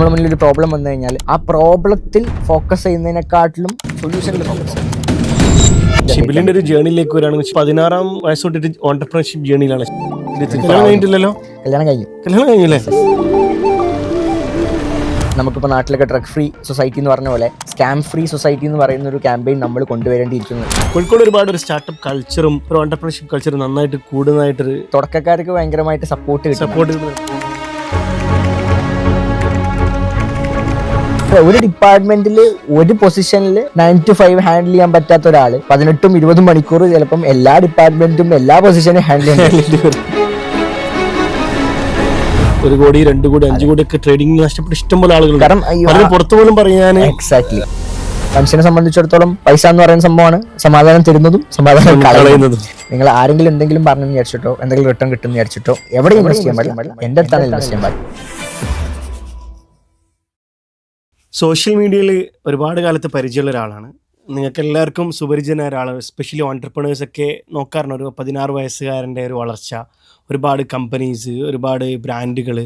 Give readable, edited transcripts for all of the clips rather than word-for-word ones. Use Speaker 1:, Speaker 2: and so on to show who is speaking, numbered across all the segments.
Speaker 1: നമ്മുടെ മുന്നിൽ ഒരു പ്രോബ്ലം വന്നു കഴിഞ്ഞാൽ ആ പ്രോബ്ലത്തിൽ ഫോക്കസ് ചെയ്യുന്നതിനെക്കാട്ടിലും സൊല്യൂഷനിൽ ഫോക്കസ് ചെയ്യും.
Speaker 2: ഷിബിലിന്റെ ഒരു ജേണിയിലേക്ക് വരികയാണെങ്കിൽ 16 വയസ്സ് തൊട്ടിട്ട് ഓണ്ടർപ്രണർഷിപ്പ് ജേണിയിലാണ്. കല്യാണം കഴിഞ്ഞിട്ടില്ലല്ലോ?
Speaker 1: കല്യാണം
Speaker 2: കഴിഞ്ഞില്ലേ?
Speaker 1: നമുക്കിപ്പോൾ നാട്ടിലൊക്കെ ഡ്രഗ് ഫ്രീ സൊസൈറ്റി എന്ന് പറഞ്ഞ പോലെ സ്കാം ഫ്രീ സൊസൈറ്റി എന്ന് പറയുന്ന ഒരു ക്യാമ്പയിൻ നമ്മൾ കൊണ്ടുവരേണ്ടിയിരിക്കുന്നു.
Speaker 2: കോഴിക്കോട് ഒരുപാട് ഒരു സ്റ്റാർട്ടപ്പ് കൾച്ചറും ഒരു ഓണ്ടർപ്രണർഷിപ്പ് കൾച്ചറും നന്നായിട്ട് കൂടുന്നതായിട്ട്
Speaker 1: തുടക്കക്കാർക്ക് ഭയങ്കരമായിട്ട് സപ്പോർട്ട് ഒരു ഡിപ്പാർട്ട്മെന്റിൽ ഒരു പൊസിഷനിൽ 9 to 5 ഹാൻഡിൽ ചെയ്യാൻ പറ്റാത്ത ഒരാൾ 18-20 മണിക്കൂർ ചിലപ്പം എല്ലാ ഡിപ്പാർട്ട്മെന്റും എല്ലാ പൊസിഷനും ഹാൻഡിൽ ചെയ്യാൻ
Speaker 2: 1 കോടി 2 കോടി 5 കോടി ഒക്കെ ട്രേഡിംഗ് നഷ്ടപ്പെട്ട് ഇഷ്ടംപോലെ ആളുകളുണ്ട്. കാരണം പുറത്തു പോലും പറയാൻ
Speaker 1: എക്സാക്ട്ലി മനുഷ്യനെ സംബന്ധിച്ചിടത്തോളം പൈസ എന്ന് പറയുന്ന സംഭവമാണ് സമാധാനം തരുന്നതും സമാധാനം കളയുന്നതും. നിങ്ങൾ ആരെങ്കിലും എന്തെങ്കിലും പറഞ്ഞു വിചാരിച്ചിട്ടോ എന്തെങ്കിലും റിട്ടേൺ കിട്ടും വിചാരിച്ചിട്ടോ എവിടെ ഇൻവെസ്റ്റ് ചെയ്യാൻ പാടില്ല. എന്റെ അടുത്താണ് ഇൻവെസ്റ്റ് ചെയ്യാൻ പാടില്ല.
Speaker 2: സോഷ്യൽ മീഡിയയിൽ ഒരുപാട് കാലത്ത് പരിചയമുള്ള ഒരാളാണ്. നിങ്ങൾക്ക് എല്ലാവർക്കും സുപരിചിതനായ ഒരാളാണ്. എസ്പെഷ്യലി ഓൺടർപ്രണേഴ്സൊക്കെ നോക്കാറുണ്ട്. ഒരു 16 വയസ്സുകാരൻ്റെ ഒരു വളർച്ച, ഒരുപാട് കമ്പനീസ്, ഒരുപാട് ബ്രാൻഡുകൾ.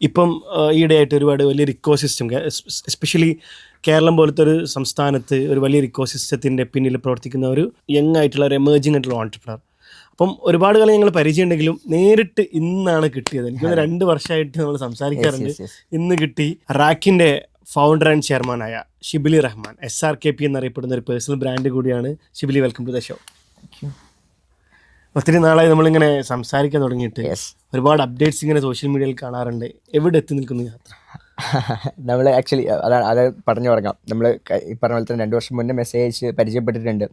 Speaker 2: ഇപ്പം ഈയിടെയായിട്ട് ഒരുപാട് വലിയൊരു ഇക്കോസിസ്റ്റം, എസ്പെഷ്യലി കേരളം പോലത്തെ ഒരു സംസ്ഥാനത്ത് ഒരു വലിയൊരു ഇക്കോസിസ്റ്റത്തിൻ്റെ പിന്നിൽ പ്രവർത്തിക്കുന്ന ഒരു യങ് ആയിട്ടുള്ള ഒരു എമേർജിംഗ് ആയിട്ടുള്ള ഓൺടർപ്രണർ. അപ്പം ഒരുപാട് കാലം ഞങ്ങൾ പരിചയമുണ്ടെങ്കിലും നേരിട്ട് ഇന്നാണ് കിട്ടിയത്. എനിക്കൊന്ന് 2 വർഷമായിട്ട് നമ്മൾ സംസാരിക്കാറുണ്ട്. ഇന്ന് കിട്ടി. റാക്കിൻ്റെ ഫൗണ്ടർ ആൻഡ് ചെയർമാനായ ഷിബിലി റഹ്മാൻ, SRKP എന്നറിയപ്പെടുന്ന ഒരു പേഴ്സണൽ ബ്രാൻഡ് കൂടിയാണ്. Shibili, welcome to the show. ഒത്തിരി നാളായി നമ്മളിങ്ങനെ സംസാരിക്കാൻ തുടങ്ങിയിട്ട്. ഒരുപാട് അപ്ഡേറ്റ്സ് ഇങ്ങനെ സോഷ്യൽ മീഡിയയിൽ കാണാറുണ്ട്. എവിടെ എത്തി നിൽക്കുന്നു യാത്ര?
Speaker 1: നമ്മൾ ആക്ച്വലി അത് പറഞ്ഞു തുടങ്ങാം. നമ്മൾ ഈ പറഞ്ഞ പോലെ തന്നെ 2 വർഷം മുന്നേ മെസ്സേജ് അയച്ച് പരിചയപ്പെട്ടിട്ടുണ്ട്.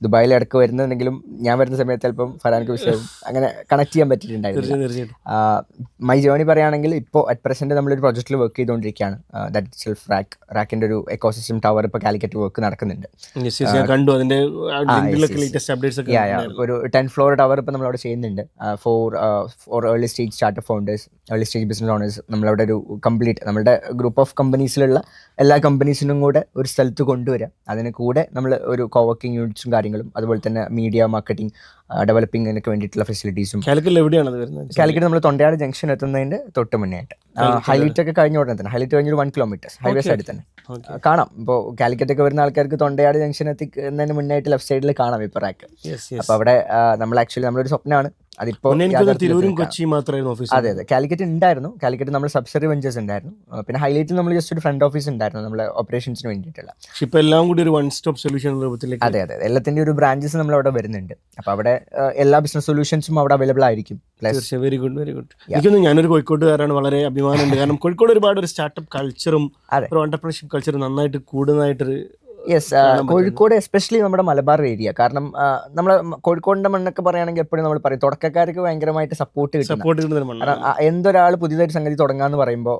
Speaker 1: ദുബായിൽ ഇടയ്ക്ക് വരുന്നുണ്ടെങ്കിലും ഞാൻ വരുന്ന സമയത്ത് ചിലപ്പം ഫറാൻക്ക് വിഷയവും അങ്ങനെ കണക്ട് ചെയ്യാൻ പറ്റിയിട്ടുണ്ടായിരുന്നു. മൈ ജേണി പറയുകയാണെങ്കിൽ ഇപ്പോൾ അറ്റ് പ്രസന്റ് നമ്മളൊരു പ്രൊജക്റ്റിൽ വർക്ക് ചെയ്തുകൊണ്ടിരിക്കുകയാണ്. ദാറ്റ് സെൽഫ് റാക്കിൻ്റെ ഒരു എക്കോസിസ്റ്റം ടവർ ഇപ്പോൾ കാലിക്കറ്റ് വർക്ക് നടക്കുന്നുണ്ട്. ഒരു 10 floor ടവർ ഇപ്പോൾ നമ്മളവിടെ ചെയ്യുന്നുണ്ട് for early stage startup founders, early stage business owners. നമ്മളവിടെ ഒരു കംപ്ലീറ്റ് നമ്മുടെ ഗ്രൂപ്പ് ഓഫ് കമ്പനീസിലുള്ള എല്ലാ കമ്പനീസിനും കൂടെ ഒരു സ്ഥലത്ത് കൊണ്ടുവരിക. അതിന് കൂടെ നമ്മൾ ഒരു കോവർക്കിംഗ് യൂണിറ്റ്സും കാര്യങ്ങളും അതുപോലെ തന്നെ മീഡിയ മാർക്കറ്റിംഗ് ഡെവലപ്പിങ്ങിനൊക്കെ വേണ്ടിയിട്ടുള്ള ഫെസിലിറ്റീസും. കാലിക്കറ്റ് നമ്മൾ തൊണ്ടയാട് ജംഗ്ഷൻ എത്തുന്നതിൻ്റെ തൊട്ട് മുന്നേ ആയിട്ട്. ഹൈലൈറ്റ് ഒക്കെ കഴിഞ്ഞ ഉടനെ തന്നെ, ഹൈലൈറ്റ് കഴിഞ്ഞൊരു 1 kilometer ഹൈവേ സൈഡിൽ തന്നെ കാണാം. ഇപ്പോൾ കാലിക്കറ്റ് ഒക്കെ വരുന്ന ആൾക്കാർക്ക് തൊണ്ടയാട് ജംഗ്ഷൻ എത്തിക്കുന്നതിന് മുന്നേ ആയിട്ട് ലെഫ്റ്റ് സൈഡിൽ കാണാം ഇപ്പോൾ റാക്ക്. അപ്പോൾ അവിടെ നമ്മൾ ആക്ച്വലി നമ്മളൊരു സ്വപ്നമാണ്. അതിപ്പോൾ അതെ കാലിക്കറ്റ് ഉണ്ടായിരുന്നു. കാലിക്കറ്റ് നമ്മൾ സബ്സിഡറി വെഞ്ചേഴ്സ് ഉണ്ടായിരുന്നു. പിന്നെ ഹൈലൈറ്റിൽ നമ്മൾ ജസ്റ്റ് ഒരു ഫ്രണ്ട് ഓഫീസ് ഉണ്ടായിരുന്നു നമ്മുടെ ഓപ്പറേഷൻസിന് വേണ്ടിയിട്ടുള്ള.
Speaker 2: എല്ലാം കൂടി ഒരു 1 stop സൊല്യൂഷൻ രൂപത്തിലേക്ക്.
Speaker 1: അതെ എല്ലാത്തിൻ്റെ ഒരു ബ്രാഞ്ചസ് നമ്മൾ അവിടെ വരുന്നുണ്ട്. അപ്പോൾ അവിടെ എല്ലാ ബിസിനസ് സൊല്യൂഷൻസും അവിടെ അവൈലബിൾ ആയിരിക്കും.
Speaker 2: Very good. എനിക്കൊന്നും ഞാനൊരു കോഴിക്കോട്ടുകാരാണ്. വളരെ അഭിമാനമുണ്ട്. കാരണം കോഴിക്കോട് ഒരുപാട് ഒരു സ്റ്റാർട്ടപ്പ് കൾച്ചറും ഒരു ഓണ്ടർപ്രണർഷിപ്പ് കൾച്ചറും നന്നായിട്ട് കൂടുന്നതായിട്ടൊരു.
Speaker 1: കോഴിക്കോട് എസ്പെഷ്യലി നമ്മുടെ മലബാർ ഏരിയ. കാരണം നമ്മൾ കോഴിക്കോടിന്റെ മണ്ണൊക്കെ പറയുകയാണെങ്കിൽ എപ്പോഴും നമ്മൾ പറയും തുടക്കക്കാർക്ക് ഭയങ്കരമായിട്ട് സപ്പോർട്ട് കിട്ടുന്ന. എന്തൊരാൾ പുതിയതായിട്ട് സംഗതി തുടങ്ങാന്ന് പറയുമ്പോൾ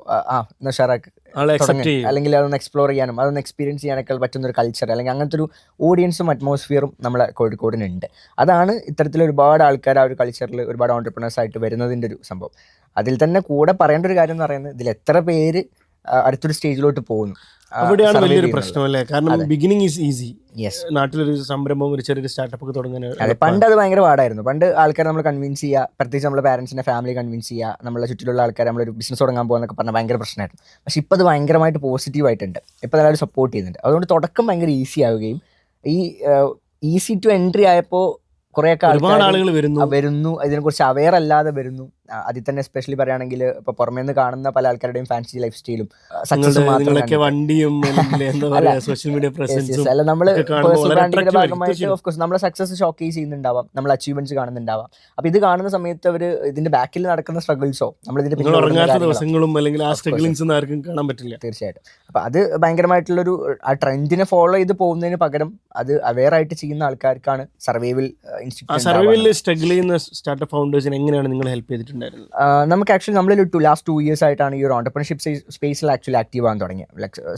Speaker 1: അല്ലെങ്കിൽ അതൊന്ന് എക്സ്പ്ലോർ ചെയ്യാനും അതൊന്ന് എക്സ്പീരിയൻസ് ചെയ്യാനൊക്കെ പറ്റുന്ന ഒരു കൾച്ചർ അല്ലെങ്കിൽ അങ്ങനത്തെ ഒരു ഓഡിയൻസും അറ്റ്മോസ്ഫിയറും നമ്മളെ കോഴിക്കോടിനുണ്ട്. അതാണ് ഇത്തരത്തിൽ ഒരുപാട് ആൾക്കാർ ആ ഒരു കൾച്ചറിൽ ഒരുപാട് ഓൺടർപ്രണേഴ്സ് ആയിട്ട് വരുന്നതിൻ്റെ ഒരു സംഭവം. അതിൽ തന്നെ കൂടെ പറയേണ്ട ഒരു കാര്യം എന്ന് പറയുന്നത് ഇതിൽ എത്ര പേര് അടുത്തൊരു സ്റ്റേജിലോട്ട് പോകുന്നു.
Speaker 2: അവിടെയാണ് വലിയൊരു പ്രശ്നമല്ലേ? കാരണം ബിഗിനിങ് ഈസ് ഈസി. നാട്ടിലൊരു സംരംഭം, ഒരു ചെറിയൊരു സ്റ്റാർട്ടപ്പ് ഒക്കെ തുടങ്ങാൻ
Speaker 1: പണ്ട് അത് ഭയങ്കര പാടായിരുന്നു. പണ്ട് ആൾക്കാരെ നമ്മൾ കൺവിൻസ് ചെയ്യുക, പ്രത്യേകിച്ച് നമ്മുടെ പാരൻസിന്റെ ഫാമിലി കൺവിൻസ് ചെയ്യുക, നമ്മളെ ചുറ്റിലുള്ള ആൾക്കാരെ നമ്മളൊരു ബിസിനസ് തുടങ്ങാൻ പോകുന്നൊക്കെ പറഞ്ഞാൽ ഭയങ്കര പ്രശ്നമായിരുന്നു. പക്ഷെ ഇപ്പോൾ അത് ഭയങ്കരമായിട്ട് പോസിറ്റീവായിട്ടുണ്ട്. ഇപ്പോൾ എല്ലാവരും സപ്പോർട്ട് ചെയ്യുന്നുണ്ട്. അതുകൊണ്ട് തുടക്കം ഭയങ്കര ഈസി ആവുകയും ഈ ഈസി ടു എൻട്രി ആയപ്പോൾ കുറേയൊക്കെ
Speaker 2: ആളുകൾ
Speaker 1: വരുന്നു, ഇതിനെക്കുറിച്ച് അവെയർ അല്ലാതെ വരുന്നു. അതിൽ തന്നെ എസ്പെഷ്യലി പറയുകയാണെങ്കിൽ ഇപ്പൊ പുറമേ നിന്ന് കാണുന്ന പല ആൾക്കാരുടെയും ഫാൻസി ലൈഫ് സ്റ്റൈലും അല്ല നമ്മള് പേഴ്സണൽ ബ്രാൻഡിന്റെ ഭാഗമായിട്ട് ഓഫ്കോഴ്സ് നമ്മളെ സക്സസ് ഷോക്കേസ് ചെയ്യുന്നുണ്ടാവാം, നമ്മൾ അച്ചീവ്മെന്റ്സ് കാണുന്നുണ്ടാവാം. അപ്പൊ ഇത് കാണുന്ന സമയത്ത് അവര് ഇതിന്റെ ബാക്കിൽ നടക്കുന്ന സ്ട്രഗിൾസോ നമ്മളിതിന്റെ തീർച്ചയായിട്ടും. അപ്പൊ അത് ഭയങ്കരമായിട്ടുള്ളൊരു ആ ട്രെൻഡിനെ ഫോളോ ചെയ്ത് പോകുന്നതിന് പകരം അത് അവെയർ ആയിട്ട് ചെയ്യുന്ന ആൾക്കാർക്കാണ് സർവൈവൽ
Speaker 2: സ്ട്രഗിൾ ചെയ്യുന്ന സ്റ്റാർട്ടപ്പ് ഫൗണ്ടേഴ്സിനെ എങ്ങനെയാണ് നിങ്ങൾ ഹെൽപ്പ് ചെയ്തിട്ടുണ്ടായിരുന്നത്?
Speaker 1: നമുക്ക് ആക്ച്വലി നമ്മൾ ലാസ്റ്റ് 2 years ആയിട്ടാണ് ഈ ഒരു ഓണ്ടർപ്രണർഷിപ്പ് സ്പേസിൽ ആക്ച്വലി ആക്റ്റീവ് ആകാൻ തുടങ്ങിയത്.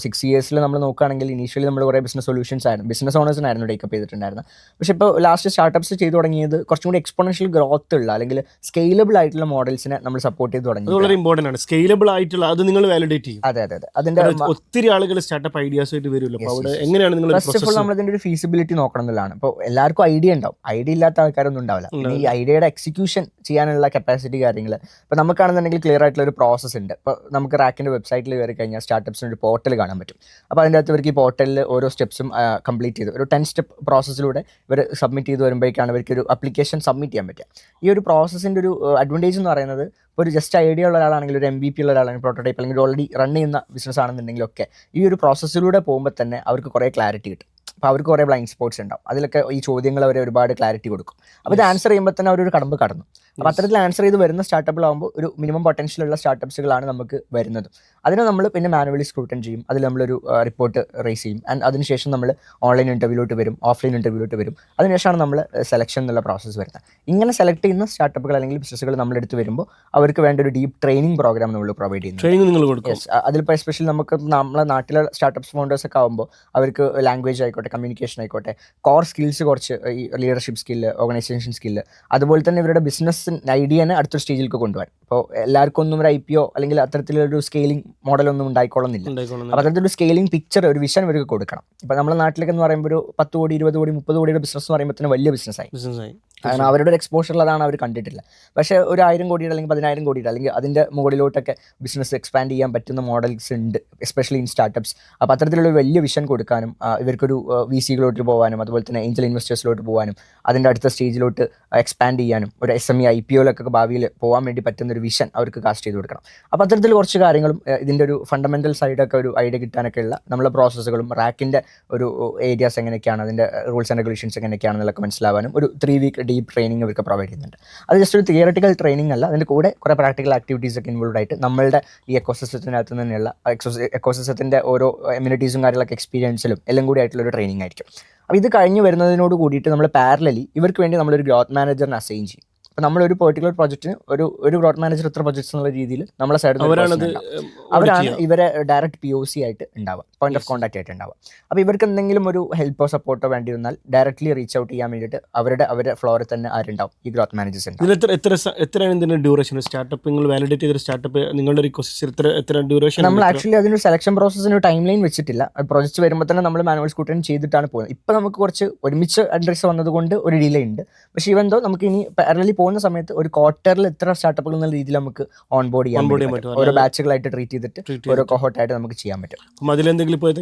Speaker 1: 6 years നമ്മൾ നോക്കുകയാണെങ്കിൽ ഇനീഷ്യലി നമ്മൾ കുറേ ബിസിനസ് സൊല്യൂഷൻസ് ആയിരുന്നു, ബിസിനസ് ഓണേഴ്സിനായിരുന്നു ടേക്കപ്പ് ചെയ്തിട്ടുണ്ടായിരുന്നത്. പക്ഷേ ഇപ്പോൾ ലാസ്റ്റ് സ്റ്റാർട്ടപ്സ് ചെയ്തു തുടങ്ങിയത് കുറച്ചും കൂടി എക്സ്പോണൻഷ്യൽ ഗ്രോത്ത് ഉള്ള അല്ലെങ്കിൽ സ്കെയിലബിൾ ആയിട്ടുള്ള മോഡൽസിനെ നമ്മൾ സപ്പോർട്ട് ചെയ്ത് തുടങ്ങി.
Speaker 2: വളരെ ഇമ്പോർട്ടൻ്റ് ആണ് സ്കെയിലബിൾ ആയിട്ടുള്ള. അത് നിങ്ങൾ വാലിഡേറ്റ് ചെയ്യും.
Speaker 1: അതെ അതിന്റെ
Speaker 2: ഒത്തിരി ആളുകൾ സ്റ്റാർട്ടപ്പ് ഐഡിയാസ് ആയിട്ട് വരുമല്ലോ. അപ്പോൾ അവിടെ എങ്ങനെയാണ് നിങ്ങൾ
Speaker 1: ഫസ്റ്റ് ഓഫ് ഓൾ നമ്മളതിന്റെ ഒരു ഫീസിബിലിറ്റി നോക്കണം എന്നുള്ളതാണ്. ഇപ്പോൾ എല്ലാവർക്കും ഐഡിയ ഉണ്ടാവും, ഐഡിയ ഇല്ലാത്ത ആൾക്കാരൊന്നും ഉണ്ടാവില്ല. ഈ ഐഡിയയുടെ എക്സിക്യൂഷൻ ചെയ്യാനുള്ള കപ്പാസിറ്റി കാര്യങ്ങൾ. ഇപ്പോൾ നമുക്കാണെന്നുണ്ടെങ്കിൽ ക്ലിയർ ആയിട്ടുള്ള ഒരു പ്രോസസ്സ് ഉണ്ട്. ഇപ്പോൾ നമുക്ക് റാക്കിൻ്റെ വെബ്സൈറ്റിൽ കയറി കഴിഞ്ഞാൽ സ്റ്റാർട്ടപ്സിന് ഒരു പോർട്ടൽ കാണാൻ പറ്റും. അപ്പോൾ അതിൻ്റെ അകത്ത് ഇവർക്ക് ഈ പോർട്ടലിൽ ഓരോ സ്റ്റെപ്സും കംപ്ലീറ്റ് ചെയ്ത് ഒരു 10 സ്റ്റെപ്പ് പ്രോസസ്സിലൂടെ ഇവർ സബ്മിറ്റ് ചെയ്ത് വരുമ്പോഴേക്കാണ് ഇവർക്ക് ഒരു അപ്ലിക്കേഷൻ സബ്മിറ്റ് ചെയ്യാൻ പറ്റുക. ഈ ഒരു പ്രോസസ്സിൻ്റെ ഒരു അഡ്വാൻറ്റേജ് എന്ന് പറയുന്നത്, ഇപ്പോൾ ഒരു ജസ്റ്റ് ഐഡിയ ഉള്ള ഒരാളാണെങ്കിൽ, ഒരു MVP ഉള്ള ഒരാളാണെങ്കിൽ, പ്രോട്ടോടൈപ്പ് അല്ലെങ്കിൽ ഓൾറെഡി റൺ ചെയ്യുന്ന ബിസിനസ് ആണെന്നുണ്ടെങ്കിലൊക്കെ ഈ ഒരു പ്രോസസ്സിലൂടെ പോകുമ്പോൾ തന്നെ അവർക്ക് കുറേ ക്ലാരിറ്റി കിട്ടും. അപ്പോൾ അവർക്ക് കുറേ ബ്ലൈൻഡ് സ്പോട്ട്സ് ഉണ്ടാവും. അതിലൊക്കെ ഈ ചോദ്യങ്ങൾ അവരെ ഒരുപാട് ക്ലാരിറ്റി കൊടുക്കും. അപ്പോൾ ഇത് ആൻസർ ചെയ്യുമ്പോൾ തന്നെ അവരൊരു കടമ്പ് കടന്നു. അപ്പോൾ അത്തരത്തിൽ ആൻസർ ചെയ്ത് വരുന്ന സ്റ്റാർട്ടപ്പിലാകുമ്പോൾ ഒരു മിനിമം പൊട്ടൻഷ്യലുള്ള സ്റ്റാർട്ടപ്സുകളാണ് നമുക്ക് വരുന്നത്. അതിനെ നമ്മൾ പിന്നെ മാനുവലി സ്ക്രൂട്ടൻ ചെയ്യും. അതിൽ നമ്മളൊരു റിപ്പോർട്ട് റേസ് ചെയ്യും. ആൻഡ് അതിനുശേഷം നമ്മൾ ഓൺലൈൻ ഇൻ്റർവ്യൂലോട്ട് വരും, ഓഫ്ലൈൻ ഇൻ്റർവ്യൂലോട്ട് വരും. അതിനുശേഷമാണ് നമ്മൾ സെലക്ഷൻ എന്നുള്ള പ്രോസസ്സ് വരുന്നത്. ഇങ്ങനെ സെലക്ട് ചെയ്യുന്ന സ്റ്റാർട്ടപ്പുകൾ അല്ലെങ്കിൽ ബിസിനസ്സുകൾ നമ്മളെടുത്ത് വരുമ്പോൾ അവർക്ക് വേണ്ട ഒരു ഡീപ്പ് ട്രെയിനിങ് പ്രോഗ്രാം നമ്മൾ പ്രൊവൈഡ് ചെയ്യുന്നു.
Speaker 2: ട്രെയിനിങ് നിങ്ങൾ കൊടുക്കും.
Speaker 1: അതിലിപ്പോൾ എസ്പെഷ്യലി നമുക്ക് നമ്മളെ നാട്ടിലെ സ്റ്റാർട്ടപ്സ് ഫൗണ്ടേഴ്സ് ഒക്കെ ആകുമ്പോൾ അവർക്ക് ലാംഗ്വേജ് ആയിക്കോട്ടെ, കമ്മ്യൂണിക്കേഷൻ ആയിക്കോട്ടെ, കോർ സ്കിൽസ് കുറച്ച് ഈ ലീഡർഷിപ്പ് സ്കില്ല്, ഓർഗനൈസേഷൻ സ്കില്ല്, അതുപോലെ തന്നെ ഇവരുടെ ബിസിനസ് ഐഡിയനെ അടുത്തൊരു സ്റ്റേജിലേക്ക് കൊണ്ടുപോകാൻ. ഇപ്പോൾ എല്ലാവർക്കും ഒന്നും ഒരു IPO അല്ലെങ്കിൽ അത്തരത്തിലൊരു സ്കെയിലിംഗ് മോഡലൊന്നും ഉണ്ടായിക്കൊള്ളുന്നില്ല. അപ്പോൾ അത്തരത്തിലൊരു സ്കെയിലിംഗ് പിക്ചർ, ഒരു വിഷൻ ഇവർക്ക് കൊടുക്കണം. ഇപ്പോൾ നമ്മുടെ നാട്ടിലേക്ക് എന്ന് പറയുമ്പോൾ ഒരു 10 കോടി 20 കോടി 30 കോടിയുടെ ബിസിനസ് എന്ന് പറയുമ്പോൾ തന്നെ വലിയ ബിസിനസ്സായി. കാരണം അവരുടെ ഒരു എക്സ്പോഷറിൽ അതാണ് അവർ കണ്ടിട്ടില്ല. പക്ഷേ ഒരു 1000 കോടിയുടെ അല്ലെങ്കിൽ 10,000 കോടിയുടെ അല്ലെങ്കിൽ അതിൻ്റെ മുകളിലോട്ടൊക്കെ ബിസിനസ് എക്സ്പാൻഡ് ചെയ്യാൻ പറ്റുന്ന മോഡൽസ് ഉണ്ട്, എസ്പെഷ്യലി ഇൻ സ്റ്റാർട്ടപ്സ്. അപ്പോൾ അത്തരത്തിലുള്ള വലിയ വിഷൻ കൊടുക്കാനും ഇവർക്കൊരു VCകളോട്ട് പോകാനും അതുപോലെ തന്നെ ഏഞ്ചൽ ഇൻവെസ്റ്റേഴ്സിലോട്ട് പോകാനും അതിൻ്റെ അടുത്ത സ്റ്റേജിലോട്ട് എക്സ്പാൻഡ് ചെയ്യാനും ഒരു SME IPOയിലൊക്കെ ഭാവിയിൽ പോകാൻ വേണ്ടി പറ്റുന്നൊരു വിഷൻ അവർക്ക് കാസ്റ്റ് ചെയ്ത് കൊടുക്കണം. അപ്പോൾ അത്തരത്തിൽ കുറച്ച് കാര്യങ്ങളും ഇതിൻ്റെ ഒരു ഫണ്ടമെൻ്റൽ സൈഡൊക്കെ ഒരു ഐഡിയ കിട്ടാനൊക്കെ ഉള്ള നമ്മളെ പ്രോസസ്സുകളും റാക്കിൻ്റെ ഒരു ഏരിയാസ് എങ്ങനെയൊക്കെയാണ്, അതിൻ്റെ റൂൾസ് ആൻഡ് റെഗുലേഷൻസ് എങ്ങനെയൊക്കെയാണെന്നൊക്കെ മനസ്സിലാവാനും ഒരു 3 വീക്ക് ഡീപ്പ് ട്രെയിനിങ് അവർക്ക് പ്രൊവൈഡ് ചെയ്യുന്നുണ്ട്. അത് ജസ്റ്റ് ഒരു തിയററ്റിക്കൽ ട്രെയിനിങ് അല്ല, അതിൻ്റെ കൂടെ കുറേ പ്രാക്ടിക്കൽ ആക്ടിവിറ്റീസ് ഒക്കെ ഇൻവോൾവ് ആയിട്ട് നമ്മളുടെ ഈ എക്കോസിസ്റ്റത്തിനകത്ത് തന്നെയുള്ള എക്കോസിസ്റ്റത്തിൻ്റെ ഓരോ എമ്യൂണിറ്റീസും കാര്യങ്ങളൊക്കെ എക്സ്പീരിയൻസിലും എല്ലാം കൂടി ആയിട്ടുള്ള ഒരു ട്രെയിനിങ് ആയിരിക്കും. അപ്പോൾ ഇത് കഴിഞ്ഞ് വരുന്നതിനോട് കൂടിയിട്ട് നമ്മൾ പാരലലി ഇവർക്ക് വേണ്ടി നമ്മളൊരു ഗ്രോത്ത് മാനേജറിനെ അസൈൻ ചെയ്യും. അപ്പോൾ നമ്മളൊരു പെർട്ടിക്കുലർ പ്രോജക്റ്റിന് ഒരു ഗ്രോത്ത് മാനേജർ ഇത്ര പ്രോജക്ട്സ് എന്നുള്ള രീതിയിൽ നമ്മളെ സൈഡിൽ അവരാണ് ഇവരെ ഡയറക്റ്റ് POC ആയിട്ട് ഉണ്ടാവുക, പോയിന്റ് ഓഫ് കോൺടാക്ട് ആയിട്ട് ഉണ്ടാവുക. അപ്പോൾ ഇവർക്ക് എന്തെങ്കിലും ഒരു ഹെൽപ്പോ സപ്പോർട്ടോ വേണ്ടി വന്നാൽ ഡയറക്റ്റ്ലി റീച്ച് ഔട്ട് ചെയ്യാൻ വേണ്ടിയിട്ട് അവരുടെ ഫ്ലോറിൽ തന്നെ ആരുണ്ടാവും, ഈ ഗ്രോത്ത് മാനേജേഴ്സ് ഉണ്ട്.
Speaker 2: എത്രയാണ് ഇതിൻ്റെ ഡ്യൂറേഷൻ? സ്റ്റാർട്ടപ്പ് നിങ്ങൾ വാലിഡേറ്റ് ചെയ്ത സ്റ്റാർട്ടപ്പ് നിങ്ങളുടെ എത്ര ഡ്യൂറേഷൻ?
Speaker 1: നമ്മൾ ആക്ച്വലി അതിനൊരു സെലക്ഷൻ പ്രോസസ്സിന് ഒരു ടൈം ലൈൻ വെച്ചിട്ടില്ല. പ്രോജക്റ്റ് വരുമ്പോൾ തന്നെ നമ്മൾ മാനുവൽ സ്കൂട്ടൻ ചെയ്തിട്ടാണ് പോകുന്നത്. ഇപ്പോൾ നമുക്ക് കുറച്ച് ഒരുമിച്ച് അഡ്രസ് വന്നതുകൊണ്ട് ഒരു ഡിലേ ഉണ്ട്. പക്ഷേ ഇവന്തോ നമുക്ക് ഇനി പാരലലി പോകുന്ന സമയത്ത് ഒരു ക്വാർട്ടറിൽ ഇത്ര സ്റ്റാർട്ടപ്പുകൾ എന്നുള്ള രീതിയിൽ നമുക്ക് ഓൺ ബോർഡ് ചെയ്യാൻ പറ്റും. ഓരോ ബാച്ചുകളായിട്ട് ട്രീറ്റ് ചെയ്തിട്ട് ഓരോ കോഹോട്ടായിട്ട് നമുക്ക് ചെയ്യാൻ പറ്റും.
Speaker 2: അതിലെന്തെങ്കിലും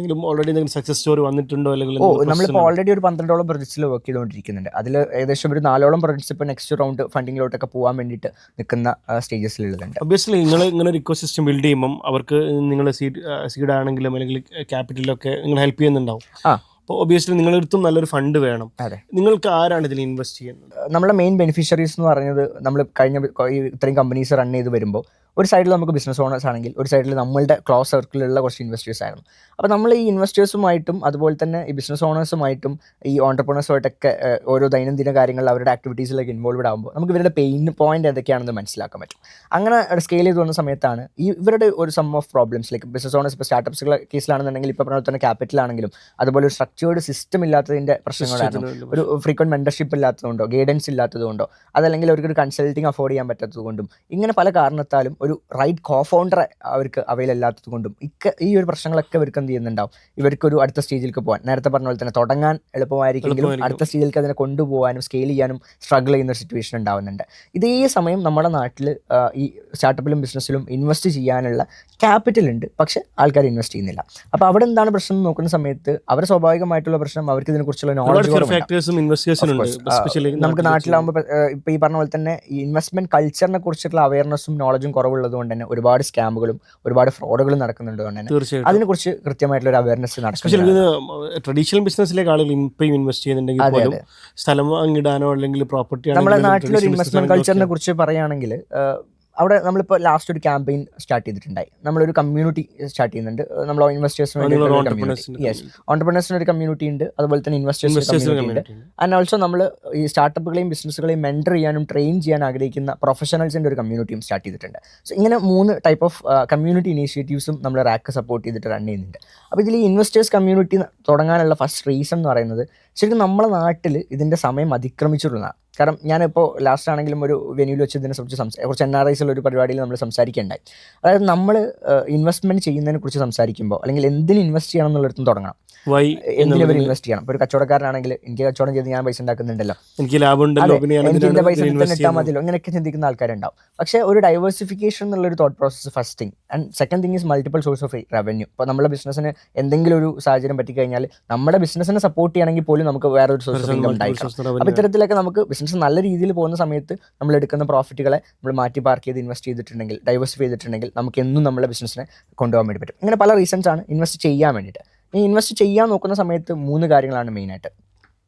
Speaker 2: ഓൾറെഡി സക്സസ് സ്റ്റോറി വന്നിട്ടുണ്ടോ? അല്ലെങ്കിൽ
Speaker 1: നമ്മളിപ്പോൾ ഓൾറെഡി ഒരു 12ഓളം പ്രൊജക്ട്സിൽ വർക്ക് ചെയ്തുകൊണ്ടിരിക്കുന്നുണ്ട്. അതിൽ ഏകദേശം ഒരു 4ഓളം പ്രൊജക്ട്സ് ഇപ്പോൾ നെക്സ്റ്റ് റൗണ്ട് ഫണ്ടിങ്ങിലോട്ടൊക്കെ പോകാൻ വേണ്ടിയിട്ട് നിൽക്കുന്ന സ്റ്റേജസിലുള്ളതുണ്ട്.
Speaker 2: ഒബ്വിയസ്ലി നിങ്ങൾ ഇങ്ങനെ ഒരു ഇക്കോസിസ്റ്റം ബിൽഡ് ചെയ്യുമ്പം അവർക്ക് നിങ്ങൾ സീഡ് ആണെങ്കിലും അല്ലെങ്കിൽ ക്യാപിറ്റലൊക്കെ നിങ്ങൾ ഹെൽപ്പ് ചെയ്യുന്നുണ്ടാവും. അപ്പോൾ ഒബ്വിയസ്ലി നിങ്ങളെടുത്തും നല്ലൊരു ഫണ്ട് വേണം. നിങ്ങൾക്ക് ആരാണ് ഇതിൽ ഇൻവെസ്റ്റ് ചെയ്യുന്നത്?
Speaker 1: നമ്മുടെ മെയിൻ ബെനിഫിഷ്യറീസ് എന്ന് പറയുന്നത് നമ്മൾ ഇത്രയും കമ്പനീസ് റൺ ചെയ്ത് വരുമ്പോൾ ഒരു സൈഡിൽ നമുക്ക് ബിസിനസ് ഓണേഴ്സ് ആണെങ്കിൽ ഒരു സൈഡിൽ നമ്മളുടെ ക്ലോസ് സർക്കിളിലുള്ള കുറച്ച് ഇൻവെസ്റ്റേഴ്സ് ആയിരുന്നു. അപ്പോൾ നമ്മൾ ഈ ഇൻവെസ്റ്റേഴ്സുമായിട്ടും അതുപോലെ തന്നെ ഈ ബിസിനസ് ഓണേഴ്സുമായിട്ടും ഈ ഓണ്ടർപ്രണേഴ്സുമായിട്ടൊക്കെ ഓരോ ദൈനംദിന കാര്യങ്ങളിൽ അവരുടെ ആക്ടിവിറ്റീസിലൊക്കെ ഇൻവോൾവ്ഡ് ആകുമ്പോൾ നമുക്ക് ഇവരുടെ പെയിൻ പോയിന്റ് എന്തൊക്കെയാണെന്ന് മനസ്സിലാക്കാൻ പറ്റും. അങ്ങനെ സ്കെയിൽ ചെയ്ത് വന്ന സമയത്താണ് ഇവരുടെ ഒരു some of problems, like business owners ഇപ്പോൾ സ്റ്റാർട്ടപ്സുകളെ കേസിലാണെന്നുണ്ടെങ്കിൽ ഇപ്പോൾ പറഞ്ഞ തന്നെ ക്യാപിറ്റലാണെങ്കിലും അതുപോലെ ഒരു സ്ട്രക്ചേർഡ് സിസ്റ്റം ഇല്ലാത്തതിൻ്റെ പ്രശ്നങ്ങളായിരുന്നു. ഒരു ഫ്രീക്വൻറ്റ് മെൻറ്റർഷിപ്പ് ഇല്ലാത്തതുകൊണ്ടോ ഗൈഡൻസ് ഇല്ലാത്തതുകൊണ്ടോ അതല്ലെങ്കിൽ അവർക്കൊരു കൺസൾട്ടിങ് അഫോർഡ് ചെയ്യാൻ പറ്റാത്തതുകൊണ്ടും ഇങ്ങനെ പല കാരണത്താലും ഒരു റൈറ്റ് കോ ഫൗണ്ടറെ അവർക്ക് അവൈലബിൾ അല്ലാത്തത് കൊണ്ടും ഈ ഒരു പ്രശ്നങ്ങളൊക്കെ ഇവർക്ക് എന്ത് ചെയ്യുന്നുണ്ടാവും, ഇവർക്കൊരു അടുത്ത സ്റ്റേജിലേക്ക് പോകാൻ നേരത്തെ പറഞ്ഞ പോലെ തന്നെ തുടങ്ങാൻ എളുപ്പമായിരിക്കുമെങ്കിലും അടുത്ത സ്റ്റേജിലേക്ക് അതിനെ കൊണ്ടുപോകാനും സ്കെയിൽ ചെയ്യാനും സ്ട്രഗിൾ ചെയ്യുന്ന ഒരു സിറ്റുവേഷൻ ഉണ്ടാവുന്നുണ്ട്. ഇതേ സമയം നമ്മുടെ നാട്ടിൽ ഈ സ്റ്റാർട്ടപ്പിലും ബിസിനസ്സിലും ഇൻവെസ്റ്റ് ചെയ്യാനുള്ള ക്യാപിറ്റൽ ഉണ്ട്, പക്ഷെ ആൾക്കാർ ഇൻവെസ്റ്റ് ചെയ്യുന്നില്ല. അപ്പോൾ അവിടെ എന്താണ് പ്രശ്നം എന്ന് നോക്കുന്ന സമയത്ത് അവർ സ്വാഭാവികമായിട്ടുള്ള പ്രശ്നം അവർക്ക് ഇതിനെക്കുറിച്ചുള്ള നോളജ് നമുക്ക് നാട്ടിലാകുമ്പോൾ ഇപ്പോൾ ഈ പറഞ്ഞ പോലെ തന്നെ ഈ ഇൻവെസ്റ്റ്മെന്റ് കൾച്ചറിനെ കുറിച്ചിട്ടുള്ള അവയർനെസ്സും നോളജും കുറവുള്ളത് കൊണ്ട് തന്നെ ഒരുപാട് സ്കാമുകളും ഒരുപാട് ഫ്രോഡുകളും നടക്കുന്നുണ്ട്. കൊണ്ട് തന്നെ അതിനെക്കുറിച്ച് കൃത്യമായിട്ടുള്ള ഒരു അവയർനെസ് നടക്കുന്നുണ്ട്.
Speaker 2: ട്രഡീഷണൽ ബിസിനസ്സിലേക്ക് ആളുകൾ ഇപ്പോഴും ഇൻവെസ്റ്റ് ചെയ്യുന്നുണ്ടെങ്കിൽ പോലും സ്ഥലം വാങ്ങിടാനോ അല്ലെങ്കിൽ പ്രോപ്പർട്ടി,
Speaker 1: നമ്മുടെ നാട്ടിലൊരു ഇൻവെസ്റ്റ്മെന്റ് കൾച്ചറിനെ കുറിച്ച് പറയുകയാണെങ്കിൽ അവിടെ നമ്മളിപ്പോൾ ലാസ്റ്റ് ഒരു ക്യാമ്പയിൻ സ്റ്റാർട്ട് ചെയ്തിട്ടുണ്ടായി. നമ്മളൊരു കമ്മ്യൂണിറ്റി സ്റ്റാർട്ട് ചെയ്യുന്നുണ്ട്. നമ്മൾ ഇൻവെസ്റ്റേഴ്സിന് വേണ്ടി ഓണ്ടർപ്രണേഴ്സിന് ഒരു കമ്മ്യൂണിറ്റി ഉണ്ട്, അതുപോലെ തന്നെ ഇൻവെസ്റ്റേഴ്സിന് ഉണ്ട്. ആൻഡ് ഓൾസോ നമ്മൾ ഈ സ്റ്റാർട്ടപ്പുകളെയും ബിസിനസ്സുകളെയും മെന്റർ ചെയ്യാനും ട്രെയിൻ ചെയ്യാൻ ആഗ്രഹിക്കുന്ന പ്രൊഫഷണൽസിൻ്റെ ഒരു കമ്മ്യൂണിറ്റിയും സ്റ്റാർട്ട് ചെയ്തിട്ടുണ്ട്. സോ ഇങ്ങനെ 3 ടൈപ്പ് ഓഫ് കമ്മ്യൂണിറ്റി ഇനീഷ്യേറ്റീവ്സും നമ്മൾ റാക്ക് സപ്പോർട്ട് ചെയ്തിട്ട് റൺ ചെയ്യുന്നുണ്ട്. അപ്പോൾ ഇതിൽ ഈ ഇൻവെസ്റ്റേഴ്സ് കമ്മ്യൂണിറ്റി തുടങ്ങാനുള്ള ഫസ്റ്റ് റീസൺ എന്ന് പറയുന്നത് ശരിക്കും നമ്മളെ നാട്ടിൽ ഇതിൻ്റെ സമയം അതിക്രമിച്ചിട്ടുള്ളതാണ്. കാരണം ഞാനിപ്പോൾ ലാസ്റ്റ് ആണെങ്കിലും ഒരു വെന്യൂവിൽ വെച്ച് ഇതിനെ സംബന്ധിച്ച് കുറച്ച് NRIs ഉള്ള ഒരു പരിപാടിയിൽ നമ്മൾ സംസാരിക്കുകയുണ്ടായി. അതായത് നമ്മൾ ഇൻവെസ്റ്റ്മെൻറ്റ് ചെയ്യുന്നതിനെ കുറിച്ച് സംസാരിക്കുമ്പോൾ അല്ലെങ്കിൽ എന്തിന് ഇൻവെസ്റ്റ് ചെയ്യണം എന്നുള്ളിടത്തും തുടങ്ങണം.
Speaker 2: വൈ
Speaker 1: എന്തിനും ഇവർ ഇൻവെസ്റ്റ് ചെയ്യണം. ഇപ്പോൾ ഒരു കച്ചവടക്കാരനാണെങ്കിൽ എനിക്ക് കച്ചവടം ചെയ്ത് ഞാൻ പൈസ ഉണ്ടാക്കുന്നുണ്ടല്ലോ,
Speaker 2: എനിക്ക് ലാഭം ഉണ്ടല്ലോ, പിന്നെ ഞാൻ
Speaker 1: എനിക്ക് എന്റെ പൈസ
Speaker 2: എന്തിനാണ്
Speaker 1: തന്നെ
Speaker 2: invest
Speaker 1: ഇട്ടാൽ മതിയല്ലോ, ഇങ്ങനെയൊക്കെ ചിന്തിക്കുന്ന ആൾക്കാരുണ്ടാവും. പക്ഷേ ഒരു ഡൈവേഴ്സിഫിക്കേഷൻ എന്നുള്ളൊരു thought process first thing. And second thing is multiple source of revenue. ഇപ്പോൾ നമ്മുടെ ബിസിനസ്സിന് എന്തെങ്കിലും ഒരു സാഹചര്യം പറ്റിക്കഴിഞ്ഞാൽ നമ്മുടെ ബിസിനസ്സിനെ സപ്പോർട്ട് ചെയ്യണമെങ്കിൽ പോലും നമുക്ക് വേറൊരു സോഴ്സ് ഓഫ് ഇൻകം ഉണ്ടായിരിക്കണം. അപ്പോൾ ഇത്തരത്തിലൊക്കെ നമുക്ക് ബിസിനസ് നല്ല രീതിയിൽ പോകുന്ന സമയത്ത് നമ്മൾ എടുക്കുന്ന പ്രോഫിറ്റുകളെ നമ്മൾ മാറ്റി പാർക്ക് ചെയ്ത് ഇൻവെസ്റ്റ് ചെയ്തിട്ടുണ്ടെങ്കിൽ, ഡൈവേഴ്സിഫൈ ചെയ്തിട്ടുണ്ടെങ്കിൽ നമുക്ക് എന്നും നമ്മുടെ ബിസിനസ്സിനെ കൊണ്ടുപോകാൻ വേണ്ടി പറ്റും. ഇങ്ങനെ പല റീസൺസ് ആണ് ഇൻവെസ്റ്റ് ചെയ്യാൻ വേണ്ടിയിട്ട്. ഈ ഇൻവെസ്റ്റ് ചെയ്യാൻ നോക്കുന്ന സമയത്ത് 3 കാര്യങ്ങളാണ് മെയിനായിട്ട്.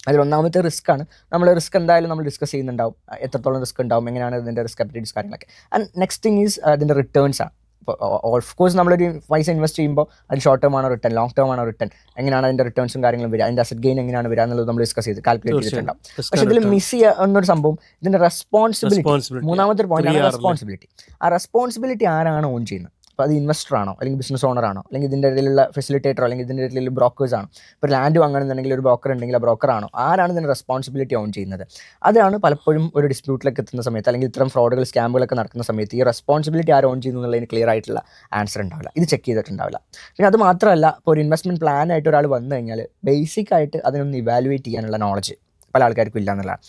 Speaker 1: അതിലൊന്നാമത്തെ റിസ്ക് ആണ്. നമ്മൾ റിസ്ക് എന്തായാലും നമ്മൾ ഡിസ്കസ് ചെയ്യുന്നുണ്ടാവും, എത്രത്തോളം റിസ്ക് ഉണ്ടാവും, എങ്ങനെയാണ് ഇതിൻ്റെ റിസ്ക് അപ്റ്റൈറ്റ്സ് കാര്യങ്ങളൊക്കെ. ആൻഡ് നെക്സ്റ്റ് തിങ് ഈസ് അതിൻ്റെ റിട്ടേൺസ് ആണ്. ഇപ്പോൾ ഓഫ് കോഴ്സ് നമ്മളൊരു പൈസ ഇൻവെസ്റ്റ് ചെയ്യുമ്പോൾ അത് ഷോർട്ട് ടേം ആണോ റിട്ടേൺ, ലോങ് ടേം ആണോ റിട്ടേൺ, എങ്ങനെയാണ് അതിൻ്റെ റിട്ടേൺസും കാര്യങ്ങളും വരിക, അതിൻ്റെ അസറ്റ് ഗെയിൻ എങ്ങനെയാണ് വരിക എന്നുള്ളത് നമ്മൾ ഡിസ്കസ് ചെയ്ത് കാൽക്കുലേറ്റ് ചെയ്തിട്ടുണ്ടാവും. പക്ഷേ ഇതിൽ മിസ് ചെയ്യുക എന്നൊരു സംഭവം ഇതിൻ്റെ റെസ്പോൺസിബിലിറ്റി. മൂന്നാമത്തെ പോയിന്റ് ആണ് റെസ്പോൺസിബിലിറ്റി. ആ റെസ്പോൺസിബിലിറ്റി ആരാണ് ഓൺ ചെയ്യുന്നത്? അപ്പോൾ അത് ഇൻവെസ്റ്റർ ആണോ, അല്ലെങ്കിൽ ബിസിനസ് ഓണർ ആണോ, അല്ലെങ്കിൽ ഇതിൻ്റെ ഇടയിലുള്ള ഫെസിലിറ്റേറ്ററോ, അല്ലെങ്കിൽ ഇതിൻ്റെ ഇടയിൽ ബ്രോക്കേഴ്സ് ആണോ? ഇപ്പോൾ ലാൻഡ് വാങ്ങണമെന്നുണ്ടെങ്കിൽ ഒരു ബ്രോക്കർ ഉണ്ടെങ്കിൽ ആ ബ്രോക്കർ ആണോ? ആരാണ് ഇതിൻ്റെ റെസ്പോൺസിബിലിറ്റി ഓൺ ചെയ്യുന്നത്? അതാണ് പലപ്പോഴും ഒരു ഡിസ്പ്യൂട്ടിലേക്ക് എത്തുന്ന സമയത്ത്, അല്ലെങ്കിൽ ഇത്തരം ഫ്രോഡുകൾ, സ്കാമുകളൊക്കെ നടക്കുന്ന സമയത്ത് ഈ റെസ്പോൺസിബിലിറ്റി ആര് ഓൺ ചെയ്യുന്നു എന്നുള്ളതിന് ക്ലിയർ ആയിട്ടുള്ള ആൻസർ ഉണ്ടാവില്ല, ഇത് ചെക്ക് ചെയ്തിട്ടുണ്ടാവില്ല. പിന്നെ അത് മാത്രമല്ല, ഇപ്പോൾ ഒരു ഇൻവെസ്റ്റ്മെൻറ്റ് പ്ലാൻ ആയിട്ട് ഒരാൾ വന്നു കഴിഞ്ഞാൽ ബേസിക് ആയിട്ട് അതിനൊന്ന് ഇവാലുവേറ്റ് ചെയ്യാനുള്ള നോളജ് പല ആൾക്കാർക്കും ഇല്ല എന്നുള്ളതാണ്.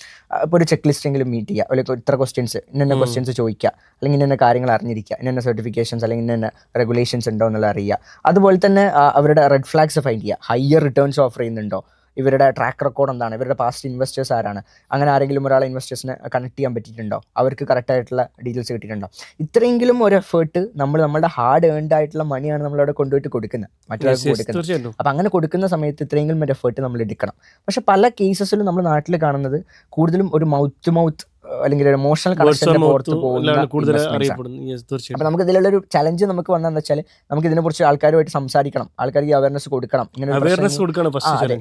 Speaker 1: ഇപ്പോൾ ഒരു ചെക്ക് ലിസ്റ്റ് എങ്കിലും മീറ്റ് ചെയ്യുക, അല്ലെങ്കിൽ ഇത്ര ക്വസ്റ്റ്യൻസ്, ഇന്ന ക്വസ്റ്റ്യൻസ് ചോദിക്കുക, അല്ലെങ്കിൽ ഇന്ന കാര്യങ്ങൾ അറിഞ്ഞിരിക്കുക, ഇന്ന സർട്ടിഫിക്കേഷൻസ് അല്ലെങ്കിൽ ഇന്ന റെഗുലേഷൻസ് ഉണ്ടോ എന്നുള്ളത് അറിയുക. അതുപോലെ തന്നെ അവരുടെ റെഡ് ഫ്ലാഗ്സ് ഫൈൻഡ് ചെയ്യുക. ഹയർ റിട്ടേൺസ് ഓഫർ ചെയ്യുന്നുണ്ടോ, ഇവരുടെ ട്രാക്ക് റെക്കോർഡ് എന്താണ്, ഇവരുടെ പാസ്റ്റ് ഇൻവെസ്റ്റേഴ്സ് ആരാണ്, അങ്ങനെ ആരെങ്കിലും ഒരാളെ ഇൻവെസ്റ്റേഴ്സിനെ കണക്ട് ചെയ്യാൻ പറ്റിയിട്ടുണ്ടോ, അവർക്ക് കറക്റ്റായിട്ടുള്ള ഡീറ്റെയിൽസ് കിട്ടിയിട്ടുണ്ടോ. ഇത്രയെങ്കിലും ഒരു എഫേർട്ട് നമ്മുടെ ഹാർഡ് ഏൺഡ് ആയിട്ടുള്ള മണിയാണ് നമ്മളവിടെ കൊണ്ടുപോയിട്ട് കൊടുക്കുന്നത്, മറ്റൊരാൾക്ക് കൊടുക്കുന്നത്. അപ്പം അങ്ങനെ കൊടുക്കുന്ന സമയത്ത് ഇത്രയെങ്കിലും ഒരു എഫേർട്ട് നമ്മൾ എടുക്കണം. പക്ഷെ പല കേസസിലും നമ്മൾ നാട്ടിൽ കാണുന്നത് കൂടുതലും ഒരു മൗത്ത് ടു മൗത്ത് അല്ലെങ്കിൽ ഒരു ഇമോഷണൽ കണക്ഷന്റെ പുറത്ത് പോകുന്ന. അപ്പോൾ നമുക്ക് ഇതിലുള്ളൊരു ചലഞ്ച് നമുക്ക് വന്നതെന്ന് വെച്ചാൽ നമുക്ക് ഇതിനെക്കുറിച്ച് ആൾക്കാരുമായിട്ട് സംസാരിക്കണം, ആൾക്കാർക്ക് അവയർനെസ് കൊടുക്കണം. ഇങ്ങനെ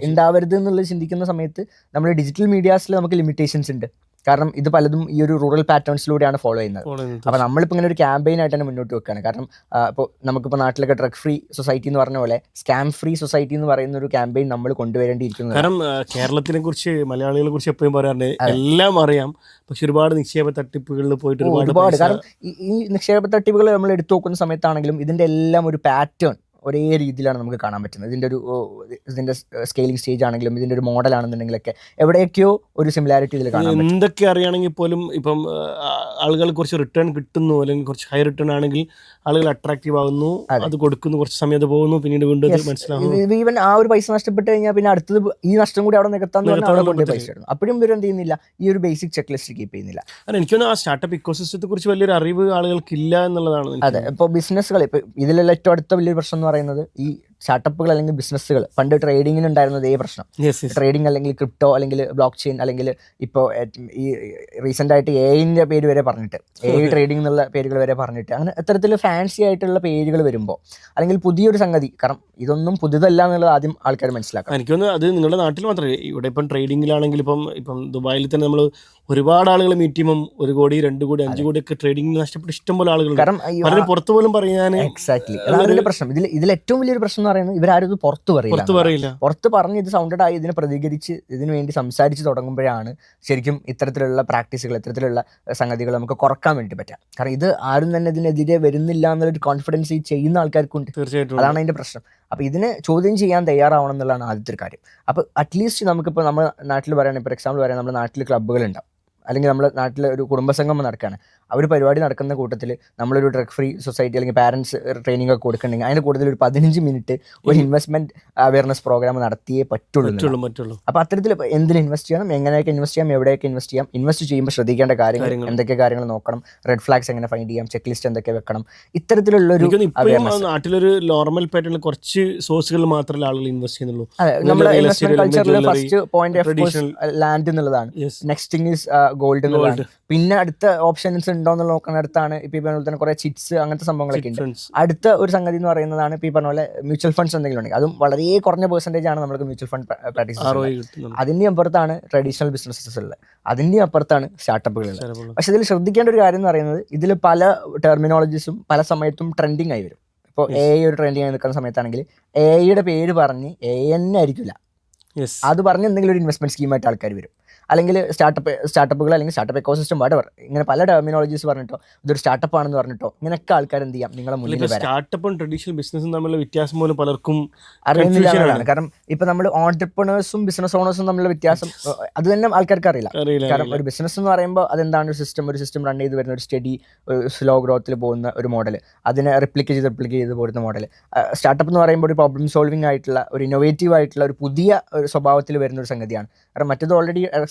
Speaker 1: ഉണ്ടാവരുത് എന്നുള്ളത് ചിന്തിക്കുന്ന സമയത്ത് നമ്മൾ ഡിജിറ്റൽ മീഡിയാസിൽ നമുക്ക് ലിമിറ്റേഷൻസ് ഉണ്ട്. കാരണം ഇത് പലതും ഈ ഒരു റൂറൽ പാറ്റേൺസിലൂടെയാണ് ഫോളോ ചെയ്യുന്നത്. അപ്പോൾ നമ്മളിപ്പോൾ ഇങ്ങനെ ഒരു ക്യാമ്പയിൻ ആയിട്ട് തന്നെ മുന്നോട്ട് വെക്കുകയാണ്. കാരണം ഇപ്പോൾ നമുക്കിപ്പോൾ നാട്ടിലൊക്കെ ഡ്രഗ് ഫ്രീ സൊസൈറ്റി എന്ന് പറഞ്ഞ പോലെ സ്കാം ഫ്രീ സൊസൈറ്റി എന്ന് പറയുന്ന ഒരു ക്യാമ്പയിൻ നമ്മൾ കൊണ്ടുവരേണ്ടിയിരിക്കുന്നത്.
Speaker 2: കാരണം കേരളത്തിനെ കുറിച്ച്, മലയാളികളെ കുറിച്ച് എപ്പോഴും പറയാറുണ്ട് എല്ലാം അറിയാം, പക്ഷെ ഒരുപാട് നിക്ഷേപ തട്ടിപ്പുകളിൽ പോയിട്ട് ഒരുപാട്. കാരണം
Speaker 1: ഈ നിക്ഷേപ തട്ടിപ്പുകൾ നമ്മൾ എടുത്തു നോക്കുന്ന സമയത്താണെങ്കിലും ഇതിൻ്റെ എല്ലാം ഒരു പാറ്റേൺ ഒരേ രീതിയിലാണ് നമുക്ക് കാണാൻ പറ്റുന്നത്. ഇതിൻ്റെ സ്കെയിലിംഗ് സ്റ്റേജ് ആണെങ്കിലും ഇതിൻ്റെ ഒരു മോഡലാണെന്നുണ്ടെങ്കിലൊക്കെ എവിടെയൊക്കെയോ ഒരു സിമിലാരിറ്റി ഇതിൽ കാണാൻ പറ്റും.
Speaker 2: എന്തൊക്കെ അറിയണമെങ്കിൽ പോലും ഇപ്പം ആളുകൾ കുറച്ച് റിട്ടേൺ കിട്ടുന്നു, അല്ലെങ്കിൽ കുറച്ച് ഹൈ റിട്ടേൺ ആണെങ്കിൽ ആളുകൾ അട്രാക്റ്റീവ് ആകുന്നു, അത് കൊടുക്കുന്നു, കുറച്ച് സമയത്ത് പോകുന്നു, പിന്നീട് വീണ്ടും മനസ്സിലാവുന്നു.
Speaker 1: ഈവൻ ആ ഒരു പൈസ നഷ്ടപ്പെട്ട് കഴിഞ്ഞാൽ പിന്നെ അടുത്തത് ഈ നഷ്ടം കൂടി അവിടെ നികത്താൻ പൈസ ഇടുന്നു. അപ്പോഴും ഇവർ എന്ത് ചെയ്യുന്നില്ല, ഈ ഒരു ബേസിക് ചെക്ക് ലിസ്റ്റ് കീപ്പ് ചെയ്യുന്നില്ല.
Speaker 2: എനിക്കൊന്നും ആ സ്റ്റാർട്ടപ്പ് ഇക്കോസിസ്റ്റത്തെ കുറിച്ച് വലിയൊരു അറിവ് ആളുകൾക്കില്ല എന്നുള്ളതാണ്.
Speaker 1: അതെ, ഇപ്പോൾ ബിസിനസ്സുകൾ, ഇപ്പോൾ ഇതിലെല്ലാം ഏറ്റവും അടുത്ത വലിയൊരു പ്രശ്നം എന്ന് പറയുന്നത് ഈ സ്റ്റാർട്ടപ്പുകൾ അല്ലെങ്കിൽ ബിസിനസ്സുകൾ. പണ്ട് ട്രേഡിങ്ങിന് ഉണ്ടായിരുന്ന ഇതേ പ്രശ്നം. ട്രേഡിംഗ് അല്ലെങ്കിൽ ക്രിപ്റ്റോ അല്ലെങ്കിൽ ബ്ലോക്ക് ചെയിൻ അല്ലെങ്കിൽ ഇപ്പോൾ ഈ റീസെൻ്റ് ആയിട്ട് എഐൻ്റെ പേര് വരെ പറഞ്ഞിട്ട്, എഐ ട്രേഡിംഗ് എന്നുള്ള പേരുകൾ വരെ പറഞ്ഞിട്ട്, അങ്ങനെ ഇത്തരത്തിൽ ഫാൻസി ആയിട്ടുള്ള പേരുകൾ വരുമ്പോൾ, അല്ലെങ്കിൽ പുതിയൊരു സംഗതി, കാരണം ഇതൊന്നും പുതുതല്ല എന്നുള്ളത് ആദ്യം ആൾക്കാർ മനസ്സിലാക്കാം.
Speaker 2: എനിക്കൊന്ന് അത് നിങ്ങളുടെ നാട്ടിൽ മാത്രമേ, ഇവിടെ ഇപ്പം ട്രേഡിങ്ങിലാണെങ്കിൽ ഇപ്പം ദുബായിൽ തന്നെ നമ്മൾ ഒരുപാട് ആളുകൾ മീറ്റ് ചെയ്യുമ്പം 1 കോടി 2 കോടി 5 കോടി ഒക്കെ ട്രേഡിംഗ് നഷ്ടപ്പെട്ട് ഇഷ്ടംപോലെ ആളുകൾ. കാരണം പുറത്ത് പോലും പറയാൻ
Speaker 1: എക്സാക്ട്ലി അതാണ് പ്രശ്നം. ഇതിൽ ഏറ്റവും വലിയൊരു പ്രശ്നം എന്ന് പറയുന്നത് ഇവരാരും ഇത് പുറത്ത് പറയില്ല. പുറത്ത് പറഞ്ഞ് ഇത് സൗണ്ടഡ് ആയി ഇതിനെ പ്രതികരിച്ച് ഇതിനു വേണ്ടി സംസാരിച്ച് തുടങ്ങുമ്പോഴാണ് ശരിക്കും ഇത്തരത്തിലുള്ള പ്രാക്ടീസുകൾ, ഇത്തരത്തിലുള്ള സംഗതികൾ നമുക്ക് കുറക്കാൻ വേണ്ടി പറ്റാം. കാരണം ഇത് ആരും തന്നെ ഇതിനെതിരെ വരുന്നില്ല എന്നുള്ളൊരു കോൺഫിഡൻസ് ഈ ചെയ്യുന്ന ആൾക്കാർക്കുണ്ട്.
Speaker 2: തീർച്ചയായിട്ടും
Speaker 1: അതാണ് അതിൻ്റെ പ്രശ്നം. അപ്പോൾ ഇതിനെ ചോദ്യം ചെയ്യാൻ തയ്യാറാവണം എന്നുള്ളതാണ് ആദ്യത്തെ ഒരു കാര്യം. അപ്പോൾ അറ്റ്ലീസ്റ്റ് നമുക്കിപ്പോൾ നമ്മുടെ നാട്ടിൽ പറയുകയാണെങ്കിൽ, ഫോർ എക്സാമ്പിൾ പറയാം, നമ്മുടെ നാട്ടിൽ ക്ലബ്ബുകളുണ്ടാവും, അല്ലെങ്കിൽ നമ്മുടെ നാട്ടിൽ ഒരു കുടുംബസംഗമം നടക്കുകയാണ്. ഒരു പരിപാടി നടക്കുന്ന കൂട്ടത്തിൽ നമ്മളൊരു ഡ്രഗ് ഫ്രീ സൊസൈറ്റി അല്ലെങ്കിൽ പാരൻസ് ട്രെയിനിങ് ഒക്കെ കൊടുക്കുന്നുണ്ടെങ്കിൽ അതിന് കൂടുതൽ ഒരു 15 മിനിറ്റ് ഒരു ഇൻവെസ്റ്റ്മെന്റ് അവയർനെസ് പ്രോഗ്രാം നടത്തിയേ പറ്റുള്ളൂ. അപ്പോൾ അത്തരത്തിൽ എന്തിന് ഇൻവെസ്റ്റ് ചെയ്യണം, എങ്ങനെയൊക്കെ ഇൻവെസ്റ്റ് ചെയ്യാം, എവിടെയൊക്കെ ഇൻവെസ്റ്റ് ചെയ്യാം, ഇൻവെസ്റ്റ് ചെയ്യുമ്പോൾ ശ്രദ്ധിക്കേണ്ട കാര്യങ്ങൾ എന്തൊക്കെ കാര്യങ്ങൾ നോക്കണം, റെഡ് ഫ്ലാഗ്സ് എങ്ങനെ ഫൈൻഡ് ചെയ്യാം, ചെക്ക് ലിസ്റ്റ് എന്തൊക്കെ വെക്കണം, ഇത്തരത്തിലുള്ളൊരു
Speaker 2: നാട്ടിലൊരു നോർമൽ പാറ്റേണിൽ കുറച്ച് സോഴ്സുകൾ മാത്രമേ ആളുകൾ ഇൻവെസ്റ്റ് ചെയ്യുന്നുള്ളൂ.
Speaker 1: അതെ, നമ്മുടെ ഇൻവെസ്റ്റ്മെന്റ് കൾച്ചറിൽ ഫസ്റ്റ് പോയിന്റ് ലാൻഡ് എന്നുള്ളതാണ്. നെക്സ്റ്റ് തിങ് ഈസ് ഗോൾഡ് എന്നുള്ളതാണ്. പിന്നെ അടുത്ത ഓപ്ഷൻസ് ഉണ്ടോ എന്നുള്ള നോക്കുന്നിടത്താണ് ഇപ്പോൾ ഈ പറഞ്ഞ പോലെ തന്നെ കുറേ ചിറ്റ്സ് അങ്ങനത്തെ സംഭവങ്ങളൊക്കെ ഉണ്ട്. അടുത്ത ഒരു സംഗതി എന്ന് പറയുന്നതാണ് ഇപ്പോൾ ഈ പറഞ്ഞ പോലെ മ്യൂച്വൽ ഫണ്ട്സ് എന്തെങ്കിലും ഉണ്ടെങ്കിൽ അതും വളരെ കുറഞ്ഞ പെർസെൻറ്റേജ് ആണ് നമുക്ക് മ്യൂച്വൽ ഫണ്ട് പ്രാക്ടീസ്. അതിൻ്റെ അപ്പുറത്താണ് ട്രഡീഷണൽ ബിസിനസ്സസ് ഉള്ളത്, അതിൻ്റെ അപ്പുറത്താണ് സ്റ്റാർട്ടപ്പുകൾ ഉള്ളത്. പക്ഷെ ഇതിൽ ശ്രദ്ധിക്കേണ്ട ഒരു കാര്യം എന്ന് പറയുന്നത് ഇതിൽ പല ടെർമിനോളജീസും പല സമയത്തും ട്രെൻഡിങ് ആയി വരും. ഇപ്പോൾ AI ഒരു ട്രെൻഡിങ് ആയി നിൽക്കുന്ന സമയത്താണെങ്കിൽ AIയുടെ പേര് പറഞ്ഞ് AI തന്നെ ആയിരിക്കില്ല, അത് പറഞ്ഞ് എന്തെങ്കിലും ഒരു ഇൻവെസ്റ്റ്മെന്റ് സ്കീമായിട്ട് ആൾക്കാർ വരും. അല്ലെങ്കിൽ സ്റ്റാർട്ടപ്പുകൾ അല്ലെങ്കിൽ സ്റ്റാർട്ടപ്പ് എക്കോസിസ്റ്റം വടവർ, ഇങ്ങനെ പല ടെർമിനോളജീസ് പറഞ്ഞിട്ടോ ഇതൊരു സ്റ്റാർട്ടപ്പ് ആണെന്ന് പറഞ്ഞിട്ടോ ഇങ്ങനെയൊക്കെ ആൾക്കാർ എന്ത് ചെയ്യാം നിങ്ങളെ മുന്നിൽ വരാം.
Speaker 2: സ്റ്റാർട്ടപ്പും ട്രഡീഷണൽ ബിസിനസ്സും തമ്മിലുള്ള വ്യത്യാസം പോലും പലർക്കും
Speaker 1: അറിയുന്നില്ല എന്നുള്ളതാണ്. കാരണം ഇപ്പൊ നമ്മൾ ഓൺടർപ്രണേഴ്സും ബിസിനസ് ഓണേഴ്സും തമ്മിലുള്ള വ്യത്യാസം അത് തന്നെ ആൾക്കാർക്ക് അറിയില്ല. കാരണം ഒരു ബിസിനസ് എന്ന് പറയുമ്പോൾ അതെന്താണ് ഒരു സിസ്റ്റം റൺ ചെയ്ത് വരുന്ന ഒരു സ്റ്റഡി സ്ലോ ഗ്രോത്തിൽ പോകുന്ന ഒരു മോഡൽ, അതിനെ റിപ്ലിക്കേറ്റ് ചെയ്ത് പോകുന്ന മോഡൽ. സ്റ്റാർട്ടപ്പ് എന്ന് പറയുമ്പോൾ ഒരു പ്രോബ്ലം സോൾവിംഗ് ആയിട്ടുള്ള ഒരു ഇന്നോവേറ്റീവ് ആയിട്ടുള്ള ഒരു പുതിയ ഒരു സ്വഭാവത്തിൽ വരുന്ന ഒരു സംഗതിയാണ്. കാരണം മറ്റേത് ഓൾറെഡി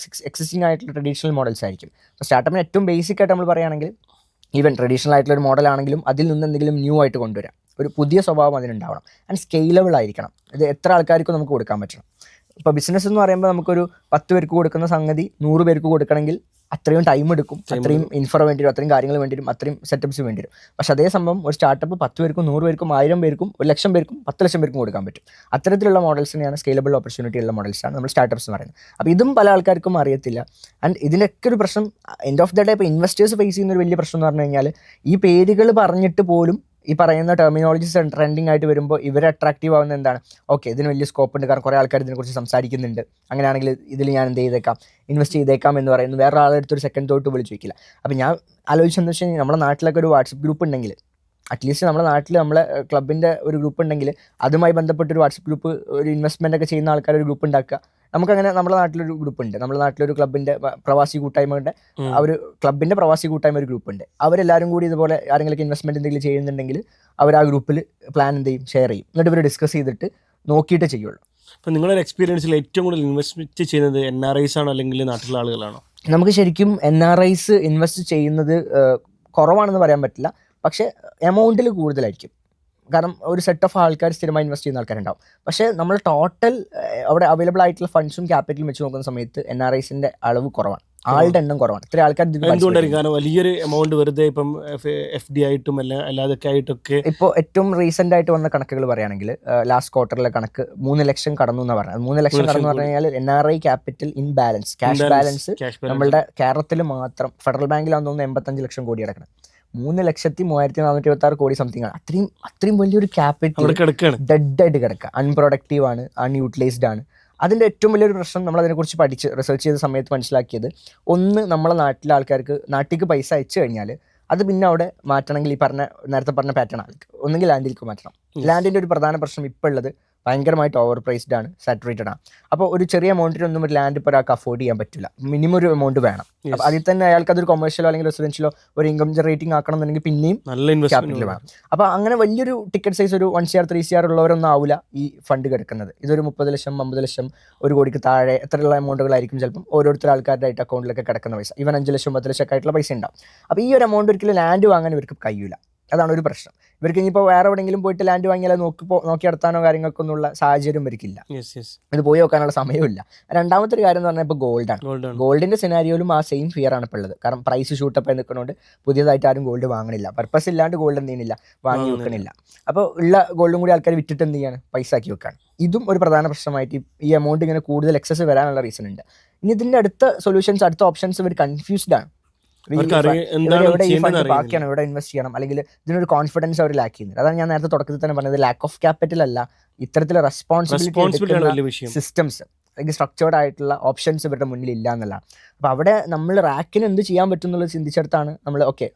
Speaker 1: എക്സിസ്റ്റിംഗ് ആയിട്ടുള്ള ട്രഡീഷണൽ മോഡൽസ് ആയിരിക്കും. അപ്പോൾ സ്റ്റാർട്ടപ്പിന് ഏറ്റവും ബേസിക് ആയിട്ട് നമ്മൾ പറയുകയാണെങ്കിൽ ഈവൻ ട്രഡീഷണൽ ആയിട്ടുള്ള ഒരു മോഡലാണെങ്കിലും അതിൽ നിന്ന് എന്തെങ്കിലും ന്യൂ ആയിട്ട് കൊണ്ടുവരാം, ഒരു പുതിയ സ്വഭാവം അതിനുണ്ടാവണം. ആൻഡ് സ്കെയിലബിൾ ആയിരിക്കണം. ഇത് എത്ര ആൾക്കാർക്കും നമുക്ക് കൊടുക്കാൻ പറ്റണം. ഇപ്പോൾ ബിസിനസ് എന്ന് പറയുമ്പോൾ നമുക്കൊരു 10 പേർക്ക് കൊടുക്കുന്ന സംഗതി 100 പേർക്ക് കൊടുക്കണമെങ്കിൽ അത്രയും ടൈം എടുക്കും, അത്രയും ഇൻഫർ വേണ്ടി വരും, അത്രയും കാര്യങ്ങൾ വേണ്ടി വരും, അത്രയും സെറ്റപ്സ് വേണ്ടി വരും. പക്ഷെ അതേ സംഭവം ഒരു സ്റ്റാർട്ടപ്പ് 10 പേർക്കും 100 പേർക്കും 1000 പേർക്കും 1,00,000 പേർക്കും 10,00,000 പേർക്കും കൊടുക്കാൻ പറ്റും. അത്തരത്തിലുള്ള മോഡൽസിനെയാണ് സ്കെയിലബിൾ ഓപ്പർച്യൂണിറ്റി ഉള്ള മോഡൽസാണ് നമ്മൾ സ്റ്റാർട്ടപ്സ് എന്ന് പറയുന്നത്. അപ്പോൾ ഇതും പല ആൾക്കാർക്കും അറിയത്തില്ല. ആൻഡ് ഇതിനൊക്കെ ഒരു പ്രശ്നം എൻഡ് ഓഫ് ദ ഡേ ഇപ്പോൾ ഇൻവെസ്റ്റേഴ്സ് ഫേസ് ചെയ്യുന്ന ഒരു വലിയ പ്രശ്നം എന്ന് പറഞ്ഞു കഴിഞ്ഞാൽ ഈ പേരുകൾ പറഞ്ഞിട്ട് പോലും ഈ പറയുന്ന ടെർമിനോളജീസ് ട്രെൻഡിങ് ആയിട്ട് വരുമ്പോൾ ഇവരെ അട്രാക്റ്റീവ് ആവുന്ന എന്താണ്, ഓക്കെ ഇതിന് വലിയ സ്കോപ്പ് ഉണ്ട്, കാരണം കുറേ ആൾക്കാർ ഇതിനെക്കുറിച്ച് സംസാരിക്കുന്നുണ്ട്, അങ്ങനെയാണെങ്കിൽ ഇതിൽ ഞാൻ എന്ത് ചെയ്തേക്കാം, ഇൻവെസ്റ്റ് ചെയ്തേക്കാം എന്ന് പറയുന്നത് വേറെ ആളെടുത്ത് ഒരു സെക്കൻഡ് തോട്ട് വിളിച്ച് ചോദിക്കില്ല. അപ്പോൾ ഞാൻ ആലോചിച്ചെന്ന് വെച്ച് കഴിഞ്ഞാൽ നമ്മുടെ നാട്ടിലൊക്കെ ഒരു വാട്സപ്പ് ഗ്രൂപ്പ് ഉണ്ടെങ്കിൽ, അറ്റ്ലീസ്റ്റ് നമ്മുടെ നാട്ടിൽ നമ്മളെ ക്ലബിൻ്റെ ഒരു ഗ്രൂപ്പ് ഉണ്ടെങ്കിൽ അതുമായി ബന്ധപ്പെട്ടൊരു വാട്സപ്പ് ഗ്രൂപ്പ്, ഒരു ഇൻവെസ്റ്റ്മെൻ്റ് ഒക്കെ ചെയ്യുന്ന ആൾക്കാർ ഒരു ഗ്രൂപ്പ് ഉണ്ടാക്കുക. നമുക്കങ്ങനെ നമ്മുടെ നാട്ടിലൊരു ഗ്രൂപ്പ് ഉണ്ട്, നമ്മുടെ നാട്ടിലൊരു ക്ലബിൻ്റെ പ്രവാസി കൂട്ടായ്മയുടെ ആ ഒരു ക്ലബിൻ്റെ പ്രവാസി കൂട്ടായ്മ ഒരു ഗ്രൂപ്പ് ഉണ്ട്. അവരെല്ലാവരും കൂടി ഇതുപോലെ ആരെങ്കിലും ഇൻവെസ്റ്റ്മെൻറ്റ് എന്തെങ്കിലും ചെയ്യുന്നുണ്ടെങ്കിൽ അവർ ആ ഗ്രൂപ്പിൽ പ്ലാൻ എന്ത് ചെയ്യും, ഷെയർ ചെയ്യും. എന്നിട്ട് ഇവർ ഡിസ്കസ് ചെയ്തിട്ട് നോക്കിയിട്ടേ ചെയ്യുള്ളൂ.
Speaker 2: അപ്പോൾ നിങ്ങളുടെ എക്സ്പീരിയൻസിൽ ഏറ്റവും കൂടുതൽ ഇൻവെസ്റ്റ്മെൻറ്റ് ചെയ്യുന്നത് NRIs ആണോ അല്ലെങ്കിൽ നാട്ടിലുള്ള ആളുകളാണോ?
Speaker 1: നമുക്ക് ശരിക്കും NRIs ഇൻവെസ്റ്റ് ചെയ്യുന്നത് കുറവാണെന്ന് പറയാൻ പറ്റില്ല, പക്ഷേ എമൗണ്ടിൽ കൂടുതലായിരിക്കും. കാരണം ഒരു സെറ്റ് ഓഫ് ആൾക്കാർ സ്ഥിരമായി ഇൻവെസ്റ്റ് ചെയ്യുന്ന ആൾക്കാരുണ്ടാവും. പക്ഷേ നമ്മൾ ടോട്ടൽ അവിടെ അവൈലബിൾ ആയിട്ടുള്ള ഫണ്ട്സും ക്യാപിറ്റലും വെച്ച് നോക്കുന്ന സമയത്ത് NRIസിൻ്റെ അളവ് കുറവാണ്, ആളുടെ എണ്ണം കുറവാണ്. ഇത്ര ആൾക്കാർ
Speaker 2: എന്തുകൊണ്ടായിരിക്കും? കാരണം വലിയൊരു എമൗണ്ട് വെറുതെ ഇപ്പം FD ആയിട്ടും അല്ലാതൊക്കെ ആയിട്ടൊക്കെ.
Speaker 1: ഇപ്പോൾ ഏറ്റവും റീസെൻ്റ് ആയിട്ട് വന്ന കണക്കുകൾ പറയുകയാണെങ്കിൽ ലാസ്റ്റ് ക്വാർട്ടറിലെ കണക്ക് 3 ലക്ഷം കടന്നു എന്ന് പറഞ്ഞത്. 3 ലക്ഷം കടന്നു പറഞ്ഞു കഴിഞ്ഞാൽ NRI capital in balance, cash balance നമ്മളുടെ കേരളത്തിൽ മാത്രം ഫെഡറൽ ബാങ്കിലാണെന്ന് തോന്നുന്നു 85 ലക്ഷം കോടി കിടക്കണം. 3,03,426 കോടി സംതിങ് ആണ്. അത്രയും വലിയൊരു ക്യാപിറ്റൽ ഡെഡ് ആയിട്ട് കിടക്കുക, അൺപ്രൊഡക്റ്റീവ് ആണ്, അൺയൂട്ടിലൈസ്ഡ് ആണ്. അതിൻ്റെ ഏറ്റവും വലിയൊരു പ്രശ്നം നമ്മൾ അതിനെക്കുറിച്ച് പഠിച്ച് റിസർച്ച് ചെയ്ത സമയത്ത് മനസ്സിലാക്കിയത്, ഒന്ന് നമ്മളെ നാട്ടിലെ ആൾക്കാർക്ക് നാട്ടിലേക്ക് പൈസ അയച്ചു കഴിഞ്ഞാൽ അത് പിന്നെ അവിടെ മാറ്റണമെങ്കിൽ ഈ നേരത്തെ പറഞ്ഞ പാറ്റേൺ ആൾക്ക് ഒന്നെങ്കിൽ ലാൻഡിലേക്ക് മാറ്റണം. ലാൻഡിൻ്റെ ഒരു പ്രധാന പ്രശ്നം ഇപ്പോൾ ഉള്ളത് ഭയങ്കരമായിട്ട് ഓവർ പ്രൈസ്ഡ് ആണ്, സാറ്റുറേറ്റഡ് ആണ്. അപ്പോൾ ഒരു ചെറിയ എമൗണ്ടിനൊന്നും ഒരു ലാൻഡ് ഇപ്പോൾ ഒരാൾക്ക് അഫോർഡ് ചെയ്യാൻ പറ്റില്ല, മിനിമം ഒരു എമൗണ്ട് വേണം. അപ്പോൾ അതിൽ തന്നെ അയാൾക്ക് അതൊരു കൊമേഴ്ഷ്യലോ അല്ലെങ്കിൽ റെസിഡൻഷ്യലോ ഒരു ഇൻകം ജനറേറ്റിംഗ് ആക്കണം എന്നുണ്ടെങ്കിൽ പിന്നെയും നല്ല ക്യാപിറ്റൽ വേണം. അപ്പോൾ അങ്ങനെ വലിയൊരു ടിക്കറ്റ് സൈസ് ഒരു 1 CR 3 CR ഉള്ളവരൊന്നും ആവില്ല ഈ ഫണ്ട് കിടക്കുന്നത്. ഇതൊരു 30 ലക്ഷം 50 ലക്ഷം 1 കോടിക്ക് താഴെ എത്രയുള്ള എമൗണ്ടുകളായിരിക്കും ചിലപ്പം ഓരോരുത്തർ ആൾക്കാരുടെ ആയിട്ട് അക്കൗണ്ടിലൊക്കെ കിടക്കുന്ന പൈസ. ഈവൻ 5 ലക്ഷം 10 ലക്ഷം ഒക്കെ ആയിട്ടുള്ള പൈസ ഉണ്ടാവും. അപ്പോൾ ഈ ഒരു എമൗണ്ട് ഒരിക്കലും ലാൻഡ് വാങ്ങാൻ ഇവർക്ക് കഴിയില്ല. അതാണ് ഒരു പ്രശ്നം. ഇവർക്ക് ഇനിയിപ്പോൾ വേറെ എവിടെയെങ്കിലും പോയിട്ട് ലാൻഡ് വാങ്ങിയാൽ നോക്കി നടത്താനോ കാര്യങ്ങൾക്കൊന്നുള്ള സാഹചര്യം ഇവർക്കില്ല, ഇത് പോയി നോക്കാനുള്ള സമയമില്ല. രണ്ടാമത്തെ ഒരു കാര്യം എന്ന് പറഞ്ഞാൽ ഇപ്പോൾ ഗോൾഡാണ്. ഗോൾഡിൻ്റെ സിനാരിയോയിലും ആ സെയിം ഫിയർ ആണ് ഇപ്പോൾ ഉള്ളത്. കാരണം പ്രൈസ് ഷൂട്ടപ്പ് നിൽക്കുന്നതുകൊണ്ട് പുതിയതായിട്ട് ആരും ഗോൾഡ് വാങ്ങണില്ല, പർപ്പസ് ഇല്ലാണ്ട് ഗോൾഡ് എന്ത് ചെയ്യുന്നില്ല, വാങ്ങി വെക്കണില്ല. അപ്പോൾ ഉള്ള ഗോൾഡും കൂടി ആൾക്കാർ വിറ്റിട്ട് എന്ത് ചെയ്യാണ്, പൈസ ആക്കി വെക്കാണ്. ഇതും ഒരു പ്രധാന പ്രശ്നമായിട്ട് ഈ എമൗണ്ട് ഇങ്ങനെ കൂടുതൽ എക്സസ് വരാനുള്ള റീസൺ ഉണ്ട്. ഇനി ഇതിൻ്റെ അടുത്ത സൊല്യൂഷൻസ്, അടുത്ത ഓപ്ഷൻസ് ഇവർ കൺഫ്യൂസ്ഡ് ആണ്. എവിടെ ഈ ഫണ്ട് ബാക്കിയാണ്, എവിടെ ഇൻവെസ്റ്റ് ചെയ്യണം, അല്ലെങ്കിൽ ഇതിനൊരു കോൺഫിഡൻസ് അവർ ലാക്ക് ചെയ്യുന്നത്. അതാണ് ഞാൻ നേരത്തെ തുടക്കത്തിൽ തന്നെ പറഞ്ഞത്, ലാക്ക് ഓഫ് ക്യാപിറ്റൽ അല്ല, ഇത്തരത്തിലുള്ള റെസ്പോൺസിബിലിറ്റി സിസ്റ്റംസ് അല്ലെങ്കിൽ സ്ട്രക്ചേർഡ് ആയിട്ടുള്ള ഓപ്ഷൻസ് ഇവരുടെ മുന്നിൽ ഇല്ല എന്നുള്ളതാണ്. അപ്പോൾ അവിടെ നമ്മൾ റാക്കിന് എന്ത് ചെയ്യാൻ പറ്റും എന്നുള്ളത് ചിന്തിച്ചെടുത്താണ്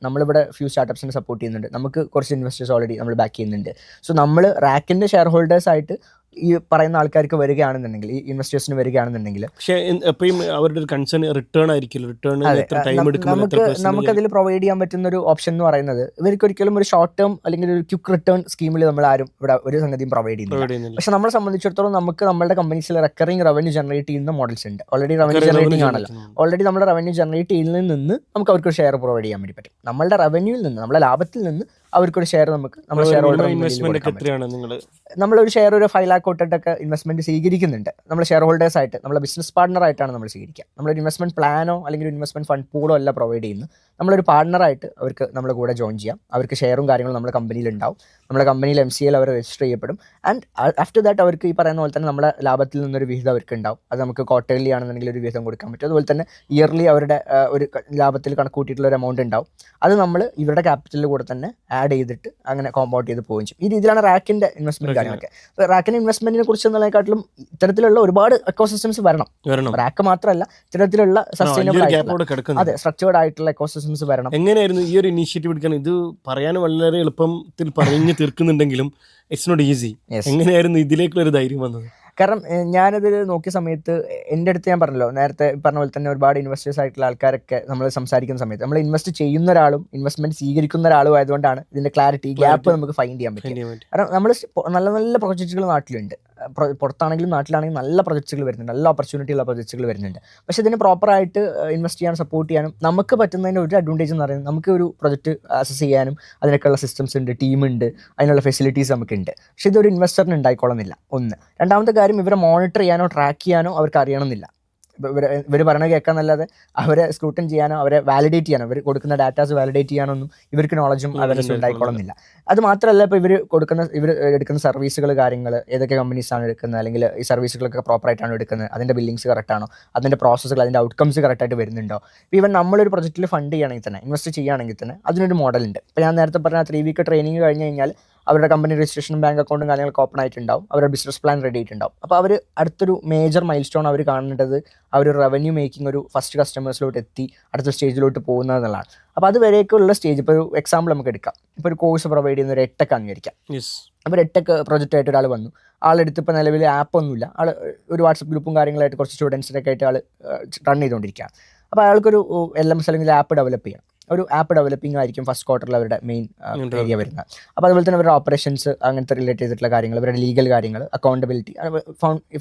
Speaker 1: നമ്മളിവിടെ ഫ്യൂ സ്റ്റാർട്ടപ്സിനെ സപ്പോർട്ട് ചെയ്യുന്നുണ്ട്, നമുക്ക് കുറച്ച് ഇൻവെസ്റ്റേഴ്സ് ഓൾറെഡി നമ്മൾ ബാക്ക് ചെയ്യുന്നുണ്ട്. സോ നമ്മൾ റാക്കിൻ്റെ ഷെയർ ഹോൾഡേഴ്സ് ആയിട്ട് ഈ പറയുന്ന ആൾക്കാർക്ക് വരികയാണെന്നുണ്ടെങ്കിൽ, ഈ ഇൻവെസ്റ്റേഴ്സിന് വരികയാണെന്നുണ്ടെങ്കിൽ,
Speaker 2: പക്ഷേ എപ്പോഴും അവരുടെ ഒരു കൺസേൺ റിട്ടേൺ ആയിരിക്കില്ല.
Speaker 1: നമുക്കതിൽ പ്രൊവൈഡ് ചെയ്യാൻ പറ്റുന്ന ഒരു ഓപ്ഷൻ എന്ന് പറയുന്നത്, ഇവർക്ക് ഒരിക്കലും ഒരു ഷോർട്ട് ടേം അല്ലെങ്കിൽ ഒരു ക്വിക്ക് റിട്ടേൺ സ്കീമിൽ നമ്മൾ ആരും ഇവിടെ ഒരു സംഗതിയും പ്രൊവൈഡ് ചെയ്യുന്നില്ല. പക്ഷെ നമ്മളെ സംബന്ധിച്ചിടത്തോളം നമുക്ക് നമ്മുടെ കമ്പനീസിൽ റെക്കറിംഗ് റവന്യൂ ജനറേറ്റ് ചെയ്യുന്ന മോഡൽസ് ഉണ്ട്. ഓൾറെഡി റവന്യൂ ജനറേറ്റിംഗ് ആണല്ലോ, ഓൾറെഡി നമ്മുടെ റവന്യൂ ജനറേറ്റ് ചെയ്യുന്നതിൽ നിന്ന് നമുക്ക് അവർക്ക് ഷെയർ പ്രൊവൈഡ് ചെയ്യാൻ വേണ്ടി പറ്റും. നമ്മളുടെ റവന്യൂവിൽ നിന്ന്, നമ്മുടെ ലാഭത്തിൽ നിന്ന് അവർക്കൊരു ഷെയർ നമ്മുടെ ഷെയർ ഹോൾഡർ നമ്മളൊരു ഷെയർ ഒരു 5 lakh തൊട്ടിട്ടൊക്കെ ഇൻവെസ്റ്റ്മെന്റ് സ്വീകരിക്കുന്നുണ്ട്. നമ്മൾ ഷെയർ ഹോൾഡേഴ്സ് ആയിട്ട്, നമ്മളെ ബിസിനസ് പാർട്ണറായിട്ടാണ് നമ്മൾ സ്വീകരിക്കുക. നമ്മളൊരു ഇൻവെസ്റ്റ്മെന്റ് പ്ലാനോ അല്ലെങ്കിൽ ഇൻവെസ്റ്റ്മെന്റ് ഫണ്ട് പൂളോ അല്ല പ്രൊവൈഡ് ചെയ്യുന്നത്. നമ്മളൊരു പാർട്ണറായിട്ട് അവർക്ക് നമ്മുടെ കൂടെ ജോയിൻ ചെയ്യാം. അവർക്ക് ഷെയറും കാര്യങ്ങളും നമ്മുടെ കമ്പനിയിൽ ഉണ്ടാവും. നമ്മുടെ കമ്പനിയിൽ MCA അവർ രജിസ്റ്റർ ചെയ്യപ്പെടും. ആൻഡ് ആഫ്റ്റർ ദാറ്റ് അവർക്ക് ഈ പറയുന്ന പോലെ തന്നെ നമ്മുടെ ലാഭത്തിൽ നിന്നൊരു വിഹിതം അവർക്ക് ഉണ്ടാവും. അത് നമുക്ക് ക്വാർട്ടർലി ആണെന്നുണ്ടെങ്കിൽ ഒരു വിഹിതം കൊടുക്കാൻ പറ്റും. അതുപോലെ തന്നെ ഇയർലി അവരുടെ ഒരു ലാഭത്തിൽ കണക്കൂട്ടിയിട്ടുള്ള ഒരു എമൗണ്ട് ഉണ്ടാവും. അത് നമ്മൾ ഇവരുടെ ക്യാപിറ്റലിൽ കൂടെ തന്നെ ആഡ് ചെയ്തിട്ട് അങ്ങനെ കോമ്പൗണ്ട് ചെയ്ത് പോവുകയും ചെയ്യും. ഈ രീതിയിലാണ് റാക്കിൻ്റെ ഇൻവെസ്റ്റ്മെൻറ്റ് കാര്യങ്ങളൊക്കെ. അപ്പോൾ റാക്കിൻ്റെ ഇൻവെസ്റ്റ്മെൻറ്റിനെ കുറിച്ച് എന്നുള്ളതിനെക്കാട്ടിലും ഇത്തരത്തിലുള്ള ഒരുപാട് എക്കോസിസ്റ്റംസ് വരണം. റാക്ക് മാത്രമല്ല, ഇത്തരത്തിലുള്ള സസ്റ്റൈനബിൾ ആയിട്ടുള്ള സ്ട്രക്ചേർഡ് ആയിട്ടുള്ള എക്കോസിസ്റ്റംസ് വരണം.
Speaker 2: എങ്ങനെയായിരുന്നു ഈ ഒരു ഇനീഷ്യേറ്റീവ് എടുക്കാൻ? ഇത് പറയാൻ വളരെ എളുപ്പത്തിൽ പറഞ്ഞു തീർക്കുന്നുണ്ടെങ്കിലും ഇറ്റ്സ് നോട്ട് ഈസി. എങ്ങനെയായിരുന്നു ഇതിലേക്കുള്ള ഒരു ധൈര്യം വന്നത്?
Speaker 1: കാരണം ഞാനതിൽ നോക്കിയ സമയത്ത് എൻ്റെ അടുത്ത് ഞാൻ പറഞ്ഞല്ലോ, നേരത്തെ പറഞ്ഞ പോലെ തന്നെ ഒരുപാട് ഇൻവെസ്റ്റേഴ്സ് ആയിട്ടുള്ള ആൾക്കാരൊക്കെ നമ്മൾ സംസാരിക്കുന്ന സമയത്ത് നമ്മൾ ഇൻവെസ്റ്റ് ചെയ്യുന്ന ഒരാളും ഇൻവെസ്റ്റ്മെന്റ് സ്വീകരിക്കുന്ന ഒരാളും ആയതുകൊണ്ടാണ് ഇതിന്റെ ക്ലാരിറ്റി ഗ്യാപ്പ് നമുക്ക് ഫൈൻഡ് ചെയ്യാൻ പറ്റും. കാരണം നമ്മൾ നല്ല നല്ല പ്രൊജക്റ്റുകൾ നാട്ടിലുണ്ട്, പുറത്താണെങ്കിലും നാട്ടിലാണെങ്കിലും നല്ല പ്രൊജക്റ്റുകൾ വരുന്നുണ്ട്, നല്ല ഓപ്പർച്യൂണിറ്റി ഉള്ള പ്രൊജക്റ്റുകൾ വരുന്നുണ്ട്. പക്ഷേ ഇതിന് പ്രോപ്പറായിട്ട് ഇൻവെസ്റ്റ് ചെയ്യാനും സപ്പോർട്ട് ചെയ്യാനും നമുക്ക് പറ്റുന്നതിൻ്റെ ഒരു അഡ്വാൻറ്റേജ് എന്ന് പറയുന്നത് നമുക്ക് ഒരു പ്രൊജക്റ്റ് അസസ് ചെയ്യാനും അതിനൊക്കെയുള്ള സിസ്റ്റംസ് ഉണ്ട്, ടീമുണ്ട്, അതിനുള്ള ഫെസിലിറ്റീസ് നമുക്കുണ്ട്. പക്ഷേ ഇതൊരു ഇൻവെസ്റ്ററിന് ഉണ്ടായിക്കോളുന്നില്ല. ഒന്ന്. രണ്ടാമത്തെ കാര്യം, ഇവരെ മോണിറ്റർ ചെയ്യാനോ ട്രാക്ക് ചെയ്യാനോ അവർക്ക് അറിയണമെന്നില്ല. ഇവർ പറയണത് കേൾക്കാന്നല്ലാതെ അവരെ സ്ക്രൂട്ടൻ ചെയ്യാനോ അവരെ വാലിഡേറ്റ് ചെയ്യാനോ ഇവർ കൊടുക്കുന്ന ഡാറ്റാസ് വാലിഡേറ്റ് ചെയ്യാനൊന്നും ഇവർക്ക് നോളജും അവരെല്ലാം ഉണ്ടായിക്കോളുന്നില്ല. അത് മാത്രമല്ല, ഇപ്പോൾ ഇവർ എടുക്കുന്ന സർവീസുകൾ, കാര്യങ്ങൾ ഏതൊക്കെ കമ്പനീസാണ് എടുക്കുന്നത്, അല്ലെങ്കിൽ ഈ സർവീസുകളൊക്കെ പ്രോപ്പറായിട്ടാണ് എടുക്കുന്നത്, അതിൻ്റെ ബില്ലിങ്സ് കറക്റ്റാണോ, അതിൻ്റെ പ്രോസസ്സുകൾ, അതിൻ്റെ ഔട്ട്കംസ് കറക്റ്റായിട്ട് വരുന്നുണ്ടോ. ഇപ്പോൾ ഈവൻ നമ്മളൊരു പ്രൊജക്റ്റിൽ ഫണ്ട് ചെയ്യുകയാണെങ്കിൽ തന്നെ, ഇൻവെസ്റ്റ് ചെയ്യുകയാണെങ്കിൽ തന്നെ അതിനൊരു മോഡലുണ്ട്. ഇപ്പോൾ ഞാൻ നേരത്തെ പറഞ്ഞ 3 വീക്ക് ട്രെയിനിങ് കഴിഞ്ഞ് കഴിഞ്ഞാൽ അവരുടെ കമ്പനി രജിസ്ട്രേഷനും ബാങ്ക് അക്കൗണ്ടും കാര്യങ്ങളൊക്കെ ഓപ്പൺ ആയിട്ടുണ്ടാവും, അവരുടെ ബിസിനസ് പ്ലാൻ റെഡി ആയിട്ടുണ്ടാവും. അപ്പോൾ അവർ അടുത്തൊരു മേജർ മൈൽ സ്റ്റോൺ അവർ കാണേണ്ടത് അവർ റവന്യൂ മേക്കിംഗ് ഒരു ഫസ്റ്റ് കസ്റ്റമേഴ്സിലോട്ട് എത്തി അടുത്ത സ്റ്റേജിലോട്ട് പോകുന്നത് എന്നുള്ളതാണ്. അപ്പോൾ അതുവരേക്കുള്ള സ്റ്റേജ്, ഇപ്പോൾ ഒരു എക്സാമ്പിൾ നമുക്ക് എടുക്കാം. ഇപ്പോൾ ഒരു കോഴ്സ് പ്രൊവൈഡ് ചെയ്യുന്ന ഒരു EdTech വിചാരിക്കാം. അപ്പോൾ EdTech പ്രൊജക്റ്റായിട്ട് ഒരാൾ വന്നു, ആളെടുത്ത് ഇപ്പോൾ നിലവിൽ ആപ്പൊന്നുമില്ല, ആൾ ഒരു വാട്സപ്പ് ഗ്രൂപ്പും കാര്യങ്ങളായിട്ട് കുറച്ച് സ്റ്റുഡൻസിനൊക്കെ ആയിട്ട് ആൾ റൺ ചെയ്തുകൊണ്ടിരിക്കുകയാണ്. അപ്പോൾ അയാൾക്കൊരു LMS അല്ലെങ്കിൽ ആപ്പ് ഡെവലപ്പ് ചെയ്യണം. ഒരു ആപ്പ് ഡെവലപ്പിംഗ് ആയിരിക്കും ഫസ്റ്റ് ക്വാർട്ടറിൽ അവരുടെ മെയിൻ ഏരിയ വരുന്നത്. അപ്പോൾ അതുപോലെ തന്നെ അവരുടെ ഓപ്പറേഷൻസ്, അങ്ങനത്തെ റിലേറ്റ് ചെയ്തിട്ടുള്ള കാര്യങ്ങൾ, അവരുടെ ലീഗൽ കാര്യങ്ങൾ, അക്കൗണ്ടബിലിറ്റി,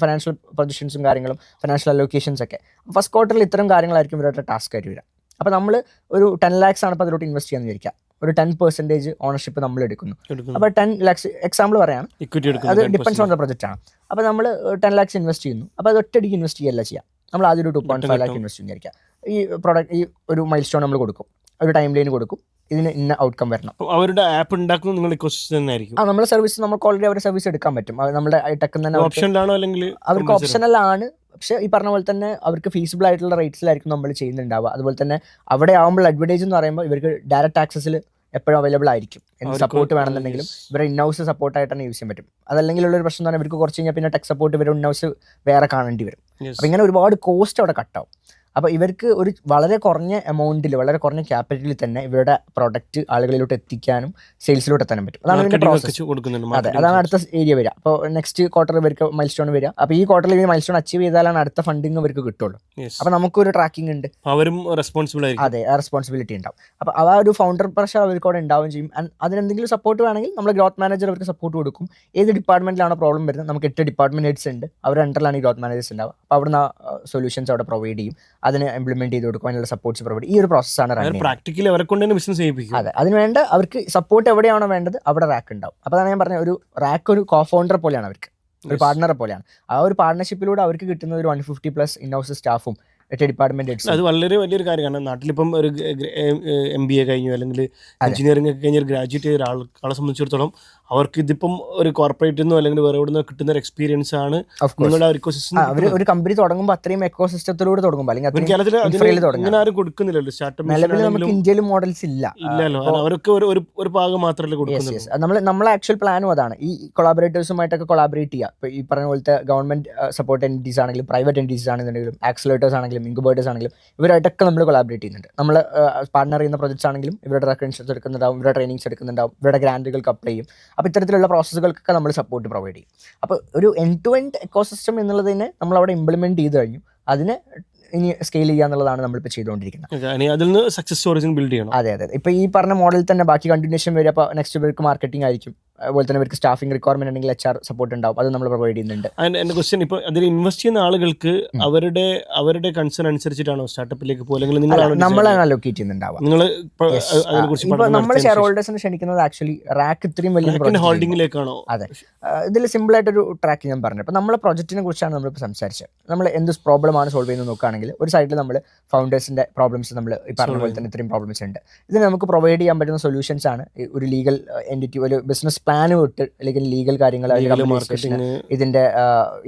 Speaker 1: ഫിനാൻഷ്യൽ പൊസിഷൻസും കാര്യങ്ങളും, ഫിനാൻഷ്യൽ അലോക്കേഷൻസ് ഒക്കെ ഫസ്റ്റ് ക്വാർട്ടറിൽ ഇത്തരം കാര്യങ്ങളായിരിക്കും ഇവരുടെ ടാസ്ക് ആയിട്ട് വരിക. അപ്പോൾ നമ്മൾ ഒരു 10 lakhs ആണ് ഇപ്പോൾ അതിലോട്ട് ഇൻവെസ്റ്റ് ചെയ്യാന്ന് വിചാരിക്കുക. ഒരു 10% ഓണർഷിപ്പ് നമ്മൾ എടുക്കുന്നു. അപ്പോൾ 10 lakhs എക്സാമ്പിൾ പറയാണ്, അത് ഡിപ്പെൻസ് ഓൺ ദ പ്രൊജക്റ്റ് ആണ്. അപ്പോൾ നമ്മൾ 10 lakhs ഇൻവെസ്റ്റ് ചെയ്യുന്നു. അപ്പോൾ അത് ഒറ്റയടിക്ക് ഇൻവെസ്റ്റ് ചെയ്യല്ല ചെയ്യാം. നമ്മൾ ആദ്യം ഒരു 2.5 lakh ഇൻവെസ്റ്റ് വിചാരിക്കുക. ഈ ഒരു മൈൽ സ്റ്റോൺ നമ്മൾ കൊടുക്കും, ഒരു ടൈം ലൈൻ കൊടുക്കും, ഇതിന് ഇന്ന ഔട്ട്കം വരണം.
Speaker 2: അവരുടെ ആപ്പ് ഉണ്ടാക്കുന്നത് നിങ്ങൾ ഇക്കോസിസ്റ്റം തന്നെയായിരിക്കും.
Speaker 1: നമ്മുടെ സർവീസ് നമുക്ക് ഓൾറെഡി അവരുടെ സർവീസ് എടുക്കാൻ പറ്റും. നമ്മുടെ ടെക്കിൽ തന്നെ
Speaker 2: ഓപ്ഷനിലാണോ അല്ലെങ്കിൽ
Speaker 1: അവർക്ക് ഓപ്ഷനലാണ്. പക്ഷേ ഈ പറഞ്ഞ പോലെ തന്നെ അവർക്ക് ഫീസിബിൾ ആയിട്ടുള്ള റേറ്റ്സിലായിരിക്കും നമ്മൾ ചെയ്യുന്നുണ്ടാവുക. അതുപോലെ തന്നെ അവിടെ ആകുമ്പോൾ അഡ്വർടൈസ് എന്ന് പറയുമ്പോൾ ഇവർക്ക് ഡയറക്റ്റ് ആക്സസിൽ എപ്പോഴും അവൈലബിൾ ആയിരിക്കും. എന്ത് സപ്പോർട്ട് വേണമെന്നുണ്ടെങ്കിലും ഇവരെ ഇൻഹൗസ് സപ്പോർട്ടായിട്ട് തന്നെ യൂസ് ചെയ്യാൻ പറ്റും. അതല്ലെങ്കിൽ ഉള്ളൊരു പ്രശ്നം എന്ന് പറഞ്ഞാൽ ഇവർക്ക് കുറച്ച് കഴിഞ്ഞാൽ പിന്നെ ടെക് സപ്പോർട്ട് ഇവരുടെ ഇൻഹൗസ് വേറെ കാണേണ്ടി വരും. അപ്പോൾ ഇങ്ങനെ ഒരുപാട് കോസ്റ്റ് അവിടെ കട്ടാവും. അപ്പോൾ ഇവർക്ക് ഒരു വളരെ കുറഞ്ഞ എമൗണ്ടിൽ, വളരെ കുറഞ്ഞ ക്യാപിറ്റലിൽ തന്നെ ഇവരുടെ പ്രൊഡക്റ്റ് ആളുകളിലോട്ട് എത്തിക്കാനും സെയിൽസിലോട്ട് എത്താനും പറ്റും. അതാണ് ഇതിന്റെ പ്രോസസ്. അതെ, അതാണ് അടുത്ത ഏരിയ വരിക. അപ്പോൾ നെക്സ്റ്റ് ക്വാർട്ടർ ഇവർക്ക് മൈൽ സ്റ്റോൺ വരിക. അപ്പോൾ ഈ ക്വാർട്ടറിൽ ഈ മൈൽ സ്റ്റോൺ അച്ചീവ് ചെയ്താലാണ് അടുത്ത ഫണ്ടിങ് ഇവർക്ക് കിട്ടുള്ളൂ. അപ്പോൾ നമുക്കൊരു ട്രാക്കിംഗ് ഉണ്ട്,
Speaker 2: അവരും റെസ്പോൺസിബിൾ ആയിരിക്കും.
Speaker 1: അതെ, ആ റെസ്പോൺസിബിലിറ്റി ഉണ്ടാവും. അപ്പോൾ ആ ഒരു ഫൗണ്ടർ പ്രഷർ അവർക്ക് അവിടെ ഉണ്ടാവുകയും ചെയ്യും. അതിനെന്തെങ്കിലും സപ്പോർട്ട് വേണമെങ്കിൽ നമ്മൾ ഗ്രോത്ത് മാനേജർ അവർക്ക് സപ്പോർട്ട് കൊടുക്കും. ഏത് ഡിപ്പാർട്ട്മെന്റിലാണോ പ്രോബ്ലം വരുന്നത്, നമുക്ക് 8 ഡിപ്പാർട്ട്മെന്റ് ഹെഡ്സ് ഉണ്ട്, അവരുടെ അണ്ടറിലാണ് ഈ ഗ്രോത്ത് മാനേജേഴ്സ് ഉണ്ടാവുക. അപ്പോൾ അവിടുന്ന് സൊല്യൂഷൻസ് അവിടെ പ്രൊവൈഡ് ചെയ്യും, അതിന് ഇംപ്ലിമെന്റ് ചെയ്ത് കൊടുക്കും, അതിനുള്ള സപ്പോർട്ട്സ് പ്രൊവൈഡ്. ഈ ഒരു പ്രോസസ്സാണ്
Speaker 2: പ്രാക്ടിക്കലി അവരെ കൊണ്ട് തന്നെ ബിസിനസ് ചെയ്യിപ്പിക്കും.
Speaker 1: അതെ, അതിനുവേണ്ട അവർക്ക് സപ്പോർട്ട് എവിടെയാണോ വേണ്ടത് അവിടെ റാക്ക് ഉണ്ടാവും. അപ്പോൾ അതാണ് ഞാൻ പറഞ്ഞ ഒരു റാക്ക് ഒരു കോഫൗണ്ടർ പോലെയാണ്, അവർക്ക് ഒരു പാർട്ണറെ പോലെയാണ്. ആ ഒരു പാർട്ണർഷിപ്പിലൂടെ അവർക്ക് കിട്ടുന്ന ഒരു 150+ ഇൻഹൗസ് സ്റ്റാഫും 8 ഡിപ്പാർട്ട്മെന്റ് ഹെഡ്സ്.
Speaker 2: അത് വളരെ വലിയൊരു കാര്യമാണ്. നാട്ടിലിപ്പം ഒരു MBA കഴിഞ്ഞു അല്ലെങ്കിൽ എഞ്ചിനീയറിംഗ് ഒക്കെ കഴിഞ്ഞ ഒരു ഗ്രാജുവേറ്റ് ചെയ്ത ഒരാളെ സംബന്ധിച്ചിടത്തോളം അവർക്ക് ഇതിപ്പം ഒരു കോർപ്പറേറ്റിൽ നിന്നോ അല്ലെങ്കിൽ വേറെ എവിടെ നിന്നോ കിട്ടുന്ന ഒരു എക്സ്പീരിയൻസ് ആണ് നിങ്ങളുടെ ഇക്കോസിസ്റ്റം.
Speaker 1: ഒരു കമ്പനി തുടങ്ങുമ്പോൾ അത്രയും എക്കോസിസ്റ്റത്തിലൂടെ തുടങ്ങുമ്പോൾ അല്ലെങ്കിൽ
Speaker 2: ഇങ്ങനെ ആരും കൊടുക്കുന്നില്ലല്ലോ.
Speaker 1: നിലവിൽ നമുക്ക് ഇന്ത്യയിൽ മോഡൽസ്
Speaker 2: ഇല്ലല്ലോ, അവർക്ക് ഒരു ഭാഗം മാത്രമല്ലേ കൊടുക്കുന്നുള്ളൂ.
Speaker 1: നമ്മളെ ആക്ച്വൽ പ്ലാനും അതാണ്, ഈ കൊളാബറേറ്റേഴ്സുമായിട്ടൊക്കെ കൊളാബറേറ്റ് ചെയ്യുക. ഇപ്പോൾ ഈ പറഞ്ഞ പോലത്തെ ഗവൺമെന്റ് സപ്പോർട്ട് എൻറ്റിറ്റീസ് ആണെങ്കിലും പ്രൈവറ്റ് എൻറ്റിറ്റീസ് ആണെന്നുണ്ടെങ്കിലും ആക്സിലേറ്റേഴ്സ് ആണെങ്കിലും ഇൻക്യുബേറ്റേഴ്സ് ആണെങ്കിലും ഇവരായിട്ടൊക്കെ നമ്മൾ കൊളാബറേറ്റ് ചെയ്യുന്നുണ്ട്. നമ്മൾ പാർട്ണർ ചെയ്യുന്ന പ്രൊജക്ട്സ് ആണെങ്കിലും ഇവരുടെ റെക്കഗ്നിഷൻസ് എടുക്കുന്നുണ്ടാവും, ഇവരുടെ ട്രെയിനിങ്സ് എടുക്കുന്നുണ്ടാവും, ഇവരുടെ ഗ്രാൻഡുകൾക്ക് അപ്ലൈ ചെയ്യും. അപ്പോൾ ഇത്തരത്തിലുള്ള പ്രോസസ്സുകൾക്കൊക്കെ നമ്മൾ സപ്പോർട്ട് പ്രൊവൈഡ് ചെയ്യും. അപ്പോൾ ഒരു എൻഡ് ടു എൻഡ് എക്കോസിസ്റ്റം എന്നുള്ളതിനെ നമ്മൾ അവിടെ ഇംപ്ലിമെന്റ് ചെയ്ത് കഴിഞ്ഞു. അതിനെ ഇനി സ്കെയിൽ ചെയ്യുക എന്നുള്ളതാണ് നമ്മളിപ്പോൾ ചെയ്തുകൊണ്ടിരിക്കുന്നത്.
Speaker 2: അതിൽ നിന്ന് സക്സസ് സ്റ്റോറീസ് ബിൽഡ് ചെയ്യണം.
Speaker 1: അതെ, ഇപ്പോൾ ഈ പറഞ്ഞ മോഡൽ തന്നെ ബാക്കി കണ്ടിന്യൂഷൻ വരും. അപ്പോൾ നെക്സ്റ്റ് ഇവർക്ക് മാർക്കറ്റിംഗ് ആയിരിക്കും, അതുപോലെ തന്നെ ഇവർക്ക് സ്റ്റാഫിംഗ് റിക്വയർമെന്റ് ഉണ്ടെങ്കിൽ HR സപ്പോർട്ട് ഉണ്ടാവും, അത് നമ്മൾ പ്രൊവൈഡ് ചെയ്യുന്നുണ്ട്.
Speaker 2: എൻ്റെ ക്വസ്റ്റ്യൻ, ഇപ്പോൾ അതിൽ ഇൻവെസ്റ്റ് ചെയ്യുന്ന ആളുകൾക്ക് അവരുടെ കൺസേൺ അനുസരിച്ചിട്ടാണോ സ്റ്റാർട്ടപ്പിലേക്ക് പോകുക?
Speaker 1: നമ്മളാണ് അലോക്കേറ്റ് ചെയ്യുന്നുണ്ടാവുക. നമ്മൾ ഷെയർ ഹോൾഡേഴ്സിനെ ക്ഷണിക്കുന്നത് ആക്ച്വലി റാക്ക് ഇത്രയും വലിയ
Speaker 2: ഹോൾഡിംഗിലേക്കാണോ?
Speaker 1: അതെ, ഇതിൽ സിമ്പിൾ ആയിട്ടൊരു ട്രാക്ക് ഞാൻ പറഞ്ഞു. അപ്പോൾ നമ്മളെ പ്രൊജക്റ്റിനെ കുറിച്ചാണ് നമ്മളിപ്പോൾ സംസാരിച്ചത്. നമ്മൾ എന്ത് പ്രോബ്ലമാണ് സോൾവ് ചെയ്യുന്നത് നോക്കുകയാണെങ്കിൽ ഒരു സൈഡിൽ നമ്മൾ ഫൗണ്ടേഴ്സിന്റെ പ്രോബ്ലംസ്, നമ്മൾ ഈ പറഞ്ഞ പോലെ തന്നെ ഇത്രയും പ്രോബ്ലംസ് ഉണ്ട്. ഇതിന് നമുക്ക് പ്രൊവൈഡ് ചെയ്യാൻ പറ്റുന്ന സൊല്യൂഷൻസ് ആണ് ഒരു ലീഗൽ എൻറ്റിറ്റി, ഒരു ബിസിനസ് പ്ലാൻ തൊട്ട് അല്ലെങ്കിൽ ലീഗൽ കാര്യങ്ങൾ,
Speaker 2: മാർക്കറ്റിംഗ്,
Speaker 1: ഇതിൻ്റെ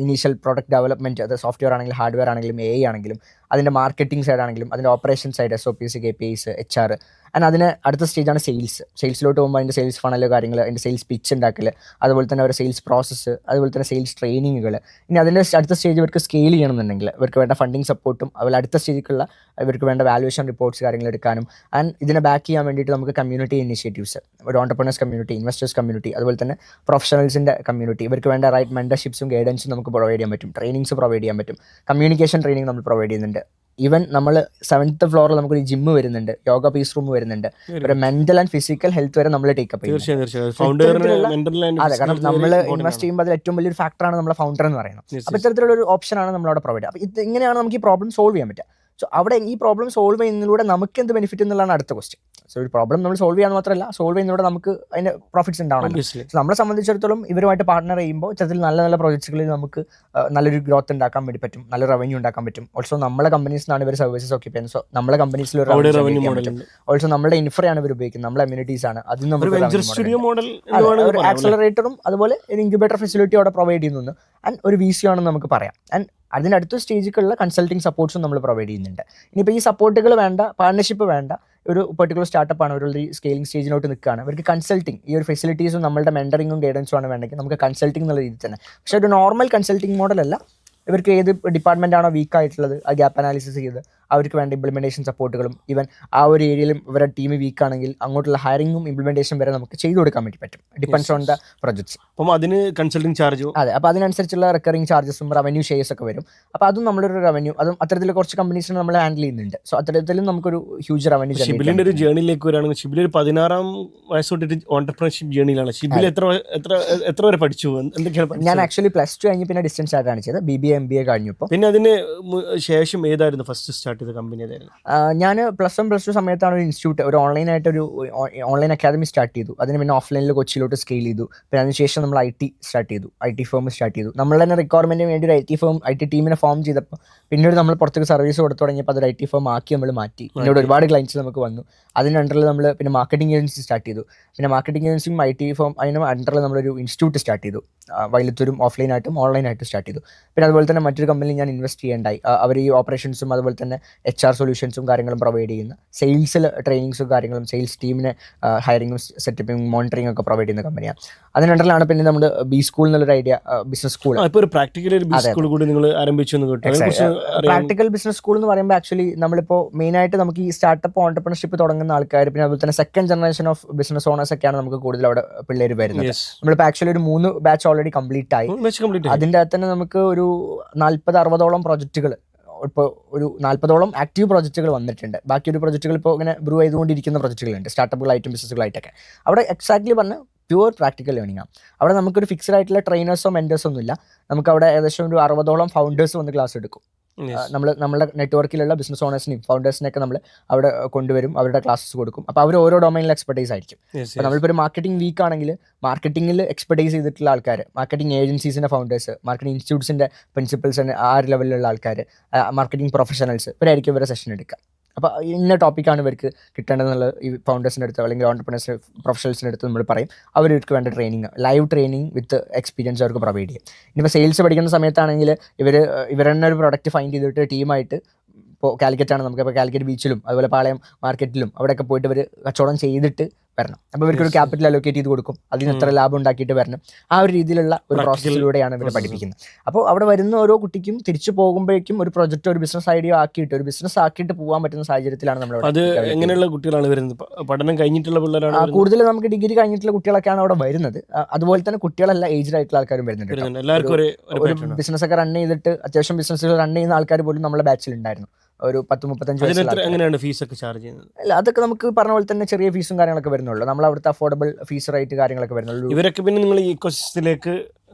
Speaker 1: ഇനീഷ്യൽ പ്രൊഡക്റ്റ് ഡെവലപ്മെൻറ്റ്, അത് സോഫ്റ്റ്വെയർ ആണെങ്കിലും ഹാർഡ്വെയർ ആണെങ്കിലും AI ആണെങ്കിലും അതിൻ്റെ മാർക്കറ്റിംഗ് സൈഡ് ആണെങ്കിലും അതിൻ്റെ operation side SOPs KPIs HR, and അതിന് അടുത്ത സ്റ്റേജാണ് സെയിൽസിലോട്ട് പോകുമ്പോൾ അതിൻ്റെ സെയിൽസ് ഫണൽ കാര്യങ്ങൾ, അതിൻ്റെ സെയിൽസ് പിച്ച് ഉണ്ടാക്കൽ, അതുപോലെ തന്നെ അവരുടെ സെയിൽസ് പ്രോസസ്സ്, അതുപോലെ തന്നെ സെയിൽസ് ട്രെയിനിങ്ങുകൾ. ഇനി അതിൻ്റെ അടുത്ത സ്റ്റേജ് ഇവർക്ക് സ്കെയിൽ ചെയ്യണമെന്നുണ്ടെങ്കിൽ ഇവർക്ക് വേണ്ട ഫണ്ടിങ് സപ്പോർട്ടും അതുപോലെ അടുത്ത സ്റ്റേജിലേക്കുള്ള ഇവർക്ക് വേണ്ട വാല്യുവേഷൻ റിപ്പോർട്ട്സ് കാര്യങ്ങൾ എടുക്കാനും ആൻഡ് ഇതിനെ ബാക്ക് ചെയ്യാൻ വേണ്ടിയിട്ട് നമുക്ക് കമ്മ്യൂണിറ്റി ഇനിഷ്യേറ്റീവ്സ്, ഒരു ഓണ്ടർപ്രണേഴ്സ് കമ്മ്യൂണിറ്റി, ഇൻവെസ്റ്റേഴ്സ് കമ്മ്യൂണിറ്റി, അതുപോലെ തന്നെ പ്രൊഫഷണൽസിൻ്റെ കമ്മ്യൂണിറ്റി, ഇവർക്ക് വേണ്ട റൈറ്റ് മെൻറ്റർഷിപ്സും ഗൈഡൻസും നമുക്ക് പ്രൊവൈഡ് ചെയ്യാൻ പറ്റും, ട്രെയിനിങ്സ് പ്രൊവൈഡ് ചെയ്യാൻ പറ്റും, കമ്മ്യൂണിക്കേഷൻ ട്രെയിനിങ് നമ്മൾ പ്രൊവൈഡ് ചെയ്യുന്നുണ്ട്. ഈവൻ നമ്മൾ 7th ഫ്ലോറിൽ നമുക്കൊരു ജിമ്മ് വരുന്നുണ്ട്, യോഗ പീസ് റൂം വരുന്നുണ്ട്, ഒരു മെന്റൽ ആൻഡ് ഫിസിക്കൽ ഹെൽത്ത് വരെ നമ്മൾ ടേക്കപ്പ് ചെയ്യുന്നത്. അതെ, കാരണം നമ്മൾ ഇൻവെസ്റ്റ് ചെയ്യുമ്പോൾ അതിൽ ഏറ്റവും വലിയൊരു ഫാക്ടറാണ് നമ്മളെ ഫൗണ്ടർ എന്ന് പറയുന്നത്. അപ്പോൾ ഇത്തരത്തിലുള്ള ഒരു ഓപ്ഷനാണ് നമ്മളവിടെ പ്രൊവൈഡ് ചെയ്യുക. അപ്പോൾ ഇങ്ങനെയാണ് നമുക്ക് ഈ പ്രോബ്ലം സോൾവ് ചെയ്യാൻ പറ്റുക. സോ അവിടെ ഈ പ്രോബ്ലം സോൾവ് ചെയ്യുന്നതിലൂടെ നമുക്ക് എന്ത് ബെനിഫിറ്റ് എന്നുള്ളതാണ് അടുത്ത ക്വസ്റ്റ്യൻ. സോ ഒരു പ്രോബ്ലം നമ്മൾ സോൾവ് ചെയ്യാൻ മാത്രമല്ല, സോൾവ് ചെയ്യുന്നതിലൂടെ നമുക്ക് അതിന് പ്രോഫിറ്റ്സ് ഉണ്ടാവണം. സോ നമ്മളെ സംബന്ധിച്ചിടത്തോളം ഇവരുമായിട്ട് പാർട്ണർ ചെയ്യുമ്പോൾ ഇത്തരത്തിൽ നല്ല നല്ല പ്രോജക്ട്സുകളിൽ നമുക്ക് നല്ലൊരു ഗ്രോത്ത് ഉണ്ടാക്കാൻ വേണ്ടി പറ്റും, നല്ല റവന്യൂ ഉണ്ടാക്കാൻ പറ്റും. ഓൾസോ നമ്മളെ കമ്പനീസിനാണ് ഇവർ സർവീസസ് ഒക്കെ ചെയ്യുന്നത്. സോ നമ്മളെ കമ്പനീസിൽ ഓൾസോ നമ്മുടെ ഇൻഫ്രയാണ് ഇവർ ഉപയോഗിക്കുന്നത്, നമ്മളെ അമ്യൂണിറ്റീസ് ആണ്. അതിൽ നമുക്ക് ആക്സലറേറ്ററും അതുപോലെ ഒരു ഇൻക്യുബേറ്റർ ഫെസിലിറ്റി അവിടെ പ്രൊവൈഡ് ചെയ്യുന്നു ആൻഡ് ഒരു VC ആണെന്ന് നമുക്ക് പറയാം. ആൻഡ് അതിനടുത്ത സ്റ്റേജിലുള്ള കൺസൾട്ടിങ് സപ്പോർട്ട്സും നമ്മൾ പ്രൊവൈഡ് ചെയ്യുന്നുണ്ട്. ഇനിയിപ്പോൾ ഈ സപ്പോർട്ടുകൾ വേണ്ട, പാർട്ണർഷിപ്പ് വേണ്ട, ഒരു പെർട്ടിക്കുലർ സ്റ്റാർട്ടപ്പാണ്, ഒരു സ്കെയിലിംഗ് സ്റ്റേജിലോട്ട് നിൽക്കുകയാണ്, അവർക്ക് കൺസൾട്ടിങ്, ഈ ഒരു ഫെസിലിറ്റീസും നമ്മളുടെ മെൻറ്ററിങ്ങും ഗൈഡൻസും ആണ് വേണ്ടെങ്കിൽ നമുക്ക് കൺസൾട്ടിംഗ് എന്നുള്ള രീതിയിൽ തന്നെ. പക്ഷേ ഒരു നോർമൽ കൺസൾട്ടിംഗ് മോഡലല്ല. ഇവർക്ക് ഏത് ഡിപ്പാർട്ട്മെൻ്റ് ആണോ വീക്ക് ആയിട്ടുള്ളത് ആ ഗ്യാപ്പ് അനാലിസിസ് ചെയ്ത് അവർക്ക് വേണ്ട ഇംപ്ലിമെൻറ്റേഷൻ സപ്പോർട്ടുകളും ഈവൻ ആ ഒരു ഏരിയയിലും ഇവരുടെ ടീം വീക്ക് ആണെങ്കിൽ അങ്ങോട്ടുള്ള ഹയറിങ്ങും ഇംപ്ലിമെൻറ്റേഷൻ വരെ നമുക്ക് ചെയ്തു കൊടുക്കാൻ വേണ്ടി പറ്റും, ഡിപ്പെൻഡ്സ് ഓൺ ദ പ്രൊജക്ട്സ്.
Speaker 2: അപ്പം അതിന് കൺസൾട്ടിങ് ചാർജും,
Speaker 1: അതെ, അപ്പോൾ അതിനനുസരിച്ചുള്ള റിക്കറിംഗ് ചാർജസും റവന്യൂ ഷെയർസ് ഒക്കെ വരും. അപ്പോൾ അതും നമ്മളൊരു റവന്യൂ, അതും അത്തരത്തിൽ കുറച്ച് കമ്പനീസിന് നമ്മൾ ഹാൻഡിൽ ചെയ്യുന്നുണ്ട്. സോ അത്തരത്തിലും നമുക്കൊരു ഹ്യൂജ് റവന്യൂ.
Speaker 2: ഷിബിലിൻ്റെ ഒരു ജേണിയിലേക്ക് വരികയാണെങ്കിൽ ഷിബിൽ ഒരു 16-ാം വയസ്സ് തൊട്ടിട്ട് ഓണ്ടർപ്രണർഷിപ്പ് ജേണിയിലാണ്. ഷിബിൽ എത്ര വരെ പഠിച്ചു, എന്തൊക്കെയാണ്?
Speaker 1: ഞാൻ ആക്ച്വലി +2 കഴിഞ്ഞ് പിന്നെ ഡിസ്റ്റൻസ് ആയിട്ടാണ് ചെയ്തത്, BBA MBA കഴിഞ്ഞു. ഇപ്പോൾ
Speaker 2: പിന്നെ അതിന് ശേഷം ഏതായിരുന്നു ഫസ്റ്റ് സ്റ്റാർട്ട് ചെയ്ത കമ്പനി? ഏതായിരുന്നു?
Speaker 1: ഞാൻ +1 +2 സമയത്താണ് ഒരു ഇൻസ്റ്റിറ്റ്യൂട്ട്, ഒരു ഓൺലൈനായിട്ടൊരു ഓൺലൈൻ അക്കാദമി സ്റ്റാർട്ട് ചെയ്തു. അതിന് പിന്നെ ഓഫ്ലൈനിൽ കൊച്ചിയിലോട്ട് സ്കെയിൽ ചെയ്തു. പിന്നെ അതിനുശേഷം നമ്മൾ IT സ്റ്റാർട്ട് ചെയ്തു, IT ഫേം സ്റ്റാർട്ട് ചെയ്തു. നമ്മൾ തന്നെ റിക്വയർമെൻറ്റിന് വേണ്ടി ഒരു IT ടീമിനെ ഫോം ചെയ്തപ്പോൾ പിന്നീട് നമ്മൾ പുറത്തേക്ക് സർവീസ് കൊടുത്തു തുടങ്ങിയപ്പോൾ അതൊരു IT ഫേം ആക്കി നമ്മൾ മാറ്റി. പിന്നീട് ഒരുപാട് ക്ലയൻറ്റ്സ് നമുക്ക് വന്നു. അതിന് അണ്ടറിൽ നമ്മൾ പിന്നെ മാർക്കറ്റിംഗ് ഏജൻസി സ്റ്റാർട്ട് ചെയ്തു. പിന്നെ മാർക്കറ്റിംഗ് ഏജൻസിയും IT ഫേം അതിന് അണ്ടറിൽ നമ്മളൊരു ഇൻസ്റ്റിറ്റ്യൂട്ട് സ്റ്റാർട്ട് ചെയ്തു. വൈലത്തൂരും ഓഫ്ലൈനായിട്ടും ഓൺലൈനായിട്ടും സ്റ്റാർട്ട് ചെയ്തു. പിന്നെ അതുപോലെ തന്നെ മറ്റൊരു കമ്പനിയിൽ ഞാൻ ഇൻവെസ്റ്റ് ചെയ്യേണ്ടായി. അവർ ഈ ഓപ്പറേഷൻസും അതുപോലെ തന്നെ HR സൊല്യൂഷൻസും കാര്യങ്ങളും പ്രൊവൈഡ് ചെയ്യുന്ന, സെയിൽസിൽ ട്രെയിനിങ്സും കാര്യങ്ങളും സെയിൽസ് ടീമിനെ ഹയറിങ്ങും സെറ്റപ്പിങ്ങും മോണിറ്ററിംഗ് ഒക്കെ പ്രൊവൈഡ് ചെയ്യുന്ന കമ്പനിയാണ്. അതിനുണ്ടറിലാണ് പിന്നെ നമ്മുടെ B-സ്കൂൾ എന്നുള്ളൊരു idea, business school. Practical business school എന്ന് പറയുമ്പോൾ ആക്ച്വലി നമ്മളിപ്പോൾ മെയിനായിട്ട് നമുക്ക് ഈ സ്റ്റാർട്ടപ്പ് ഓണ്ടർപ്രണർഷിപ്പ് തുടങ്ങുന്ന ആൾക്കാർ, പിന്നെ അതുപോലെ തന്നെ second generation of business owners ഒക്കെയാണ് നമുക്ക് കൂടുതൽ അവിടെ പിള്ളേർ വരുന്നത്. നമ്മളിപ്പോൾ ആക്ച്വലി ഒരു 3 ബാച്ച് ഓൾറെഡി കംപ്ലീറ്റ് ആയി. അതിൻ്റെ അകത്ത് തന്നെ നമുക്ക് ഒരു 40-60ഓളം പ്രോജക്റ്റുകൾ, ഇപ്പോൾ ഒരു 40ഓളം ആക്റ്റീവ് പ്രോജക്റ്റുകൾ വന്നിട്ടുണ്ട്. ബാക്കി ഒരു പ്രോജക്റ്റുകൾ ഇപ്പോൾ ഇങ്ങനെ ബ്രൂ ചെയ്തുകൊണ്ടിരിക്കുന്ന പ്രോജക്റ്റുകളുണ്ട്, സ്റ്റാർട്ടപ്പുകളായിട്ടും ബിസിനസ്സുകളായിട്ടൊക്കെ. അവിടെ എക്സാക്ട്ലി പറഞ്ഞാൽ പ്യുവർ പ്രാക്ടിക്കൽ ലേണിംഗ് ആണ്. അവിടെ നമുക്കൊരു ഫിക്സ്ഡ് ആയിട്ടുള്ള ട്രെയിനേഴ്സോ മെൻറ്റേഴ്സോ ഒന്നുമില്ല. നമുക്ക് അവിടെ ഏകദേശം ഒരു 60ഓളം ഫൗണ്ടേഴ്സ് വന്ന് ക്ലാസ് എടുക്കും. നമ്മുടെ നെറ്റ്വർക്കിലുള്ള ബിസിനസ് ഓണേഴ്സിനെയും ഫൗണ്ടേഴ്സിനെയൊക്കെ നമ്മൾ അവിടെ കൊണ്ടുവരും, അവരുടെ ക്ലാസ്സസ് കൊടുക്കും. അപ്പോൾ അവർ ഓരോ ഡൊമൈനിൽ എക്സ്പെർട്ടൈസ് ആയിരിക്കും. അപ്പോൾ നമ്മളിപ്പോൾ ഒരു മാർക്കറ്റിംഗ് വീക്ക് ആണെങ്കിൽ മാർക്കറ്റിംഗിൽ എക്സ്പെർട്ടൈസ് ചെയ്തിട്ടുള്ള ആൾക്കാർ, മാർക്കറ്റിംഗ് ഏജൻസീസിൻ്റെ ഫൗണ്ടേഴ്സ്, മാർക്കറ്റിംഗ് ഇൻസ്റ്റിറ്റ്യൂട്ട്സിൻ്റെ പ്രിൻസിപ്പൽസ്, ആ ഒരു ലെവലിലുള്ള ആൾക്കാർ, മാർക്കറ്റിംഗ് പ്രൊഫഷണൽസ്, ഇവരായിരിക്കും ഇവരുടെ സെഷൻ എടുക്കുക. അപ്പോൾ ഇന്ന ടോപ്പിക്കാണ് ഇവർക്ക് കിട്ടേണ്ടതെന്നുള്ള ഈ ഫൗണ്ടേഴ്സിൻ്റെ അടുത്ത് അല്ലെങ്കിൽ ഓണ്ടർപ്രണേഴ്സ് പ്രൊഫഷണൽസിൻ്റെ അടുത്ത് നമ്മൾ പറയും. അവർക്ക് വേണ്ട ട്രെയിനിങ്, ലൈവ് ട്രെയിനിങ് വിത്ത് എക്സ്പീരിയൻസ് അവർക്ക് പ്രൊവൈഡ് ചെയ്യും. ഇനിയിപ്പോൾ സെയിൽസ് പഠിക്കുന്ന സമയത്താണെങ്കിൽ ഇവർ തന്നെ ഒരു പ്രൊഡക്റ്റ് ഫൈൻഡ് ചെയ്തിട്ട് ടീമായിട്ട്, ഇപ്പോൾ കാലിക്കറ്റാണ്, നമുക്കിപ്പോൾ കാലിക്കറ്റ് ബീച്ചിലും അതുപോലെ പാളയം മാർക്കറ്റിലും അവിടെയൊക്കെ പോയിട്ട് ഇവർ കച്ചവടം ചെയ്തിട്ട് വരണം. അപ്പോൾ ഇവർക്കൊരു ക്യാപിറ്റൽ അലോക്കേറ്റ് ചെയ്ത് കൊടുക്കും, അതിന് എത്ര ലാഭം ഉണ്ടാക്കിയിട്ട് വരണം. ആ ഒരു രീതിയിലുള്ള ഒരു പ്രോസസ്സിലൂടെയാണ് ഇവർ പഠിപ്പിക്കുന്നത്. അപ്പോൾ അവിടെ വരുന്ന ഓരോ കുട്ടിക്കും തിരിച്ചു പോകുമ്പോഴേക്കും ഒരു പ്രൊജക്റ്റ്, ഒരു ബിസിനസ് ഐഡിയ ആക്കിയിട്ട്, ഒരു ബിസിനസ് ആക്കിയിട്ട് പോകാൻ പറ്റുന്ന സാഹചര്യത്തിലാണ് നമ്മൾ.
Speaker 2: അത് എങ്ങനെയുള്ള കുട്ടികളാണ് വരുന്നത്? പഠനം കഴിഞ്ഞിട്ടുള്ള പിള്ളേരാണ്
Speaker 1: കൂടുതൽ. നമുക്ക് ഡിഗ്രി കഴിഞ്ഞിട്ടുള്ള കുട്ടികളൊക്കെയാണ് അവിടെ വരുന്നത്. അതുപോലെ തന്നെ കുട്ടികളല്ല, ഏജ്ഡ് ആയിട്ടുള്ള ആൾക്കാരും വരുന്നുണ്ട്.
Speaker 2: എല്ലാവർക്കും
Speaker 1: ഒരു ബിസിനസ് ഒക്കെ റൺ ചെയ്തിട്ട് അത്യാവശ്യം ബിസിനസ്സുകൾ റൺ ചെയ്യുന്ന ആൾക്കാർ പോലും നമ്മുടെ ബാച്ചിൽ ഉണ്ടായിരുന്നു. ഒരു 10-35
Speaker 2: എങ്ങനെയാണ് ഫീസ് ഒക്കെ ചാർജ് ചെയ്യുന്നത്?
Speaker 1: അല്ല, അതൊക്കെ നമുക്ക് പറഞ്ഞ പോലെ തന്നെ ചെറിയ ഫീസും കാര്യങ്ങളൊക്കെ വരുന്നുള്ളൂ. നമ്മൾ അവിടുത്തെ അഫോർഡബിൾ ഫീസ് റേറ്റ് കാര്യങ്ങളൊക്കെ വരുന്നുള്ളൂ.
Speaker 2: ഇവരൊക്കെ പിന്നെ നിങ്ങൾ ഇക്കോസിസ്റ്റത്തിലേക്ക്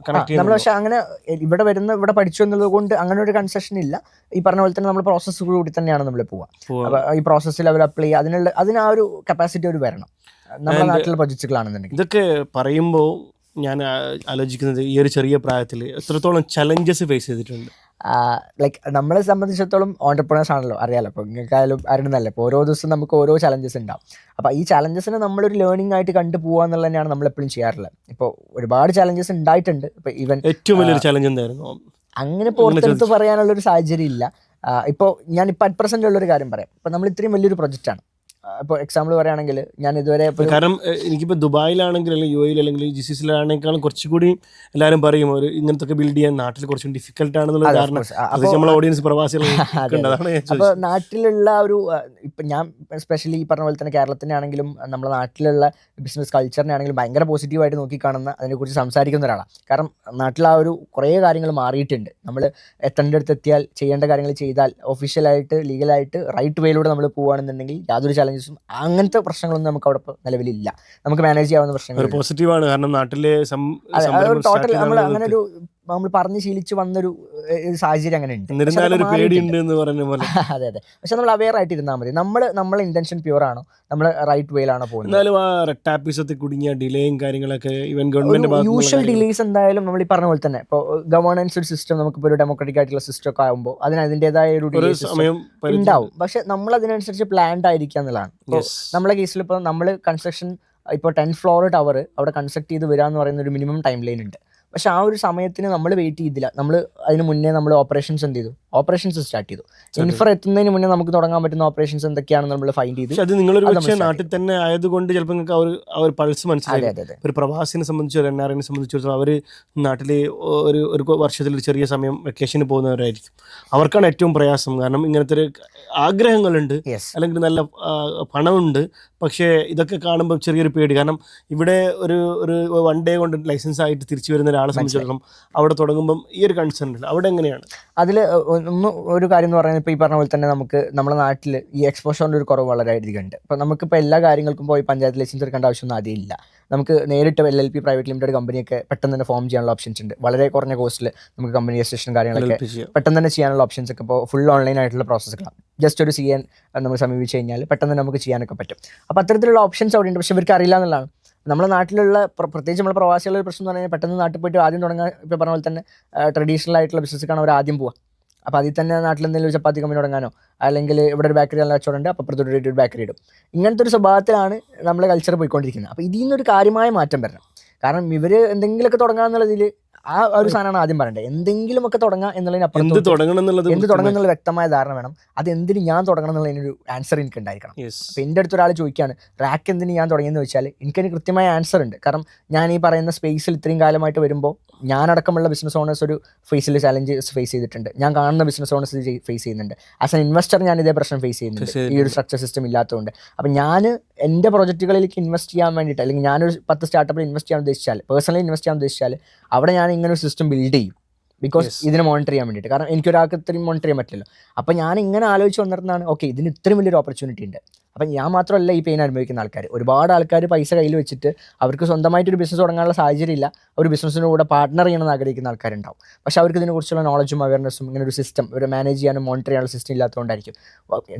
Speaker 1: നമ്മൾ പക്ഷേ അങ്ങനെ ഇവിടെ പഠിച്ചു എന്നുള്ളത് കൊണ്ട് അങ്ങനെ ഒരു കൺസെഷൻ ഇല്ല. ഈ പറഞ്ഞ പോലെ തന്നെ നമ്മൾ പ്രോസസ്സ് കൂടി തന്നെയാണ് നമ്മൾ പോവുക. അപ്പോൾ ഈ പ്രോസസ്സിൽ അവർ അപ്ലൈ ചെയ്യുക, അതിന് ആ ഒരു കപ്പാസിറ്റി അവർ വരണം നമ്മുടെ നാട്ടിലെ പ്രൊജക്റ്റുകളാണെന്നുണ്ടെങ്കിൽ.
Speaker 2: ഇതൊക്കെ പറയുമ്പോൾ ഞാൻ ആലോചിക്കുന്നത് ഈ ഒരു ചെറിയ പ്രായത്തിൽ എത്രത്തോളം ചലഞ്ചസ് ഫേസ് ചെയ്തിട്ടുണ്ട്.
Speaker 1: ലൈക്ക് നമ്മളെ സംബന്ധിച്ചിടത്തോളം ഓണ്ടർപ്രണേഴ്സ് ആണല്ലോ, അറിയാലോ. അപ്പോൾ നിങ്ങൾക്കായാലും അറിയണമെന്നല്ല, ഇപ്പോൾ ഓരോ ദിവസം നമുക്ക് ഓരോ ചലഞ്ചസ് ഉണ്ടാവും. അപ്പോൾ ഈ ചലഞ്ചസിനെ നമ്മളൊരു ലേണിംഗ് ആയിട്ട് കണ്ടു പോകുക എന്നുള്ളത് തന്നെയാണ് നമ്മളെപ്പോഴും ചെയ്യാറുള്ളത്. ഇപ്പോൾ ഒരുപാട് ചലഞ്ചസ് ഉണ്ടായിട്ടുണ്ട്. ഇപ്പോൾ ഈവൻ
Speaker 2: ഏറ്റവും വലിയൊരു ചലഞ്ച് എന്തായിരുന്നു?
Speaker 1: അങ്ങനെ പുറത്തെടുത്ത് പറയാനുള്ളൊരു സാഹചര്യം ഇല്ല. ഇപ്പോൾ ഞാനിപ്പോൾ അറ്റ് പ്രസന്റ് ഉള്ളൊരു കാര്യം പറയാം. ഇപ്പോൾ നമ്മൾ ഇത്രയും വലിയൊരു പ്രൊജക്റ്റാണ്. ഇപ്പോൾ എക്സാമ്പിൾ പറയുകയാണെങ്കിൽ ഞാൻ ഇതുവരെ
Speaker 2: കാരണം എനിക്കിപ്പോൾ ദുബായിലാണെങ്കിൽ അല്ലെങ്കിൽ യു എയിൽ അല്ലെങ്കിൽ GCCയിലാണെങ്കിലും കുറച്ചുകൂടി എല്ലാവരും പറയും ഒരു ഇങ്ങനത്തെ ബിൽഡ് ചെയ്യാൻ നാട്ടിൽ കുറച്ചും ഡിഫിക്കൽട്ട് ആണെന്നുള്ള കാരണം നമ്മളെ ഓഡിയൻസ് പ്രവാസികളാണ്.
Speaker 1: അപ്പോൾ നാട്ടിലുള്ള ഒരു ഇപ്പം ഞാൻ സ്പെഷ്യലി ഈ പറഞ്ഞ പോലെ തന്നെ കേരളത്തിൻ്റെ ആണെങ്കിലും നമ്മുടെ നാട്ടിലുള്ള ബിസിനസ് കൾച്ചറിനെ ആണെങ്കിലും ഭയങ്കര പോസിറ്റീവായിട്ട് നോക്കിക്കാണുന്ന, അതിനെക്കുറിച്ച് സംസാരിക്കുന്ന ഒരാളാണ്. കാരണം നാട്ടിൽ ആ ഒരു കുറേ കാര്യങ്ങൾ മാറിയിട്ടുണ്ട്. നമ്മൾ എത്തേണ്ട അടുത്ത് എത്തിയാൽ ചെയ്യേണ്ട കാര്യങ്ങൾ ചെയ്താൽ ഒഫീഷ്യലായിട്ട് ലീഗലായിട്ട് റൈറ്റ് വേയിലൂടെ നമ്മൾ പോവുകയാണെന്നുണ്ടെങ്കിൽ യാതൊരു ചലഞ്ചസും അങ്ങനത്തെ പ്രശ്നങ്ങളൊന്നും നമുക്ക് അവിടെ നിലവിലില്ല. നമുക്ക് മാനേജ് ചെയ്യാവുന്ന പ്രശ്നങ്ങൾ
Speaker 2: പോസിറ്റീവാണ്. കാരണം നാട്ടിലെ
Speaker 1: ടോട്ടൽ നമ്മൾ അങ്ങനെ ഒരു നമ്മൾ പറഞ്ഞ് ശീലിച്ച് വന്നൊരു സാഹചര്യം അങ്ങനെ ഉണ്ട്. അതെ അതെ. പക്ഷെ നമ്മൾ അവെയർ ആയിട്ട് ഇരുന്നാൽ മതി. നമ്മളെ ഇന്റൻഷൻ പ്യൂർ ആണോ, നമ്മൾ റൈറ്റ് വേയിലാണോ പോകുന്നത്. യൂഷ്വൽ ഡിലേസ് എന്തായാലും നമ്മൾ ഈ പറഞ്ഞ പോലെ തന്നെ ഇപ്പോൾ ഗവേണൻസ് ഒരു സിസ്റ്റം, നമുക്കിപ്പോൾ ഒരു ഡെമോക്രാറ്റിക് ആയിട്ടുള്ള സിസ്റ്റം ഒക്കെ ആകുമ്പോൾ അതിന് അതിൻ്റെതായ ഒരു ഡിലേ ഉണ്ടാവും. പക്ഷെ നമ്മൾ അതിനനുസരിച്ച് പ്ലാൻഡ് ആയിരിക്കുക എന്നുള്ളതാണ്. ഇപ്പോൾ നമ്മളെ കേസിൽ ഇപ്പോൾ നമ്മൾ കൺസ്ട്രക്ഷൻ ഇപ്പോൾ 10 ഫ്ലോർ ടവർ അവിടെ കൺസ്ട്രക്ട് ചെയ്ത് വരിക എന്ന് പറയുന്ന ഒരു മിനിമം ടൈം ലൈൻ ഉണ്ട്. പക്ഷെ ആ ഒരു സമയത്തിന് നമ്മൾ വെയിറ്റ് ചെയ്തില്ല. നമ്മൾ അതിന് മുന്നേ നമ്മൾ ഓപ്പറേഷൻസ് എന്ത് ചെയ്തു, ഓപ്പറേഷൻസ് സ്റ്റാർട്ട് ചെയ്തു. ഇൻഫർ എത്തുന്നതിന് മുന്നേ നമുക്ക് തുടങ്ങാൻ പറ്റുന്ന ഓപ്പറേഷൻസ് എന്തൊക്കെയാണെന്ന് നമ്മൾ ഫൈൻഡ് ചെയ്തു.
Speaker 2: അത് നിങ്ങളൊരു നാട്ടിൽ തന്നെ ആയതുകൊണ്ട് ചിലപ്പോൾ നിങ്ങൾക്ക് ഒരു പൾസ് മനസ്സിലായി. ഒരു പ്രവാസിനെ സംബന്ധിച്ചോ NRIനെ സംബന്ധിച്ചിടത്തോളം അവർ നാട്ടിൽ ഒരു വർഷത്തിൽ ഒരു ചെറിയ സമയം വെക്കേഷന് പോകുന്നവരായിരിക്കും. അവർക്കാണ് ഏറ്റവും പ്രയാസം. കാരണം ഇങ്ങനത്തെ ഒരു ആഗ്രഹങ്ങളുണ്ട്, അല്ലെങ്കിൽ നല്ല പണമുണ്ട്, പക്ഷേ ഇതൊക്കെ കാണുമ്പോൾ ചെറിയൊരു പേടി. കാരണം ഇവിടെ ഒരു 1 ഡേ കൊണ്ട് ലൈസൻസ് ആയിട്ട് തിരിച്ചു വരുന്ന ഒരാളെ സംബന്ധിച്ചിടത്തോളം അവിടെ തുടങ്ങുമ്പം ഈ ഒരു കൺസേൺ ഉണ്ട്. അവിടെ എങ്ങനെയാണ്?
Speaker 1: അതിൽ ഒരു കാര്യം എന്ന് പറയുന്നത്, ഇപ്പോൾ ഈ പറഞ്ഞ പോലെ തന്നെ നമുക്ക് നമ്മുടെ നാട്ടിൽ ഈ എക്സ്പോഷറിൻ്റെ ഒരു കുറവ് വളരെയധികം ഉണ്ട്. ഇപ്പോൾ നമുക്കിപ്പോൾ എല്ലാ കാര്യങ്ങൾക്കും പോയി പഞ്ചായത്ത് ലൈസൻസ് എടുക്കേണ്ട ആവശ്യമൊന്നും ആദ്യം ഇല്ല. നമുക്ക് നേരിട്ട് LLP പ്രൈവറ്റ് ലിമിറ്റഡ് കമ്പനിയൊക്കെ പെട്ടെന്ന് തന്നെ ഫോം ചെയ്യാനുള്ള ഓപ്ഷൻസ് ഉണ്ട്. വളരെ കുറഞ്ഞ കോസ്റ്റിൽ നമുക്ക് കമ്പനി രജിസ്ട്രേഷൻ കാര്യങ്ങളൊക്കെ പെട്ടെന്ന് തന്നെ ചെയ്യാനുള്ള ഓപ്ഷൻസ് ഒക്കെ ഇപ്പോൾ ഫുൾ ഓൺലൈൻ ആയിട്ടുള്ള പ്രോസസ്സുകളാണ്. ജസ്റ്റ് ഒരു CN നമ്മൾ സമീപിച്ച് കഴിഞ്ഞാൽ പെട്ടെന്ന് തന്നെ നമുക്ക് ചെയ്യാനൊക്കെ പറ്റും. അപ്പോൾ അത്തരത്തിലുള്ള ഓപ്ഷൻസ് അവിടെ ഉണ്ട്. പക്ഷേ ഇവർക്ക് അറിയില്ല എന്നുള്ളതാണ്. നമ്മുടെ നാട്ടിലുള്ള പ്രത്യേകിച്ച് നമ്മുടെ പ്രവാസികളുടെ പ്രശ്നം എന്ന് പറഞ്ഞാൽ പെട്ടെന്ന് നാട്ടിൽ പോയിട്ട് ആദ്യം തുടങ്ങാൻ, ഇപ്പോൾ പറഞ്ഞ പോലെ തന്നെ ട്രഡീഷണൽ ആയിട്ടുള്ള ബിസിനസ്സാണ് അവർ ആദ്യം പോവുക. അപ്പോൾ അതിൽ തന്നെ നാട്ടിൽ എന്തെങ്കിലും ഒരു ചപ്പാത്തി കമ്പനി തുടങ്ങാനോ, അല്ലെങ്കിൽ ഇവിടെ ഒരു ബേക്കറി നല്ല കച്ചവടമുണ്ട് അപ്പോൾ അപ്പുറത്തോട്ട് ഒരു ബേക്കറി ഇടും. ഇങ്ങനത്തെ ഒരു സ്വഭാവത്തിലാണ് നമ്മുടെ കൾച്ചർ പോയിക്കൊണ്ടിരിക്കുന്നത്. അപ്പോൾ ഇതിൽ നിന്നൊരു കാര്യമായ മാറ്റം വരണം. കാരണം ഇവർ എന്തെങ്കിലുമൊക്കെ തുടങ്ങാന്നുള്ളതിൽ ആ ഒരു സാധനമാണ് ആദ്യം പറയേണ്ടത്. എന്തെങ്കിലുമൊക്കെ തുടങ്ങാം എന്നുള്ളതിനപ്പുറം എന്ത് തുടങ്ങണം എന്നുള്ള വ്യക്തമായ ധാരണ വേണം. അത് എന്തിന് ഞാൻ തുടങ്ങണം എന്നുള്ളതിനൊരു ആൻസർ എനിക്ക് ഉണ്ടായിരിക്കണം. അപ്പോൾ എൻ്റെ അടുത്ത് ഒരാൾ ചോദിക്കുകയാണ് റാക്ക് എന്തിന് ഞാൻ തുടങ്ങിയെന്ന് വെച്ചാൽ എനിക്കതിന് കൃത്യമായ ആൻസർ ഉണ്ട്. കാരണം ഞാൻ ഈ പറയുന്ന സ്പേസിൽ ഇത്രയും കാലമായിട്ട് വരുമ്പോൾ ഞാനടക്കമുള്ള ബിസിനസ് ഓണേഴ്സ് ഒരു ഫേസിൽ ചലഞ്ചസ് ഫേസ് ചെയ്തിട്ടുണ്ട്. ഞാൻ കാണുന്ന ബിസിനസ് ഓണേഴ്സ് ഫേസ് ചെയ്യുന്നുണ്ട്. ആസ് എൻ ഇൻവെസ്റ്റർ ഞാൻ ഇതേ പ്രശ്നം ഫേസ് ചെയ്യുന്നുണ്ട്, ഈ ഒരു സ്ട്രക്ചർ സിസ്റ്റം ഇല്ലാത്തതുകൊണ്ട്. അപ്പം ഞാൻ എൻ്റെ പ്രോജക്റ്റുകളിലേക്ക് ഇൻവെസ്റ്റ് ചെയ്യാൻ വേണ്ടിയിട്ട്, അല്ലെങ്കിൽ ഞാനൊരു 10 സ്റ്റാർട്ടപ്പിൽ ഇൻവെസ്റ്റ് ചെയ്യാൻ ഉദ്ദേശിച്ചാൽ, പേഴ്സണലി ഇൻവെസ്റ്റ് ചെയ്യാൻ ഉദ്ദേശിച്ചാൽ അവിടെ ഞാൻ ഇങ്ങനെ ഒരു സിസ്റ്റം ബിൽഡ് ചെയ്യും. ബിക്കോസ് ഇതിനെ മോണിറ്റർ ചെയ്യാൻ വേണ്ടിയിട്ട്. കാരണം എനിക്കൊരാൾക്ക് ഇത്രയും മോണിറ്റർ ചെയ്യാൻ പറ്റില്ലല്ലോ. അപ്പോൾ ഞാൻ ഇങ്ങനെ ആലോചിച്ച് വന്നിരുന്നതാണ്, ഓക്കെ ഇതിന് ഇത്രയും വലിയൊരു ഓപ്പർച്യൂണിറ്റി ഉണ്ട്. അപ്പം ഞാൻ മാത്രമല്ല ഈ പെയിൻ അനുഭവിക്കുന്ന ആൾക്കാർ, ഒരുപാട് ആൾക്കാർ പൈസ കയ്യിൽ വെച്ചിട്ട് അവർക്ക് സ്വന്തമായിട്ടൊരു ബിസിനസ് തുടങ്ങാനുള്ള സാഹചര്യം ഇല്ല, ഒരു ബിസിനസ്സിൻ്റെ കൂടെ പാർട്ട്ണർ ചെയ്യണമെന്ന് ആഗ്രഹിക്കുന്ന ആൾക്കാരുണ്ടാവും. പക്ഷേ അവർക്ക് ഇതിനെക്കുറിച്ചുള്ള നോളജും അവയർനെസ്സും ഇങ്ങനെ ഒരു സിസ്റ്റം, ഒരു മാനേജ് ചെയ്യാനും മോണിറ്റർ ചെയ്യാനുള്ള സിസ്റ്റം ഇല്ലാത്തതുകൊണ്ടായിരിക്കും.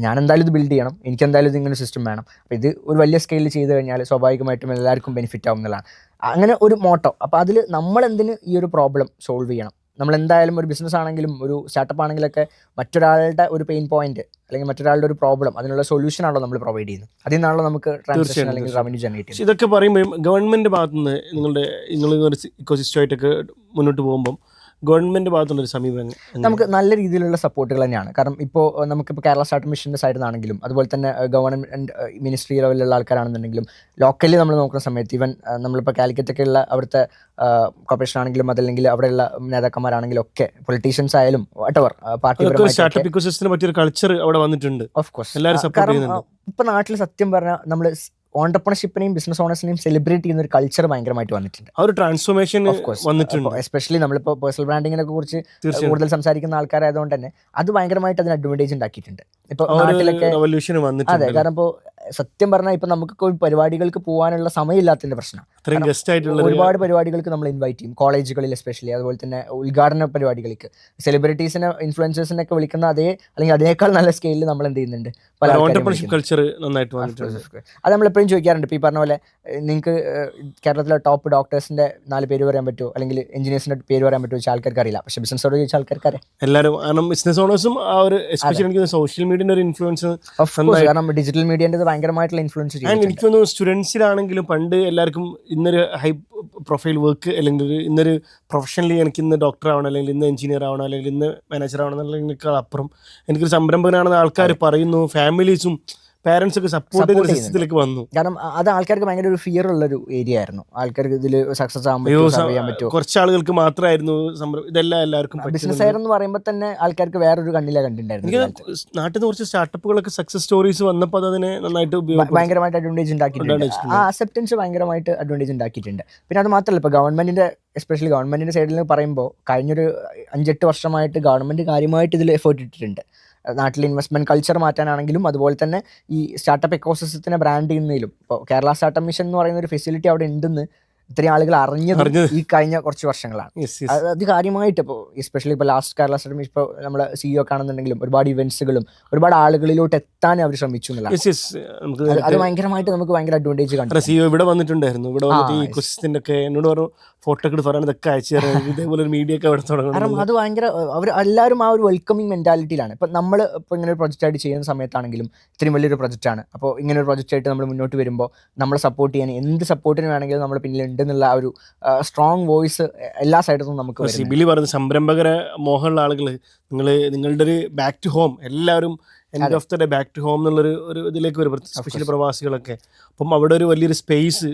Speaker 1: ഞാൻ എന്തായാലും ഇത് ബിൽഡ് ചെയ്യണം, എനിക്ക് എന്തായാലും ഇത് ഇങ്ങനെ സിസ്റ്റം വേണം. അപ്പോൾ ഇത് ഒരു വലിയ സ്കെയിലിൽ ചെയ്ത് കഴിഞ്ഞാൽ സ്വാഭാവികമായിട്ടും എല്ലാവർക്കും ബെനിഫിറ്റ് ആവും എന്നുള്ളതാണ് അങ്ങനെ ഒരു മോട്ടോ. അപ്പോൾ അതിൽ നമ്മളെന്തിന് ഈ ഒരു പ്രോബ്ലം സോൾവ് ചെയ്യണം. നമ്മളെന്തായാലും ഒരു ബിസിനസ് ആണെങ്കിലും ഒരു സ്റ്റാർട്ടപ്പ് ആണെങ്കിലൊക്കെ മറ്റൊരാളുടെ ഒരു പെയിൻ പോയിന്റ് അല്ലെങ്കിൽ മറ്റൊരാളുടെ ഒരു പ്രോബ്ലം, അതിനുള്ള സൊല്യൂഷൻ ആണല്ലോ നമ്മൾ പ്രൊവൈഡ് ചെയ്യുന്നത്. അതിൽ നിന്നാണല്ലോ നമുക്ക് ട്രാൻസാക്ഷൻ അല്ലെങ്കിൽ റവന്യൂ ജനറേറ്റ് ചെയ്യുന്നത്.
Speaker 2: ഇതൊക്കെ പറയുമ്പോൾ ഗവൺമെൻറ് ഭാഗത്തുനിന്ന് നിങ്ങൾ ഇക്കോസിസ്റ്റമായിട്ടൊക്കെ മുന്നോട്ട് പോകുമ്പം ഗവൺമെൻറ് ഭാഗത്തുള്ളൊരു സമീപനം
Speaker 1: നമുക്ക് നല്ല രീതിയിലുള്ള സപ്പോർട്ടുകൾ തന്നെയാണ്. കാരണം ഇപ്പോൾ നമുക്കിപ്പോൾ കേരള സ്റ്റാർട്ടപ്പ് മിഷൻ്റെ സൈഡിൽ നിന്നാണെങ്കിലും അതുപോലെ തന്നെ ഗവൺമെൻറ് മിനിസ്ട്രി ലെവലിലുള്ള ആൾക്കാരാണെന്നുണ്ടെങ്കിലും ലോക്കലി നമ്മൾ നോക്കുന്ന സമയത്ത് ഈവൻ നമ്മളിപ്പോൾ കാലിക്കറ്റൊക്കെ ഉള്ള അവിടുത്തെ കോർപ്പറേഷൻ ആണെങ്കിലും അതല്ലെങ്കിൽ അവിടെയുള്ള നേതാക്കന്മാരാണെങ്കിലും ഒക്കെ പൊളിറ്റീഷ്യൻസ് ആയാലും വാട്ടെവർ
Speaker 2: പാർട്ടി കൾച്ചർ അവിടെ വന്നിട്ടുണ്ട്.
Speaker 1: Of course. കാരണം ഇപ്പോൾ നാട്ടിൽ സത്യം പറഞ്ഞാൽ നമ്മൾ ഓണ്ടർപ്രണർഷിപ്പിനെയും ബിസിനസ് ഓണേഴ്സിനെയും സെലിബ്രേറ്റ് ചെയ്യുന്ന ഒരു കൾച്ചർ ഭയങ്കരമായിട്ട് വന്നിട്ടുണ്ട്.
Speaker 2: ആ ഒരു ട്രാൻസ്ഫോർമേഷൻ വന്നിട്ടുണ്ട്.
Speaker 1: എസ്പെഷ്യലി നമ്മളിപ്പോൾ പേഴ്സണൽ ബ്രാൻഡിങ്ങിനെ കുറിച്ച് കൂടുതൽ സംസാരിക്കുന്ന ആൾക്കാരായതുകൊണ്ട് തന്നെ അത് ഭയങ്കരമായിട്ട് അതിന് അഡ്വാൻറ്റേജ് ഉണ്ടാക്കിയിട്ടുണ്ട്. ഇപ്പോൾ നാട്ടിലൊക്കെ അതെ. കാരണം ഇപ്പോൾ സത്യം പറഞ്ഞാൽ ഇപ്പം നമുക്കൊക്കെ പരിപാടികൾക്ക് പോകാനുള്ള സമയമില്ലാത്തതിൻ്റെ പ്രശ്നമാണ്.
Speaker 2: അത്രയും ഗസ്റ്റ് ആയിട്ടുള്ള
Speaker 1: ഒരുപാട് പരിപാടികൾക്ക് നമ്മൾ ഇൻവൈറ്റ് ചെയ്യും, കോളേജുകളിൽ എസ്പെഷ്യലി, അതുപോലെ തന്നെ ഉദ്ഘാടന പരിപാടികൾക്ക് സെലിബ്രിറ്റീസിനെ ഇൻഫ്ലുവൻസേഴ്സിനൊക്കെ വിളിക്കുന്ന അതേ അല്ലെങ്കിൽ അതിനേക്കാൾ നല്ല സ്കെയിലിൽ നമ്മൾ എന്ത് ചെയ്യുന്നുണ്ട്, പല
Speaker 2: ഓണ്ടർപ്രണർഷിപ്പ് കൾച്ചർ നന്നായിട്ട് വന്നിട്ടുണ്ട്.
Speaker 1: അത് നമ്മളെപ്പോഴും ചോദിക്കാറുണ്ട്. ഇപ്പോൾ ഈ പറഞ്ഞ പോലെ നിങ്ങൾക്ക് കേരളത്തിലെ ടോപ്പ് ഡോക്ടേഴ്സിൻ്റെ 4 പേര് പറയാൻ പറ്റുമോ, അല്ലെങ്കിൽ എഞ്ചിനീയേഴ്സിൻ്റെ പേര് പറയാൻ പറ്റുമോ വെച്ചാൽ ആൾക്കാർക്ക് അറിയില്ല. പക്ഷേ ബിസിനസ്സോട് ചോദിച്ചാൽ ആൾക്കാർക്ക് അറിയാം
Speaker 2: എല്ലാവരും. കാരണം ബിസിനസ് ഓണേഴ്സും ആ ഒരു എസ്പെഷ്യലി സോഷ്യൽ മീഡിയയുടെ ഒരു ഇൻഫ്ലുവൻസ്,
Speaker 1: കാരണം ഡിജിറ്റൽ മീഡിയൻ്റെ ഭയങ്കരമായിട്ടുള്ള ഇൻഫ്ലുവൻസ് ചെയ്യും.
Speaker 2: എനിക്ക് തോന്നുന്നു സ്റ്റുഡൻസിലാണെങ്കിലും പണ്ട് എല്ലാവർക്കും ഇന്നൊരു ഹൈ പ്രൊഫൈൽ വർക്ക് അല്ലെങ്കിൽ ഇന്നൊരു പ്രൊഫഷണലി എനിക്ക് ഇന്ന് ഡോക്ടർ ആവണം, അല്ലെങ്കിൽ ഇന്ന് എഞ്ചിനീയർ ആവണം, അല്ലെങ്കിൽ ഇന്ന് മാനേജർ ആവണം എന്നുള്ളതിനേക്കാൾ അപ്പുറം എനിക്കൊരു സംരംഭകനാണെന്ന് ആൾക്കാർ പറയുന്നു. ഫാമിലീസും പാരന്റ്സ് ഒക്കെ സപ്പോർട്ട് ചെയ്യുന്ന സിസ്റ്റത്തിലേക്ക് വന്നു.
Speaker 1: കാരണം അത് ആൾക്കാർക്ക് ഭയങ്കര ഒരു ഫിയർ ഉള്ളൊരു ഏരിയ ആയിരുന്നു. ആൾക്കാർക്ക് ഇതിൽ സക്സസ് ആകാൻ പറ്റുമോ,
Speaker 2: കുറച്ച് ആളുകൾക്ക് മാത്രമായിരുന്നു ഇതെല്ലാം എല്ലാവർക്കും
Speaker 1: ബിസിനസ് ആയിരുന്നു പറയുമ്പോൾ തന്നെ ആൾക്കാർക്ക് വേറൊരു കണ്ണിലെ കണ്ടിട്ടുണ്ടായിരുന്നു.
Speaker 2: നാട്ടിൽ നിന്ന് കുറച്ച് സ്റ്റാർട്ടപ്പുകളൊക്കെ സക്സസ് സ്റ്റോറീസ് വന്നപ്പോൾ അതിനെ നന്നായിട്ട്
Speaker 1: ഭയങ്കരമായിട്ട് അഡ്വാൻറ്റേജ് ഉണ്ടാക്കിയിട്ടുണ്ട്. ആ അക്സെപ്റ്റൻസ് ഭയങ്കരമായിട്ട് അഡ്വാൻറ്റേജ് ഉണ്ടാക്കിയിട്ടുണ്ട്. പിന്നെ അത് മാത്രമല്ല, ഇപ്പോൾ ഗവൺമെന്റിന്റെ എസ്പെഷ്യലി ഗവൺമെന്റിന്റെ സൈഡിൽ നിന്ന് പറയുമ്പോൾ കഴിഞ്ഞൊരു 5-8 വർഷമായിട്ട് ഗവൺമെന്റ് കാര്യമായിട്ട് ഇതിൽ എഫേർട്ട് ഇട്ടിട്ടുണ്ട്. നാട്ടിൽ ഇൻവെസ്റ്റ്മെന്റ് കൾച്ചർ മാറ്റാനാണെങ്കിലും അതുപോലെ തന്നെ ഈ സ്റ്റാർട്ടപ്പ് എക്കോസിസ്റ്റത്തിനെ ബ്രാൻഡ് ചെയ്യുന്നതിലും. ഇപ്പോൾ കേരള സ്റ്റാർട്ടപ്പ് മിഷൻ എന്ന് പറയുന്ന ഒരു ഫെസിലിറ്റി അവിടെ ഉണ്ടെന്ന് ഇത്രയും ആളുകൾ അറിഞ്ഞത് ഈ കഴിഞ്ഞ കുറച്ച് വർഷങ്ങളാണ്. അത് കാര്യമായിട്ട് ഇപ്പോൾ എസ്പെഷ്യലി ഇപ്പോൾ ലാസ്റ്റ് കേരള സ്റ്റാർട്ടപ്പ് മിഷൻ, ഇപ്പോൾ നമ്മളെ CEO കാണുന്നുണ്ടെങ്കിലും ഒരുപാട് ഇവന്റ്സുകളും ഒരുപാട് ആളുകളിലോട്ട് എത്താൻ അവർ ശ്രമിച്ചു എന്നുള്ളതാണ്. അത് ഭയങ്കരമായിട്ട് നമുക്ക് ഭയങ്കര അഡ്വാൻറ്റേജ് കണ്ടു.
Speaker 2: CEO ഇവിടെ വന്നിട്ടുണ്ടായിരുന്നു. ഇവിടെ വന്നിട്ട് ഈ ഇക്കോസിസ്റ്റത്തിന്റെ ഒക്കെ എന്നോട് പറഞ്ഞു ഫോട്ടോ ഒക്കെ പറയാൻ ഇതൊക്കെ അയച്ചു തരാം, ഇതേപോലെ ഒരു മീഡിയ ഒക്കെ അവിടെ തുടങ്ങും.
Speaker 1: കാരണം അത് ഭയങ്കര അവർ എല്ലാവരും ആ ഒരു വെൽക്കമിങ് മെന്റാലിറ്റിയിലാണ്. ഇപ്പം നമ്മൾ ഇപ്പോൾ ഇങ്ങനെ ഒരു പ്രൊജക്റ്റായിട്ട് ചെയ്യുന്ന സമയത്താണെങ്കിലും ഇത്രയും വലിയൊരു പ്രൊജക്റ്റാണ്, അപ്പോൾ ഇങ്ങനെ ഒരു പ്രൊജക്റ്റായിട്ട് നമ്മൾ മുന്നോട്ട് വരുമ്പോൾ നമ്മളെ സപ്പോർട്ട് ചെയ്യാൻ എന്ത് സപ്പോർട്ടിന് വേണമെങ്കിലും നമ്മൾ പിന്നിലുണ്ടെന്നുള്ള ആ ഒരു സ്ട്രോങ് വോയിസ് എല്ലാ സൈഡിൽ നിന്നും നമുക്ക്.
Speaker 2: സിബിലി പറഞ്ഞ സംരംഭകരെ മോഹമുള്ള ആളുകൾ, നിങ്ങളുടെ ഒരു ബാക്ക് ടു ഹോം, എല്ലാവരും end of the day back to home എന്നുള്ളൊരു ഇതിലേക്ക് വരും, സ്പെഷ്യലി പ്രവാസികളൊക്കെ. അപ്പം അവിടെ ഒരു വലിയൊരു സ്പേസ്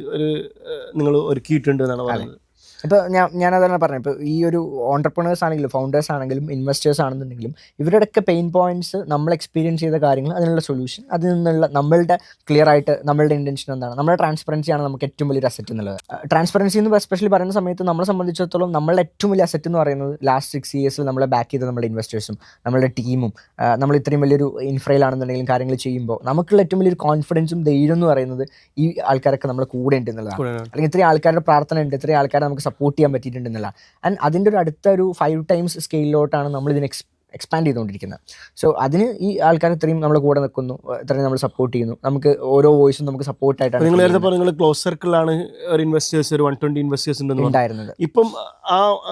Speaker 2: നിങ്ങൾ ഒരുക്കിയിട്ടുണ്ട് എന്നാണ് പറയുന്നത്.
Speaker 1: ഇപ്പോൾ ഞാനതാണ് പറഞ്ഞത്. ഇപ്പോൾ ഈ ഒരു ഓണ്ടർപ്രണേഴ്സ് ആണെങ്കിലും ഫൗണ്ടേഴ്സ് ആണെങ്കിലും ഇൻവെസ്റ്റേഴ്സ് ആണെന്നുണ്ടെങ്കിലും ഇവരുടെയൊക്കെ പെയിൻ പോയിന്റ്സ് നമ്മൾ എക്സ്പീരിയൻസ് ചെയ്ത കാര്യങ്ങൾ, അതിനുള്ള സൊല്യൂഷൻ, അതിൽ നിന്നുള്ള നമ്മളുടെ ക്ലിയർ ആയിട്ട് നമ്മളുടെ ഇൻറ്റൻഷൻ എന്താണ്, നമ്മുടെ ട്രാൻസ്പെറൻസിയാണ് നമുക്ക് ഏറ്റവും വലിയൊരു അസറ്റ് എന്നുള്ളത്. ട്രാൻസ്പെറൻസി എന്ന് എസ്പെഷ്യലി പറയുന്ന സമയത്ത് നമ്മളെ സംബന്ധിച്ചിടത്തോളം നമ്മളുടെ ഏറ്റവും വലിയ അസറ്റ് എന്ന് പറയുന്നത് ലാസ്റ്റ് 6 ഇയേഴ്സിൽ നമ്മളെ ബാക്ക് ചെയ്ത നമ്മുടെ ഇൻവെസ്റ്റേഴ്സും നമ്മളുടെ ടീമും. നമ്മൾ ഇത്രയും വലിയൊരു ഇൻഫ്രയിലാണെന്നുണ്ടെങ്കിലും കാര്യങ്ങൾ ചെയ്യുമ്പോൾ നമുക്കുള്ള ഏറ്റവും വലിയൊരു കോൺഫിഡൻസും ധൈര്യം എന്ന് പറയുന്നത് ഈ ആൾക്കാരൊക്കെ നമ്മുടെ കൂടെ ഉണ്ട് എന്നുള്ളതാണ്. അല്ലെങ്കിൽ ഇത്രയും ആൾക്കാരുടെ പ്രാർത്ഥന ഉണ്ട്, ഇത്രയും ആൾക്കാരെ നമുക്ക് സപ്പോർട്ട് ചെയ്യാൻ പറ്റിയിട്ടുണ്ടെന്നുള്ള. ആൻഡ് അതിൻ്റെ ഒരു അടുത്ത ഒരു 5 ടൈംസ് സ്കെയിലോട്ടാണ് നമ്മൾ ഇതിനെ എക്സ്പാൻഡ് ചെയ്തുകൊണ്ടിരിക്കുന്നത്. സോ അതിന് ഈ ആൾക്കാർ ഇത്രയും നമ്മുടെ കൂടെ നിൽക്കുന്നു, ഇത്രയും നമ്മൾ സപ്പോർട്ട് ചെയ്യുന്നു, നമുക്ക് ഓരോ വോയിസും നമുക്ക് സപ്പോർട്ടായിട്ടാണ്.
Speaker 2: നിങ്ങൾ ക്ലോസ് സർക്കിളാണ് ഒരു ഇൻവെസ്റ്റേഴ്സ്, ഒരു 120 ഇൻവെസ്റ്റേഴ്സ് ഉണ്ടായിരുന്നത്. ഇപ്പം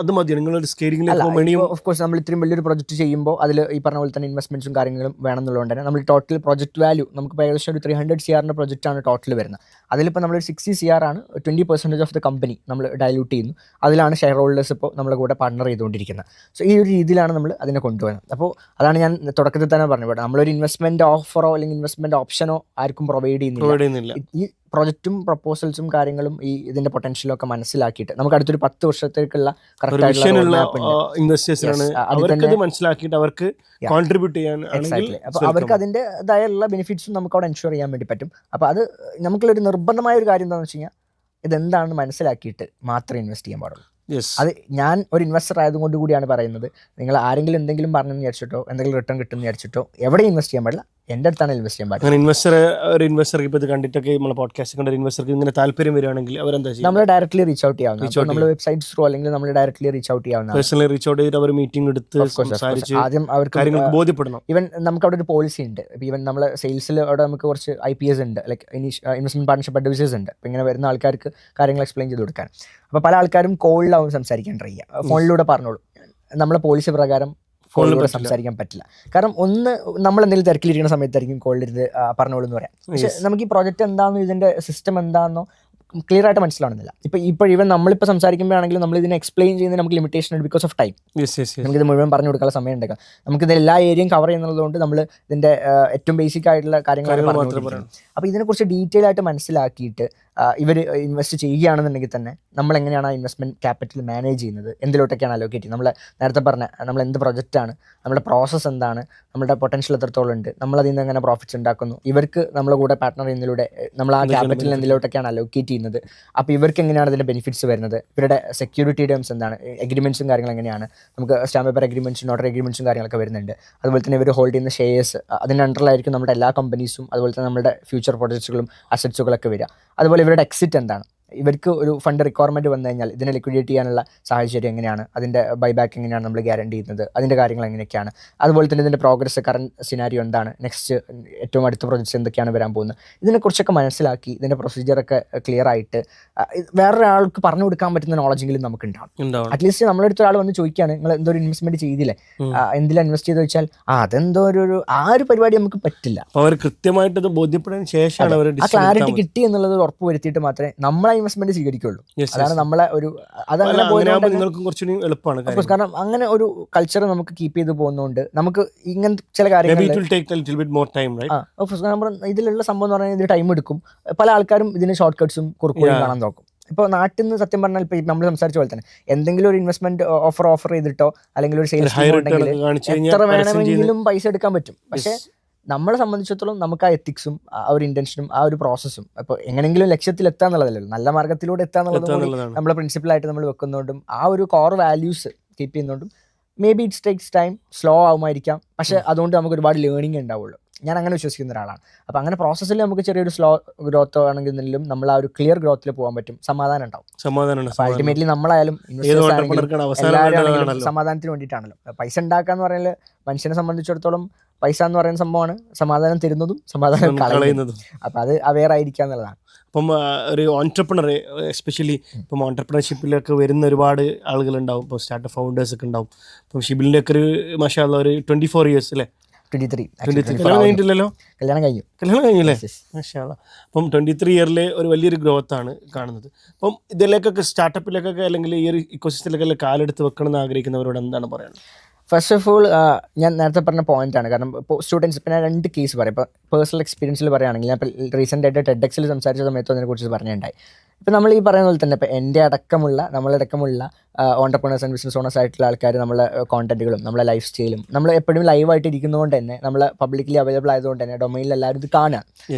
Speaker 2: അത് മതി നിങ്ങളൊരു സ്കെയിലിംഗ്.
Speaker 1: ഓഫ് കോഴ്സ് നമ്മൾ ഇത്രയും വലിയൊരു പ്രൊജക്ട് ചെയ്യുമ്പോൾ അതിൽ ഈ പറഞ്ഞ പോലെ തന്നെ ഇൻവെസ്റ്റ്മെന്റ്സും കാര്യങ്ങളും വേണമെന്നുള്ളതുകൊണ്ട് തന്നെ നമ്മൾ ടോട്ടൽ പ്രൊജക്ട് വാല്യൂ നമുക്ക് ഏകദേശം ഒരു 300 CR പ്രൊജക്റ്റാണ് ടോട്ടൽ വരുന്നത്. അതിലിപ്പോൾ നമ്മളൊരു 60 CR ആണ്, 20% ഓഫ് ദ കമ്പനി നമ്മൾ ഡയലൂട്ട് ചെയ്യുന്നു. അതിലാണ് ഷെയർ ഹോൾഡേഴ്സ് ഇപ്പോൾ നമ്മുടെ കൂടെ പാർട്ണർ ചെയ്തുകൊണ്ടിരിക്കുന്നത്. സോ ഈ ഒരു രീതിയിലാണ് നമ്മൾ അതിനെ കൊണ്ടുപോകുന്നത്. അപ്പോൾ അതാണ് ഞാൻ തുടക്കത്തിൽ തന്നെ പറഞ്ഞത്, നമ്മളൊരു ഇൻവെസ്റ്റ്മെന്റ് ഓഫറോ അല്ലെങ്കിൽ ഇൻവെസ്റ്റ്മെന്റ് ഓപ്ഷനോ ആർക്കും പ്രൊവൈഡ് ചെയ്യുന്നില്ല. ഈ പ്രൊജക്റ്റും പ്രപ്പോസൽസും കാര്യങ്ങളും ഈ ഇതിന്റെ പൊട്ടൻഷ്യലും ഒക്കെ മനസ്സിലാക്കിയിട്ട് നമുക്ക് അടുത്തൊരു 10 വർഷത്തേക്കുള്ള അപ്പോൾ അവർക്ക് അതിൻ്റെതായുള്ള ബെനിഫിറ്റ്സും നമുക്ക് അവിടെ എൻഷുർ ചെയ്യാൻ വേണ്ടി പറ്റും. അപ്പോൾ അത് നമുക്കുള്ളൊരു നിർബന്ധമായ ഒരു കാര്യം എന്താണെന്ന് വെച്ച് കഴിഞ്ഞാൽ ഇതെന്താണെന്ന് മനസ്സിലാക്കിയിട്ട് മാത്രമേ ഇൻവെസ്റ്റ് ചെയ്യാൻ പാടുള്ളൂ. അത് ഞാൻ ഒരു ഇൻവെസ്റ്റർ ആയതുകൊണ്ട് കൂടിയാണ് പറയുന്നത്. നിങ്ങൾ ആരെങ്കിലും എന്തെങ്കിലും പറഞ്ഞെന്ന് വിചാരിച്ചിട്ടോ എന്തെങ്കിലും റിട്ടേൺ കിട്ടുമെന്ന് വിചാരിച്ചിട്ടോ എവിടെ ഇൻവെസ്റ്റ് ചെയ്യാൻ പാടില്ല, എൻ്റെ അടുത്താണ് ഇൻവെസ്റ്റ് ചെയ്യാൻ പാടില്ല.
Speaker 2: ഒരു ഇൻവെസ്റ്റർ ഇപ്പോൾ ഇത് കണ്ടിട്ടൊക്കെ നമ്മൾ പോഡ്കാസ്റ്റ് കണ്ട ഇൻവെസ്റ്റർക്ക് ഇങ്ങനെ താല്പര്യം വരികയാണെങ്കിൽ അവരെന്താ ചെയ്യുക?
Speaker 1: നമ്മൾ ഡയറക്ട്ലി റീച്ച് ഔട്ട് ചെയ്യാവുന്ന, നമ്മൾ വെബ്സൈറ്റ് ത്രൂ അല്ലെങ്കിൽ നമ്മൾ ഡയറക്ട്ലി റീച്ച് ഔട്ട് ചെയ്യാവുന്ന,
Speaker 2: പേഴ്സണലി റീച്ച് ഔട്ട് ചെയ്തിട്ട് അവർ മീറ്റിംഗ് എടുത്ത്
Speaker 1: ആദ്യം അവർക്ക്
Speaker 2: ബോധ്യപ്പെടണം.
Speaker 1: ഈവൻ നമുക്ക് അവിടെ ഒരു പോളിസി ഉണ്ട്. ഈവൻ നമ്മളെ സെയിൽസിൽ അവിടെ നമുക്ക് കുറച്ച് IPS ഉണ്ട്, ലൈക്ക് ഇൻവെസ്റ്റ്മെന്റ് പാർട്ണർഷിപ്പ് അഡ്വൈസേഴ്സ് ഉണ്ട്. അപ്പോൾ ഇങ്ങനെ വരുന്ന ആൾക്കാർക്ക് കാര്യങ്ങൾ എക്സ്പ്ലെയിൻ ചെയ്ത് കൊടുക്കാൻ. അപ്പോൾ പല ആൾക്കാരും കോളിലാവും സംസാരിക്കാൻ ട്രൈ ചെയ്യുക, ഫോണിലൂടെ പറഞ്ഞോളൂ. നമ്മളെ പോളിസി പ്രകാരം കോളിലൂടെ സംസാരിക്കാൻ പറ്റില്ല. കാരണം ഒന്ന് നമ്മൾ എന്തെങ്കിലും തിരക്കിലിരിക്കുന്ന സമയത്തായിരിക്കും കോളിലിരുന്ന് പറഞ്ഞോളൂ എന്ന് പറയാം. പക്ഷെ നമുക്ക് ഈ പ്രോജക്റ്റ് എന്താണെന്നോ ഇതിൻ്റെ സിസ്റ്റം എന്താണെന്നോ ക്ലിയർ ആയിട്ട് മനസ്സിലാവുന്നില്ല. ഇപ്പോൾ ഈവൻ നമ്മളിപ്പോൾ സംസാരിക്കുമ്പോഴാണെങ്കിലും നമ്മൾ ഇതിനെ എക്സ്പ്ലെയിൻ ചെയ്യുന്നത് നമുക്ക് ലിമിറ്റേഷൻ ഉണ്ട് ബിക്കോസ് ഓഫ് ടൈം. നമുക്കിത് മുഴുവൻ പറഞ്ഞു കൊടുക്കാനുള്ള സമയം ഉണ്ടാക്കാം. നമുക്കിത് എല്ലാ ഏരിയയും കവർ ചെയ്യുന്നതുകൊണ്ട് നമ്മൾ ഇതിൻ്റെ ഏറ്റവും ബേസിക് ആയിട്ടുള്ള കാര്യങ്ങൾ. അപ്പോൾ ഇതിനെക്കുറിച്ച് ഡീറ്റെയിൽ ആയിട്ട് മനസ്സിലാക്കിയിട്ട് ഇവർ ഇൻവെസ്റ്റ് ചെയ്യുകയാണെന്നുണ്ടെങ്കിൽ തന്നെ നമ്മൾ എങ്ങനെയാണ് ആ ഇൻവെസ്റ്റ്മെൻറ്റ് ക്യാപിറ്റൽ മാനേജ് ചെയ്യുന്നത്, എന്തിലോട്ടൊക്കെയാണ് അലോക്കേറ്റ് ചെയ്യുന്നത്, നമ്മൾ നേരത്തെ പറഞ്ഞ നമ്മൾ എന്ത് പ്രൊജക്റ്റാണ്, നമ്മുടെ പ്രോസസ്സ് എന്താണ്, നമ്മുടെ പൊട്ടൻഷ്യൽ എത്രത്തോളം ഉണ്ട്, നമ്മളതിൽ നിന്ന് എങ്ങനെ പ്രോഫിറ്റ്സ് ഉണ്ടാക്കുന്നു, ഇവർക്ക് നമ്മളെ കൂടെ പാർട്ട്ണർ ചെയ്യുന്നതിലൂടെ നമ്മൾ ആ ക്യാപിറ്റൽ എന്തിലോട്ടൊക്കെയാണ് അലോക്കേറ്റ് ചെയ്യുന്നത്, അപ്പോൾ ഇവർക്ക് എങ്ങനെയാണ് അതിൻ്റെ ബെനിഫിറ്റ്സ് വരുന്നത്, ഇവരുടെ സെക്യൂരിറ്റി ടേംസ് എന്താണ്, എഗ്രിമെൻറ്റ്സും കാര്യങ്ങൾ എങ്ങനെയാണ്, നമുക്ക് സ്റ്റാമ്പ് പേപ്പർ എഗ്രിമെൻറ്റ്സും നോട്ടറി എഗ്രിമെൻറ്റ്സും കാര്യങ്ങളൊക്കെ വരുന്നുണ്ട്. അതുപോലെ തന്നെ ഇവർ ഹോൾഡ് ചെയ്യുന്ന ഷെയർസ്, അതിൻ്റെ അണ്ടറിലായിരിക്കും നമ്മുടെ എല്ലാ കമ്പനീസും അതുപോലെ തന്നെ നമ്മുടെ ഫ്യൂച്ചർ പ്രൊജക്ട്സുകളും അസറ്റ്സുകളൊക്കെ വരിക. അതുപോലെ ഇവരുടെ എക്സിറ്റ് എന്താണ്, ഇവർക്ക് ഒരു ഫണ്ട് റിക്വയർമെൻറ്റ് വന്നു കഴിഞ്ഞാൽ ഇതിനെ ലിക്വിഡേറ്റ് ചെയ്യാനുള്ള സാഹചര്യം എങ്ങനെയാണ്, അതിൻ്റെ ബൈബാക്ക് എങ്ങനെയാണ് നമ്മൾ ഗ്യാരണ്ടി ചെയ്യുന്നത്, അതിൻ്റെ കാര്യങ്ങൾ എങ്ങനെയൊക്കെയാണ്, അതുപോലെ തന്നെ ഇതിൻ്റെ പ്രോഗ്രസ് കറൻറ്റ് സിനാരിയോ എന്താണ്, നെക്സ്റ്റ് ഏറ്റവും അടുത്ത പ്രൊജക്ട്സ് എന്തൊക്കെയാണ് വരാൻ പോകുന്നത്, ഇതിനെക്കുറിച്ചൊക്കെ മനസ്സിലാക്കി ഇതിൻ്റെ പ്രൊസീജിയറൊക്കെ ക്ലിയർ ആയിട്ട് വേറൊരാൾക്ക് പറഞ്ഞു കൊടുക്കാൻ പറ്റുന്ന നോളജെങ്കിലും നമുക്ക് ഉണ്ടാവും. അറ്റ്ലീസ്റ്റ് നമ്മളെടുത്ത ഒരാൾ വന്ന് ചോദിക്കുകയാണ് നിങ്ങൾ എന്തോ ഒരു ഇൻവെസ്റ്റ്മെൻറ്റ് ചെയ്തില്ലേ, എന്തിലാണ് ഇൻവെസ്റ്റ് ചെയ്ത് വെച്ചാൽ അതെന്തോ ആ ഒരു പരിപാടി നമുക്ക് പറ്റില്ല.
Speaker 2: അവർ കൃത്യമായിട്ട് ബോധ്യപ്പെടാൻ ശേഷമാണ്
Speaker 1: ആ ക്ലാരിറ്റി കിട്ടി എന്നുള്ളത് ഉറപ്പ് വരുത്തിയിട്ട് മാത്രമേ നമ്മളെ ഇൻവെസ്റ്റ്മെന്റ് സ്വീകരിക്കുള്ളൂ. അതാണ് നമ്മളെ ഒരു അതങ്ങനെ
Speaker 2: എളുപ്പമാണ്.
Speaker 1: കാരണം അങ്ങനെ ഒരു കൾച്ചർ നമുക്ക് കീപ്പ് ചെയ്ത് പോകുന്നതുകൊണ്ട് നമുക്ക് ഇങ്ങനത്തെ ചില കാര്യങ്ങൾ ഇതിലുള്ള സംഭവം എന്ന് പറഞ്ഞാൽ ഇതിന് ടൈം എടുക്കും. പല ആൾക്കാരും ഇതിന് ഷോർട്ട് കട്ട്സും കുറുക്കുകളും കാണാൻ നോക്കും. ഇപ്പോൾ നാട്ടിൽ നിന്ന് സത്യം പറഞ്ഞാൽ ഇപ്പോൾ നമ്മൾ സംസാരിച്ച പോലെ തന്നെ എന്തെങ്കിലും ഒരു ഇൻവെസ്റ്റ്മെന്റ് ഓഫർ ചെയ്തിട്ടോ അല്ലെങ്കിൽ ഒരു സെയിൽസ് ഉണ്ടെങ്കിൽ എത്ര വേണമെങ്കിലും പൈസ എടുക്കാൻ പറ്റും. പക്ഷേ നമ്മളെ സംബന്ധിച്ചിടത്തോളം നമുക്ക് ആ എത്തിക്സും ആ ഒരു ഇന്റൻഷനും ആ ഒരു പ്രോസസ്സും അപ്പോൾ എങ്ങനെങ്കിലും ലക്ഷ്യത്തിൽ എത്തുക എന്നുള്ളതല്ലല്ലോ, നല്ല മാർഗത്തിലൂടെ എത്തുക എന്നുള്ളതും നമ്മളെ പ്രിൻസിപ്പളായിട്ട് നമ്മൾ വെക്കുന്നതുകൊണ്ടും ആ ഒരു കോർ വാല്യൂസ് കീപ്പ് ചെയ്യുന്നതുകൊണ്ടും maybe it's takes time, slow ആവുമായിരിക്കാം, പക്ഷേ അതുകൊണ്ട് നമുക്ക് ഒരുപാട് ലേണിംഗ് ഉണ്ടാവുള്ളൂ. ഞാൻ അങ്ങനെ വിശ്വസിക്കുന്ന ഒരാളാണ്. അപ്പോൾ അങ്ങനെ പ്രോസസ്സിൽ നമുക്ക് ചെറിയൊരു സ്ലോ ഗ്രോത്ത് ആണെങ്കിലും നമ്മൾ ആ ഒരു ക്ലിയർ ഗ്രോത്തിൽ പോകാൻ പറ്റും, സമാധാനം ഉണ്ടാവും. അൾട്ടിമേറ്റ്ലി നമ്മളായാലും എല്ലാവരും സമാധാനത്തിന് വേണ്ടിയിട്ടാണല്ലോ. പൈസ ഉണ്ടാക്കുക എന്ന് പറഞ്ഞാൽ മനുഷ്യനെ സംബന്ധിച്ചിടത്തോളം പൈസ എന്ന് പറയുന്ന സംഭവമാണ് സമാധാനം തരുന്നതും സമാധാനം കളയുന്നതും. അപ്പം അത് അവെയർ ആയിരിക്കുക എന്നുള്ളതാണ്.
Speaker 2: അപ്പം ഒരു ഓൺട്രപ്രണർ എസ്പെഷ്യലി ഇപ്പം ഓൺട്രപ്രണർഷിപ്പിലൊക്കെ വരുന്ന ഒരുപാട് ആളുകളുണ്ടാവും. ഇപ്പോൾ സ്റ്റാർട്ടപ്പ് ഫൗണ്ടേഴ്സ് ഒക്കെ ഉണ്ടാവും. ഇപ്പം ഷിബിലിൻ്റെ ഒക്കെ ഒരു മാഷാ അല്ലാഹ് ഒരു 24 years അല്ലേ?
Speaker 1: 23.
Speaker 2: കഴിഞ്ഞിട്ടില്ലല്ലോ?
Speaker 1: കല്യാണം
Speaker 2: കഴിഞ്ഞല്ലേ? മാഷാ അല്ലാഹ്. അപ്പം 23 year ഒരു വലിയൊരു ഗ്രോത്ത് ആണ് കാണുന്നത്. അപ്പം ഇതിലേക്കൊക്കെ സ്റ്റാർട്ടപ്പിലേക്കൊക്കെ അല്ലെങ്കിൽ ഈ ഒരു ഇക്കോസിസ്റ്റത്തിലൊക്കെ കാലെടുത്ത് വെക്കണം എന്ന് ആഗ്രഹിക്കുന്നവരോട് എന്താണ് പറയുന്നത്?
Speaker 1: ഫസ്റ്റ് ഓഫ് ഓൾ ഞാൻ നേരത്തെ പറഞ്ഞ പോയിന്റാണ്. കാരണം ഇപ്പോൾ സ്റ്റുഡൻസ് ഇപ്പം ഞാൻ 2 കേസ് പറയാം. ഇപ്പോൾ പേഴ്സണൽ എക്സ്പീരിയൻസിൽ പറയുകയാണെങ്കിൽ ഞാൻ ഇപ്പോൾ റീസെൻ്റ് ആയിട്ട് ടെഡെക്സിൽ സംസാരിച്ച സമയത്ത് അതിനെക്കുറിച്ച് പറഞ്ഞിട്ടുണ്ടായി. ഇപ്പം നമ്മൾ ഈ പറയുന്ന പോലെ തന്നെ ഇപ്പോൾ എൻ്റെ അടക്കമുള്ള നമ്മളടക്കമുള്ള ഓൺടർപ്രണേഴ്സ് ആൻഡ് ബിസിനസ് ഓണേഴ്സ് ആയിട്ടുള്ള ആൾക്കാർ നമ്മളെ കോണ്ടന്റുകളും നമ്മളെ ലൈഫ് സ്റ്റൈലും നമ്മൾ എപ്പോഴും ലൈവായിട്ട് ഇരിക്കുന്നതുകൊണ്ട് തന്നെ നമ്മൾ പബ്ലിക്കലി അവൈലബിൾ ആയതുകൊണ്ട് തന്നെ ഡൊമൈനിൽ എല്ലാവരും ഇത് കാണാം.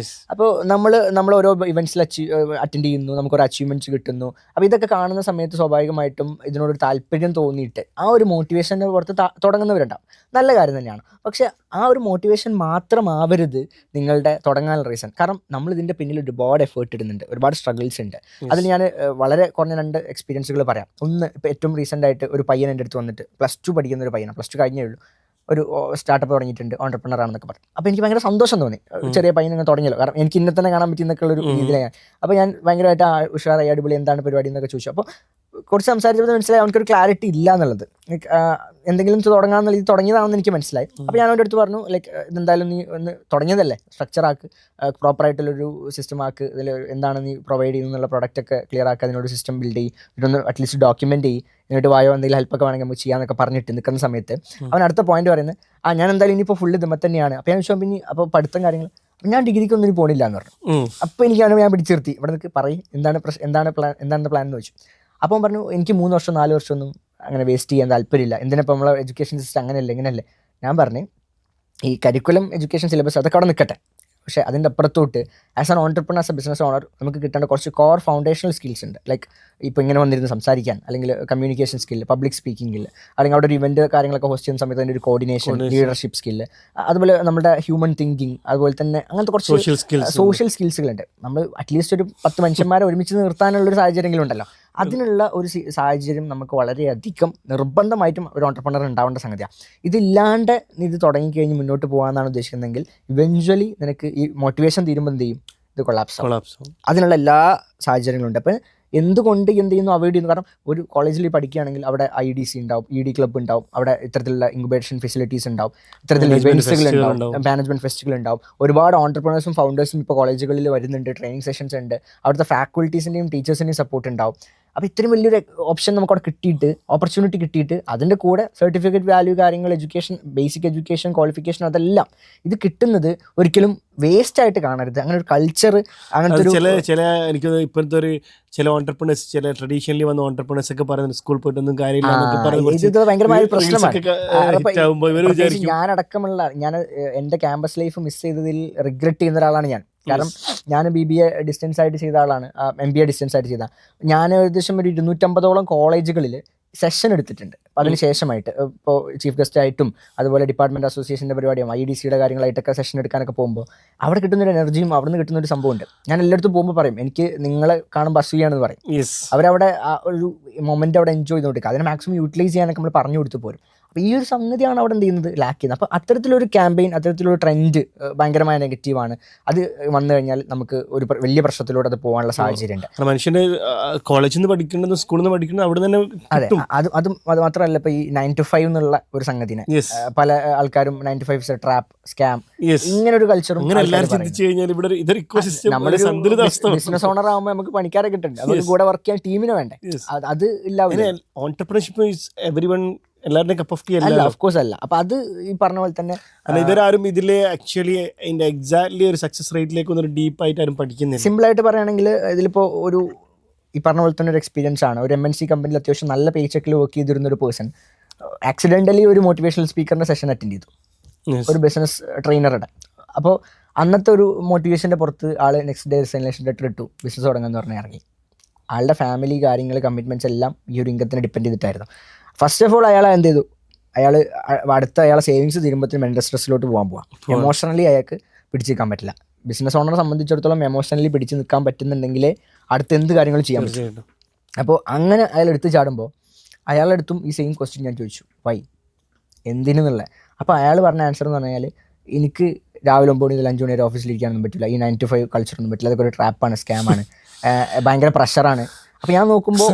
Speaker 1: അപ്പോൾ നമ്മൾ ഓരോ ഇവൻറ്റ്സിൽ അറ്റൻഡ് ചെയ്യുന്നു, നമുക്കൊരു അച്ചീവ്മെൻറ്റ്സ് കിട്ടുന്നു. അപ്പോൾ ഇതൊക്കെ കാണുന്ന സമയത്ത് സ്വാഭാവികമായിട്ടും ഇതിനോടൊരു താല്പര്യം തോന്നിയിട്ട് ആ ഒരു മോട്ടിവേഷൻ്റെ പുറത്ത് തുടങ്ങുന്നവരുണ്ടാവും. നല്ല കാര്യം തന്നെയാണ്. പക്ഷേ ആ ഒരു മോട്ടിവേഷൻ മാത്രമാവരുത് നിങ്ങളുടെ തുടങ്ങാനുള്ള റീസൺ. കാരണം നമ്മൾ ഇതിൻ്റെ പിന്നിൽ ഒരുപാട് എഫേർട്ട് ഇടുന്നുണ്ട്, ഒരുപാട് സ്ട്രഗിൾസ് ഉണ്ട്. അതിൽ ഞാൻ വളരെ കുറഞ്ഞ 2 എക്സ്പീരിയൻസുകൾ പറയാം. ഒന്ന്, ഇപ്പോൾ ഏറ്റവും റീസെൻ്റ് ആയിട്ട് ഒരു പയ്യൻ എൻ്റെ അടുത്ത് വന്നിട്ട് +2 പഠിക്കുന്ന ഒരു പയ്യനാണ്, +2 കഴിഞ്ഞേ ഉള്ളൂ, ഒരു സ്റ്റാർട്ടപ്പ് തുടങ്ങിയിട്ടുണ്ട്, ഓൺടർപ്രണർ ആണെന്നൊക്കെ പറഞ്ഞു. അപ്പോൾ എനിക്ക് ഭയങ്കര സന്തോഷം തോന്നി, ചെറിയ പയ്യൻ ഇങ്ങനെ തുടങ്ങിയല്ലോ. കാരണം എനിക്ക് ഇന്നെ തന്നെ കാണാൻ പറ്റുന്നൊക്കെ ഉള്ളൊരു രീതിയിലാണ്. അപ്പോൾ ഞാൻ ഭയങ്കരമായിട്ട് ഉഷാറായി, അടിപൊളി, എന്താണ് പരിപാടി എന്നൊക്കെ ചോദിച്ചു. അപ്പോൾ കുറച്ച് സംസാരിച്ചപ്പോൾ മനസ്സിലായി അവനക്കൊരു ക്ലാരിറ്റി ഇല്ല എന്നുള്ളത്. എന്തെങ്കിലും തുടങ്ങാമെന്നുള്ള ഇത് തുടങ്ങിയതാണെന്ന് എനിക്ക് മനസ്സിലായി. അപ്പോൾ ഞാൻ അവൻ്റെ അടുത്ത് പറഞ്ഞു, ലൈക്ക് ഇതെന്തായാലും നീ ഒന്ന് തുടങ്ങിയതല്ലേ, സ്ട്രക്ചറാക്ക്, പ്രോപ്പറായിട്ടുള്ളൊരു സിസ്റ്റം ആക്ക്, ഇതിൽ എന്താണ് നീ പ്രൊവൈഡ് ചെയ്യുന്നുള്ള പ്രൊഡക്റ്റൊക്കെ ക്ലിയർ ആക്കുക, അതിനോട് സിസ്റ്റം ബിൽഡ് ചെയ്യും, ഇതൊന്ന് അറ്റ്ലീസ്റ്റ് ഡോക്യുമെൻറ്റ് ചെയ്യും, എന്നിട്ട് വായോ എന്തെങ്കിലും ഹെൽപ്പൊക്കെ വേണമെങ്കിൽ നമുക്ക് ചെയ്യാമെന്നൊക്കെ പറഞ്ഞിട്ട് നിൽക്കുന്ന സമയത്ത് അവൻ അടുത്ത പോയിന്റ് പറയുന്നത്, ഞാൻ എന്തായാലും ഇനിയിപ്പോൾ ഫുള്ള് ഇതുമ്പോൾ തന്നെയാണ്. അപ്പോൾ ഞാൻ ചോദിച്ചാൽ പിന്നെ അപ്പോൾ പഠിത്തം കാര്യങ്ങൾ, ഞാൻ ഡിഗ്രിക്കൊന്നും ഇനി പോണില്ല എന്ന് പറഞ്ഞു. അപ്പോൾ ഞാൻ പിടിച്ചിരുത്തി, ഇവിടെ നിൽക്ക് പറയും എന്താണ് പ്ലാൻ എന്ന് ചോദിച്ചു. അപ്പം പറഞ്ഞു, എനിക്ക് 3 വർഷം 4 വർഷമൊന്നും അങ്ങനെ വേസ്റ്റ് ചെയ്യാൻ താല്പര്യമില്ല, എന്തിനിപ്പോൾ നമ്മളെ എഡ്യൂക്കേഷൻ സിസ്റ്റം അങ്ങനെയല്ലേ ഇങ്ങനെയല്ലേ. ഞാൻ പറഞ്ഞു, ഈ കരിക്കുലം എഡ്യൂക്കേഷൻ സിലബസ് അതൊക്കെ അവിടെ നിൽക്കട്ടെ, പക്ഷേ അതിൻ്റെ അപ്പുറത്തോട്ട് as an entrepreneur, as a business owner നമുക്ക് കിട്ടേണ്ട കുറച്ച് കോർ ഫൗണ്ടേഷണൽ സ്കിൽസ് ഉണ്ട്. ലൈക്ക് ഇപ്പോൾ ഇങ്ങനെ വന്നിരുന്ന് സംസാരിക്കാൻ, അല്ലെങ്കിൽ കമ്മ്യൂണിക്കേഷൻ സ്കില്ല്, പബ്ലിക് സ്പീക്കിംഗിൽ, അല്ലെങ്കിൽ അവിടെ ഒരു ഇവൻറ്റ് കാര്യങ്ങളൊക്കെ ഹോസ്റ്റ് ചെയ്യുന്ന സമയത്ത് അതിൻ്റെ ഒരു കോർഡിനേഷൻ, ലീഡർഷിപ്പ് സ്കില്ല്, അതുപോലെ നമ്മുടെ ഹ്യൂമൻ തിങ്കിങ്, അതുപോലെ തന്നെ അങ്ങനത്തെ കുറച്ച് സോഷ്യൽ സ്കിൽസുകളുണ്ട്. നമ്മൾ അറ്റ്ലീസ്റ്റ് ഒരു 10 മനുഷ്യന്മാരെ ഒരുമിച്ച് നിർത്താനുള്ളൊരു സാഹചര്യങ്ങളും ഉണ്ടല്ലോ. അതിനുള്ള ഒരു സാഹചര്യം നമുക്ക് വളരെയധികം നിർബന്ധമായിട്ടും ഒരു ഓൺടർപ്രണർ ഉണ്ടാവേണ്ട സംഗതിയാണ്. ഇതില്ലാണ്ട് നീ ഇത് തുടങ്ങിക്കഴിഞ്ഞ് മുന്നോട്ട് പോകാമെന്നാണ് ഉദ്ദേശിക്കുന്നതെങ്കിൽ ഇവഞ്ച്വലി നിനക്ക് ഈ മോട്ടിവേഷൻ തീരുമ്പോൾ എന്ത് ചെയ്യും, ഇത് കൊളാപ്സ് ആവും. അതിനുള്ള എല്ലാ സാഹചര്യങ്ങളും ഉണ്ട്. അപ്പോൾ എന്തുകൊണ്ട് എന്ത് ചെയ്യുന്നു, അവോയ്ഡ് ചെയ്യുന്നു. കാരണം ഒരു കോളേജിൽ പഠിക്കുകയാണെങ്കിൽ അവിടെ IDC ഉണ്ടാവും, ED ക്ലബ്ബ് ഉണ്ടാവും, അവിടെ ഇത്തരത്തിലുള്ള ഇൻക്യുബേഷൻ ഫെസിലിറ്റീസ് ഉണ്ടാവും, ഇത്തരത്തിലുള്ള ഇവൻറ്റ്സുകൾ ഉണ്ടാവും, മാനേജ്മെൻറ്റ് ഫെസ്റ്റുകൾ ഉണ്ടാവും. ഒരുപാട് ഓൺടർപ്രണേഴ്സും ഫൗണ്ടേഴ്സും ഇപ്പോൾ കോളേജുകളിൽ വരുന്നുണ്ട്, ട്രെയിനിങ് സെഷൻസ് ഉണ്ട്, അവിടുത്തെ ഫാക്കൽറ്റീസിൻ്റെയും ടീച്ചേഴ്സിൻ്റെയും സപ്പോർട്ട് ഉണ്ടാവും. അപ്പോൾ ഇത്രയും വലിയൊരു ഓപ്ഷൻ നമുക്ക് അവിടെ കിട്ടിയിട്ട്, ഓപ്പർച്യൂണിറ്റി കിട്ടിയിട്ട്, അതിൻ്റെ കൂടെ സർട്ടിഫിക്കറ്റ് വാല്യൂ കാര്യങ്ങൾ, എഡ്യൂക്കേഷൻ, ബേസിക് എഡ്യൂക്കേഷൻ, ക്വാളിഫിക്കേഷൻ, അതെല്ലാം ഇത് കിട്ടുന്നത് ഒരിക്കലും വേസ്റ്റ് ആയിട്ട് കാണരുത്. അങ്ങനെ ഒരു കൾച്ചർ, അങ്ങനത്തെ ഒരു
Speaker 2: ചില എനിക്ക് ഇപ്പോഴത്തെ ഒരു ചില ഓണ്ടർപ്രണേഴ്സ്, ചില ട്രഡീഷണലി വന്ന ഓണ്ടർപ്രണേഴ്സ് ഒക്കെ പറയുന്നത് സ്കൂളിൽ പോയിട്ടൊന്നും കാര്യമില്ല.
Speaker 1: ഇത് ഭയങ്കരമായ പ്രശ്നമാണ്.
Speaker 2: വിചാരിക്കും
Speaker 1: ഞാനടക്കമുള്ള എൻ്റെ ക്യാമ്പസ് ലൈഫ് മിസ് ചെയ്തതിൽ റിഗ്രറ്റ് ചെയ്യുന്ന ഒരാളാണ് ഞാൻ. കാരണം ഞാൻ BBA ഡിസ്റ്റൻസ് ആയിട്ട് ചെയ്ത ആളാണ്, MBA ഡിസ്റ്റൻസ് ആയിട്ട് ചെയ്ത. ഞാൻ ഏകദേശം ഒരു 250ഓളം കോളേജുകളിൽ സെഷൻ എടുത്തിട്ടുണ്ട്. അപ്പോൾ അതിന് ശേഷമായിട്ട് ഇപ്പോൾ ചീഫ് ഗസ്റ്റ് ആയിട്ടും അതുപോലെ ഡിപ്പാർട്ട്മെൻറ്റ് അസോസിയേഷൻ്റെ പരിപാടിയും IDCയുടെ കാര്യങ്ങളായിട്ടൊക്കെ സെഷൻ എടുക്കാനൊക്കെ പോകുമ്പോൾ അവിടെ കിട്ടുന്നൊരു എനർജിയും അവിടെ നിന്ന് കിട്ടുന്നൊരു സംഭവമുണ്ട്. ഞാൻ എല്ലായിടത്തും പോകുമ്പോൾ പറയും, എനിക്ക് നിങ്ങളെ കാണുമ്പോൾ അസൂയാണെന്ന് പറയും. അവരവിടെ ആ ഒരു മൊമെൻ്റ് അവിടെ എൻജോയ് ചെയ്ത് കൊടുക്കുക, അതിനെ മാക്സിമം യൂട്ടിലൈസ് ചെയ്യാനൊക്കെ നമ്മൾ പറഞ്ഞു കൊടുത്തു പോരും. അപ്പോൾ ഈ ഒരു സംഗതിയാണ് അവിടെ എന്ത് ചെയ്യുന്നത്, ലാക്ക് ചെയ്യുന്നത്. അപ്പോൾ അത്തരത്തിലൊരു ക്യാമ്പയിൻ, അത്തരത്തിലൊരു ട്രെൻഡ് ഭയങ്കരമായ നെഗറ്റീവാണ്. അത് വന്നു കഴിഞ്ഞാൽ നമുക്ക് ഒരു വലിയ പ്രശ്നത്തിലൂടെ അത് പോകാനുള്ള സാഹചര്യമുണ്ട്.
Speaker 2: മനുഷ്യൻ്റെ കോളേജിൽ നിന്ന് പഠിക്കേണ്ടത്, സ്കൂളിൽ നിന്ന് പഠിക്കുന്നത് അവിടെ തന്നെ.
Speaker 1: അതെ, അത് മാത്രമല്ല, ഇപ്പോൾ ഈ 9 to 5 എന്നുള്ള ഒരു സംഗതിനെ പല ആൾക്കാരും 9 to 5 ട്രാപ്പ്, സ്കാം, ഇങ്ങനെ ഒരു കൾച്ചറും ബിസിനസ് ഓണർ ആകുമ്പോൾ നമുക്ക് പണിക്കാരെ കിട്ടുന്നുണ്ട്, അവർക്ക് കൂടെ വർക്ക് ചെയ്യാൻ ടീമിന് വേണ്ടേ, അത് ഇല്ല.
Speaker 2: ഓൺട്രപ്രണർഷിപ്പ് ഈസ് എവരിവൺ, എല്ലാവരുടെയും കപ്പ് ഓഫ് ടീ അല്ല, ഓഫ് കോഴ്സ്
Speaker 1: അല്ല. അപ്പൊ അത് ഈ പറഞ്ഞ പോലെ തന്നെ
Speaker 2: ഇവരാരും ഇതില് ആക്ച്വലി അതിന്റെ എക്സാക്ട്ലി ഒരു സക്സസ് റേറ്റിലേക്ക് ഒന്നും ഡീപ്പ് ആയിട്ട് ആരും പഠിക്കുന്നില്ല.
Speaker 1: സിമ്പിൾ ആയിട്ട് പറയുകയാണെങ്കിൽ ഇതിലിപ്പോ ഒരു ഈ പറഞ്ഞ പോലെ തന്നെ ഒരു എക്സ്പീരിയൻസ് ആണ്. ഒരു MNC കമ്പനിയിൽ അത്യാവശ്യം നല്ല പേ ചെക്കിൽ വർക്ക് ചെയ്തിരുന്ന ഒരു പേഴ്സൺ ആക്സിഡന്റലി ഒരു മോട്ടിവേഷണൽ സ്പീക്കറിന്റെ സെഷൻ അറ്റൻഡ് ചെയ്തു, ഒരു ബിസിനസ് ട്രെയിനറുടെ. അപ്പോൾ അന്നത്തെ ഒരു മോട്ടിവേഷൻ്റെ പുറത്ത് ആൾ നെക്സ്റ്റ് ഡേ റിസൈനേഷൻ ലെറ്റർ ഇട്ടു, ബിസിനസ് തുടങ്ങുമെന്ന് പറഞ്ഞ് ഇറങ്ങി. ആളുടെ ഫാമിലി കാര്യങ്ങൾ, കമ്മിറ്റ്മെൻറ്റ്സ് എല്ലാം ഈ ഒരു ഇൻകത്തിനെ ഡിപ്പെൻഡ് ചെയ്തിട്ടായിരുന്നു. ഫസ്റ്റ് ഓഫ് ഓൾ അയാൾ എന്ത് ചെയ്തു, അയാളെ സേവിങ്സ് തീരുമ്പോഴത്തേനും മെൻ്റൽ സ്ട്രെസ്സിലോട്ട് പോകാൻ പോവാം. എമോഷണലി അയാൾക്ക് പിടിച്ച് നിൽക്കാൻ പറ്റില്ല. ബിസിനസ് ഓണറെ സംബന്ധിച്ചിടത്തോളം എമോഷണലി പിടിച്ച് നിൽക്കാൻ പറ്റുന്നുണ്ടെങ്കിലേ അടുത്ത എന്ത് കാര്യങ്ങളും ചെയ്യാൻ പറ്റും. അപ്പോൾ അങ്ങനെ അയാൾ എടുത്ത് ചാടുമ്പോൾ അയാളെടുത്തും ഈ സെയിം ക്വസ്റ്റ്യൻ ഞാൻ ചോദിച്ചു, വൈ, എന്തിനെന്നുള്ള. അപ്പോൾ അയാൾ പറഞ്ഞ ആൻസർ എന്ന് പറഞ്ഞാൽ, എനിക്ക് രാവിലെ 9 മുതൽ 5 മണി വരെ ഓഫീസിലിരിക്കാനൊന്നും പറ്റില്ല, ഈ 9 to 5 കൾച്ചറൊന്നും പറ്റില്ല, അതൊക്കെ ഒരു ട്രാപ്പാണ്, സ്കാമാണ്, ഭയങ്കര പ്രഷറാണ്. അപ്പോൾ ഞാൻ നോക്കുമ്പോൾ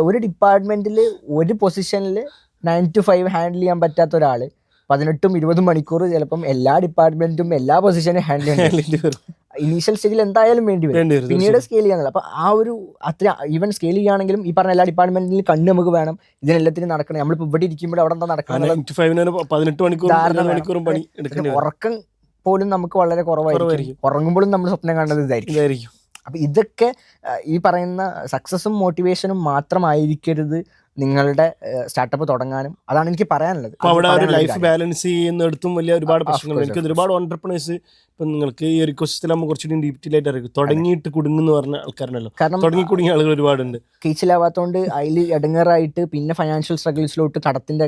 Speaker 1: ഒരു ഡിപ്പാർട്ട്മെന്റിൽ ഒരു പൊസിഷനിൽ 9 to 5 ഹാൻഡിൽ ചെയ്യാൻ പറ്റാത്ത ഒരാൾ 18-20 മണിക്കൂർ ചിലപ്പം എല്ലാ ഡിപ്പാർട്ട്മെന്റും എല്ലാ പൊസിഷനും ഹാൻഡിൽ ചെയ്യേണ്ടി ഇനീഷ്യൽ സ്റ്റേജിൽ എന്തായാലും വേണ്ടി വരും, പിന്നീട് സ്കെയിൽ ചെയ്യാനുള്ള. അപ്പോൾ ആ ഒരു അത്ര ഈവൻ സ്കെയിൽ ചെയ്യുകയാണെങ്കിലും ഈ പറഞ്ഞ എല്ലാ ഡിപ്പാർട്ട്മെന്റിലും കണ്ണ് നമുക്ക് വേണം, ഇതിനെല്ലാത്തിനും നടക്കണം. നമ്മളിപ്പോൾ ഇവിടെ ഇരിക്കുമ്പോൾ അവിടെ എന്താ നടക്കുന്നത്, ഉറക്കം പോലും നമുക്ക് വളരെ കുറവായിരിക്കും, ഉറങ്ങുമ്പോഴും നമ്മൾ സ്വപ്നം കാണുന്നത് ഇതായിരിക്കും. അപ്പം ഇതൊക്കെ ഈ പറയുന്ന സക്സസും മോട്ടിവേഷനും മാത്രമായിരിക്കരുത് നിങ്ങളുടെ സ്റ്റാർട്ടപ്പ് തുടങ്ങാനും. അതാണ് എനിക്ക് പറയാനുള്ളത്.
Speaker 2: അവിടെ ഒരു ലൈഫ് ബാലൻസ് ചെയ്യുന്നിടത്തും വലിയ ഒരുപാട് പ്രശ്നങ്ങൾ. എനിക്ക് ഒരുപാട് ഓണ്ടർപ്രണേഴ്സ് ഇപ്പം നിങ്ങൾക്ക് ഈ ഒരു ഇക്കോസിസ്റ്റം കുറച്ചുകൂടി ഡീറ്റെയിൽ ആയിട്ട് അറിയും, തുടങ്ങിയിട്ട് കുടുങ്ങുന്നു പറഞ്ഞ ആൾക്കാരുണ്ടല്ലോ, കാരണം തുടങ്ങി കുടുങ്ങിയ ആളുകൾ ഒരുപാടുണ്ട്.
Speaker 1: കീച്ചിലാവാത്തതുകൊണ്ട് അതിൽ ഇടങ്ങേറായിട്ട് പിന്നെ ഫൈനാൻഷ്യൽ സ്ട്രഗിൾസിലോട്ട്,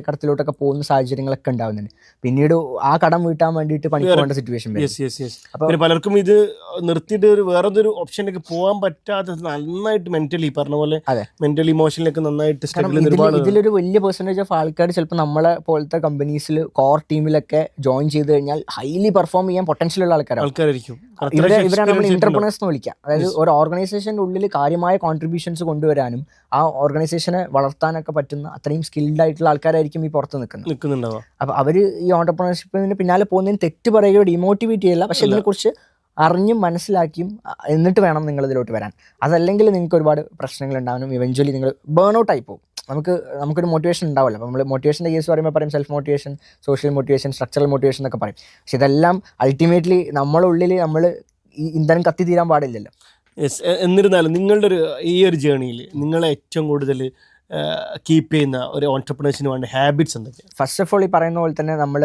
Speaker 1: കടത്തിലോട്ടൊക്കെ പോകുന്ന സാഹചര്യങ്ങളൊക്കെ ഉണ്ടാവുന്നുണ്ട്. പിന്നീട് ആ കടം വീട്ടാൻ വേണ്ടിയിട്ട് പണിക്ക് പോകേണ്ട സിറ്റുവേഷൻ വരും.
Speaker 2: അപ്പോൾ പലർക്കും ഇത് നിർത്തിയിട്ട് ഒരു വേറൊരു ഓപ്ഷനിലേക്ക് പോകാൻ പറ്റാത്ത, നന്നായിട്ട് മെന്റലി പറഞ്ഞ പോലെ മെന്റലി ഇമോഷനിലൊക്കെ നന്നായിട്ട് സ്ട്രഗിൾ.
Speaker 1: ഇതിലൊരു വലിയ പെർസെൻറ്റേജ് ഓഫ് ആൾക്കാർ ചിലപ്പോൾ നമ്മളെ പോലത്തെ കമ്പനീസിൽ കോർ ടീമിലൊക്കെ ജോയിൻ ചെയ്ത് കഴിഞ്ഞാൽ ഹൈലി പെർഫോം ചെയ്യാൻ പൊട്ടൻഷ്യൽ ഉള്ള ആൾക്കാരായിരിക്കും. ഇവരാണ് നമ്മൾ എന്റർപ്രണേഴ്സ് എന്ന് വിളിക്കുക. അതായത് ഒരു ഓർഗനൈസേഷൻ്റെ ഉള്ളിൽ കാര്യമായ കോൺട്രിബ്യൂഷൻസ് കൊണ്ടുവരാനും ആ ഓർഗനൈസേഷനെ വളർത്താനൊക്കെ പറ്റുന്ന അത്രയും സ്കിൽഡ് ആയിട്ടുള്ള ആൾക്കാരായിരിക്കും ഈ പുറത്ത് നിൽക്കുന്നുണ്ടാവുക. അപ്പോൾ അവർ ഈ ഓണ്ടർപ്രണർഷിപ്പിന് പിന്നാലെ പോകുന്നതിന് തെറ്റ് പറയുകയോ ഡിമോട്ടിവേറ്റ് ചെയ്യില്ല, പക്ഷെ ഇതിനെക്കുറിച്ച് അറിഞ്ഞും മനസ്സിലാക്കിയും എന്നിട്ട് വേണം നിങ്ങൾ ഇതിലോട്ട് വരാൻ. അതല്ലെങ്കിൽ നിങ്ങൾക്ക് ഒരുപാട് പ്രശ്നങ്ങൾ ഉണ്ടാവാനും ഇവഞ്ച്വലി നിങ്ങൾ ബേൺ ഔട്ട് ആയി പോകും. നമുക്കൊരു മോട്ടിവേഷൻ ഉണ്ടാവില്ല. അപ്പോൾ നമ്മൾ മോട്ടിവേഷൻ്റെ കേസ് പറയുമ്പോൾ പറയും self motivation, social motivation, structural motivation എന്നൊക്കെ പറയും. പക്ഷെ ഇതെല്ലാം അൾട്ടിമേറ്റ്ലി നമ്മളുള്ളിൽ നമ്മൾ ഈ ഇന്ധനം കത്തി തീരാൻ പാടില്ലല്ലോ.
Speaker 2: എന്നിരുന്നാലും നിങ്ങളുടെ ഈ ഒരു ജേണിയിൽ നിങ്ങളെ ഏറ്റവും കൂടുതൽ കീപ്പ് ചെയ്യുന്ന ഒരു ഓൺട്രപ്രണേഴ്സിന് വേണ്ട ഹാബിറ്റ്സ് എന്തൊക്കെയാണ്?
Speaker 1: ഫസ്റ്റ് ഓഫ് ഓൾ ഈ പറയുന്ന പോലെ തന്നെ നമ്മൾ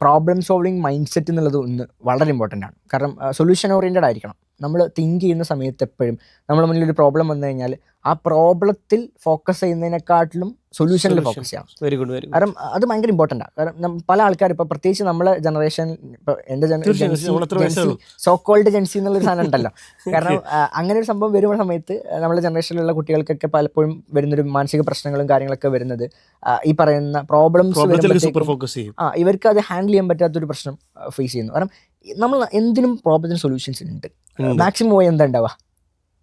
Speaker 1: പ്രോബ്ലം സോൾവിങ് മൈൻഡ് സെറ്റ് എന്നുള്ളത് ഒന്ന് വളരെ ഇമ്പോർട്ടൻ്റ് ആണ്. കാരണം സൊല്യൂഷൻ ഓറിയൻറ്റഡ് ആയിരിക്കണം. നമ്മൾ തിങ്ക് ചെയ്യുന്ന സമയത്ത് എപ്പോഴും നമ്മുടെ മുന്നിലൊരു പ്രോബ്ലം വന്നു കഴിഞ്ഞാൽ ആ പ്രോബ്ലത്തിൽ ഫോക്കസ് ചെയ്യുന്നതിനെക്കാട്ടിലും സൊല്യൂഷനിൽ ഫോക്കസ് ചെയ്യാം.
Speaker 2: Very good.
Speaker 1: കാരണം അത് ഭയങ്കര ഇമ്പോർട്ടൻ്റ് ആണ്. കാരണം പല ആൾക്കാർ ഇപ്പോൾ പ്രത്യേകിച്ച് നമ്മളെ ജനറേഷൻ, ഇപ്പോൾ എൻ്റെ സോ കോൾഡ് ജെൻസി എന്നുള്ളൊരു സാധനം ഉണ്ടല്ലോ. കാരണം അങ്ങനെ ഒരു സംഭവം വരുന്ന സമയത്ത് നമ്മുടെ ജനറേഷനിലുള്ള കുട്ടികൾക്കൊക്കെ പലപ്പോഴും വരുന്നൊരു മാനസിക പ്രശ്നങ്ങളും കാര്യങ്ങളൊക്കെ വരുന്നത് ഈ പറയുന്ന പ്രോബ്ലംസ് ഇവർക്ക് അത് ഹാൻഡിൽ ചെയ്യാൻ പറ്റാത്തൊരു പ്രശ്നം ഫേസ് ചെയ്യുന്നു. കാരണം നമ്മൾ എന്തിനും പ്രോബ്ലത്തിന് സൊല്യൂഷൻസ് ഉണ്ട്. മാക്സിമം പോയി എന്താ ഉണ്ടാവുക,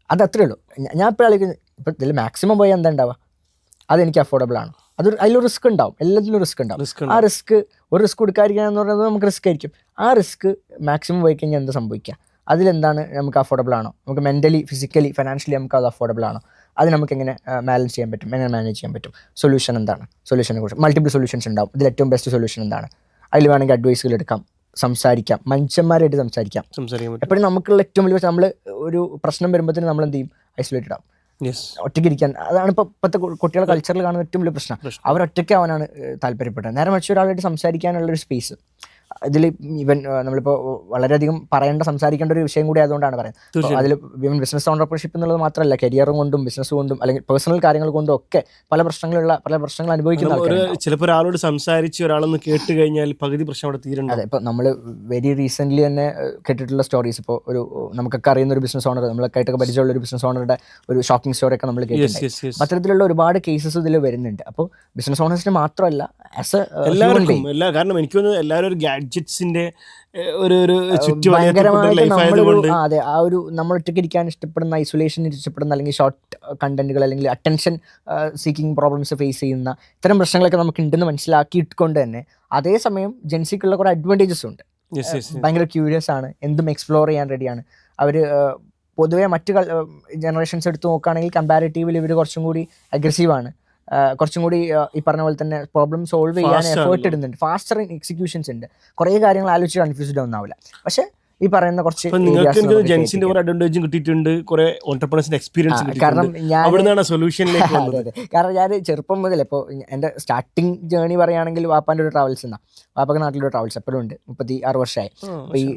Speaker 1: അത് അത്രേ ഉള്ളൂ. ഞാൻ ഇപ്പോൾ ആലോചിക്കുന്നത് ഇപ്പം ഇതിൽ മാക്സിമം പോയി എന്താ ഉണ്ടാവുക, അതെനിക്ക് അഫോർഡബിൾ ആണ്. അതിലൊരു റിസ്ക് ഉണ്ടാവും, എല്ലാത്തിലും റിസ്ക് ഉണ്ടാവും. ആ റിസ്ക് എടുക്കാതിരിക്കുക എന്ന് പറയുന്നത് നമുക്ക് റിസ്ക് ആയിരിക്കും. ആ റിസ്ക് മാക്സിമം പോയി കഴിഞ്ഞാൽ എന്താ സംഭവിക്കുക, അതിലെന്താണ് നമുക്ക് അഫോർഡബിൾ ആണോ, നമുക്ക് മെൻ്റലി ഫിസിക്കലി ഫിനാൻഷ്യലി നമുക്ക് അത് അഫോർഡബിൾ ആണോ, അത് നമുക്ക് എങ്ങനെ ബാലൻസ് ചെയ്യാൻ പറ്റും, എങ്ങനെ മാനേജ് ചെയ്യാൻ പറ്റും, സൊല്യൂഷൻ എന്താണ്, സൊല്യൂഷനെ കുറിച്ച് മൾട്ടിപ്പിൾ സൊല്യൂഷൻസ് ഉണ്ടാവും, ഇതിൽ ഏറ്റവും ബെസ്റ്റ് സൊല്യൂഷൻ എന്താണ്, അതിൽ വേണമെങ്കിൽ അഡ്വൈസുകൾ എടുക്കാം, സംസാരിക്കാം, മനുഷ്യന്മാരായിട്ട് സംസാരിക്കാൻ
Speaker 2: പറ്റും.
Speaker 1: എപ്പോഴും നമുക്കുള്ള ഏറ്റവും വലിയ നമ്മൾ ഒരു പ്രശ്നം വരുമ്പോഴത്തേന് നമ്മൾ എന്ത് ചെയ്യും, ഐസൊലേറ്റഡ് ആവും, ഒറ്റയ്ക്ക് ഇരിക്കാൻ. അതാണ് ഇപ്പോഴത്തെ കുട്ടികളുടെ കൾച്ചറിൽ കാണുന്ന ഏറ്റവും വലിയ പ്രശ്നം. അവർ ഒറ്റയ്ക്ക് ആവാനാണ് താല്പര്യപ്പെട്ടത്. നേരെ മറിച്ച് ഒരാളായിട്ട് സംസാരിക്കാനുള്ളൊരു സ്പേസ് ഇതിൽ ഈവൻ നമ്മളിപ്പോൾ വളരെയധികം സംസാരിക്കേണ്ട ഒരു വിഷയം കൂടി ആയതുകൊണ്ടാണ് പറയുന്നത്. അതിൽ ഈവൻ ബിസിനസ് ഓണ്ടർപ്രണർഷിപ്പ് എന്നുള്ളത് മാത്രമല്ല, കരിയറും കൊണ്ടും ബിസിനസ് കൊണ്ടും അല്ലെങ്കിൽ പേഴ്സണൽ കാര്യങ്ങൾ കൊണ്ടും ഒക്കെ പല പ്രശ്നങ്ങൾ അനുഭവിക്കുന്ന
Speaker 2: ചിലപ്പോൾ ഒരാളോട് സംസാരിച്ച് ഒരാളൊന്ന് കേട്ട് കഴിഞ്ഞാൽ പകുതി പ്രശ്നം അവിടെ തീരുണ്ട്.
Speaker 1: അതെ, ഇപ്പോൾ നമ്മൾ വെരി റീസെൻ്റ്ലി തന്നെ കേട്ടിട്ടുള്ള സ്റ്റോറീസ്, ഇപ്പോൾ ഒരു നമുക്കൊക്കെ അറിയുന്ന ഒരു ബിസിനസ് ഓണർ, നമ്മളൊക്കെ ആയിട്ടൊക്കെ പരിചയമുള്ള ഒരു ബിസിനസ് ഓണറുടെ ഒരു ഷോക്കിംഗ് സ്റ്റോറി ഒക്കെ നമ്മൾ കേട്ടിട്ടുണ്ട്. അത്തരത്തിലുള്ള ഒരുപാട് കേസസ് ഇതിൽ വരുന്നുണ്ട്. അപ്പോൾ ബിസിനസ് ഓണേഴ്സിന് മാത്രമല്ല, ആസ്
Speaker 2: എല്ലാവർക്കും കാരണം എനിക്ക് തോന്നുന്നു എല്ലാവരും ഒരു ഗാഡ്ജറ്റ്സിന്റെ
Speaker 1: അതെ, ആ ഒരു നമ്മൾ ഒറ്റയ്ക്ക് ഇരിക്കാൻ ഇഷ്ടപ്പെടുന്ന, ഐസൊലേഷൻ ഇഷ്ടപ്പെടുന്ന, അല്ലെങ്കിൽ ഷോർട്ട് കണ്ടന്റുകൾ, അല്ലെങ്കിൽ അറ്റൻഷൻ സീക്കിംഗ് പ്രോബ്ലംസ് ഫേസ് ചെയ്യുന്ന ഇത്തരം പ്രശ്നങ്ങളൊക്കെ നമുക്ക് ഉണ്ടെന്ന് മനസ്സിലാക്കിയിട്ടുണ്ട് തന്നെ അതേസമയം ജെൻസിക്കുള്ള കുറേ അഡ്വാൻറ്റേജസ് ഉണ്ട്. ഭയങ്കര ക്യൂരിയസ് ആണ്, എന്തും എക്സ്പ്ലോർ ചെയ്യാൻ റെഡിയാണ് അവർ. പൊതുവെ മറ്റ് ജനറേഷൻസ് എടുത്ത് നോക്കുകയാണെങ്കിൽ കമ്പാരിറ്റീവ്ലി ഇവർ കുറച്ചും കൂടി അഗ്രസീവാണ്, കുറച്ചും കൂടി ഈ പറഞ്ഞ പോലെ തന്നെ പ്രോബ്ലം സോൾവ് ചെയ്യാൻ എഫേർട്ട് ഇടുന്നുണ്ട്, ഫാസ്റ്റർ എക്സിക്യൂഷൻസ് ഉണ്ട്, കുറേ കാര്യങ്ങൾ ആലോചിച്ച് കൺഫ്യൂസ്ഡ് ഒന്നാവില്ല. പക്ഷേ ഈ പറയുന്ന കുറച്ച്
Speaker 2: ജെൻസിന്റെ കുറെ അഡ്വാൻറ്റേജും കിട്ടിയിട്ടുണ്ട്, കുറെ ഓൺടർപ്രണേഴ്സിന്റെ എക്സ്പീരിയൻസ്.
Speaker 1: കാരണം
Speaker 2: കാരണം
Speaker 1: ഞാൻ ചെറുപ്പം മുതൽ ഇപ്പോൾ എൻ്റെ സ്റ്റാർട്ടിങ് ജേർണി പറയുകയാണെങ്കിൽ വാപ്പാൻ്റെ ഒരു ട്രാവൽസ് എന്നാ, വാപ്പക്ക് നാട്ടിലൊരു ട്രാവൽസ് എപ്പോഴും ഉണ്ട്, 36 വർഷമായി. അപ്പോൾ ഈ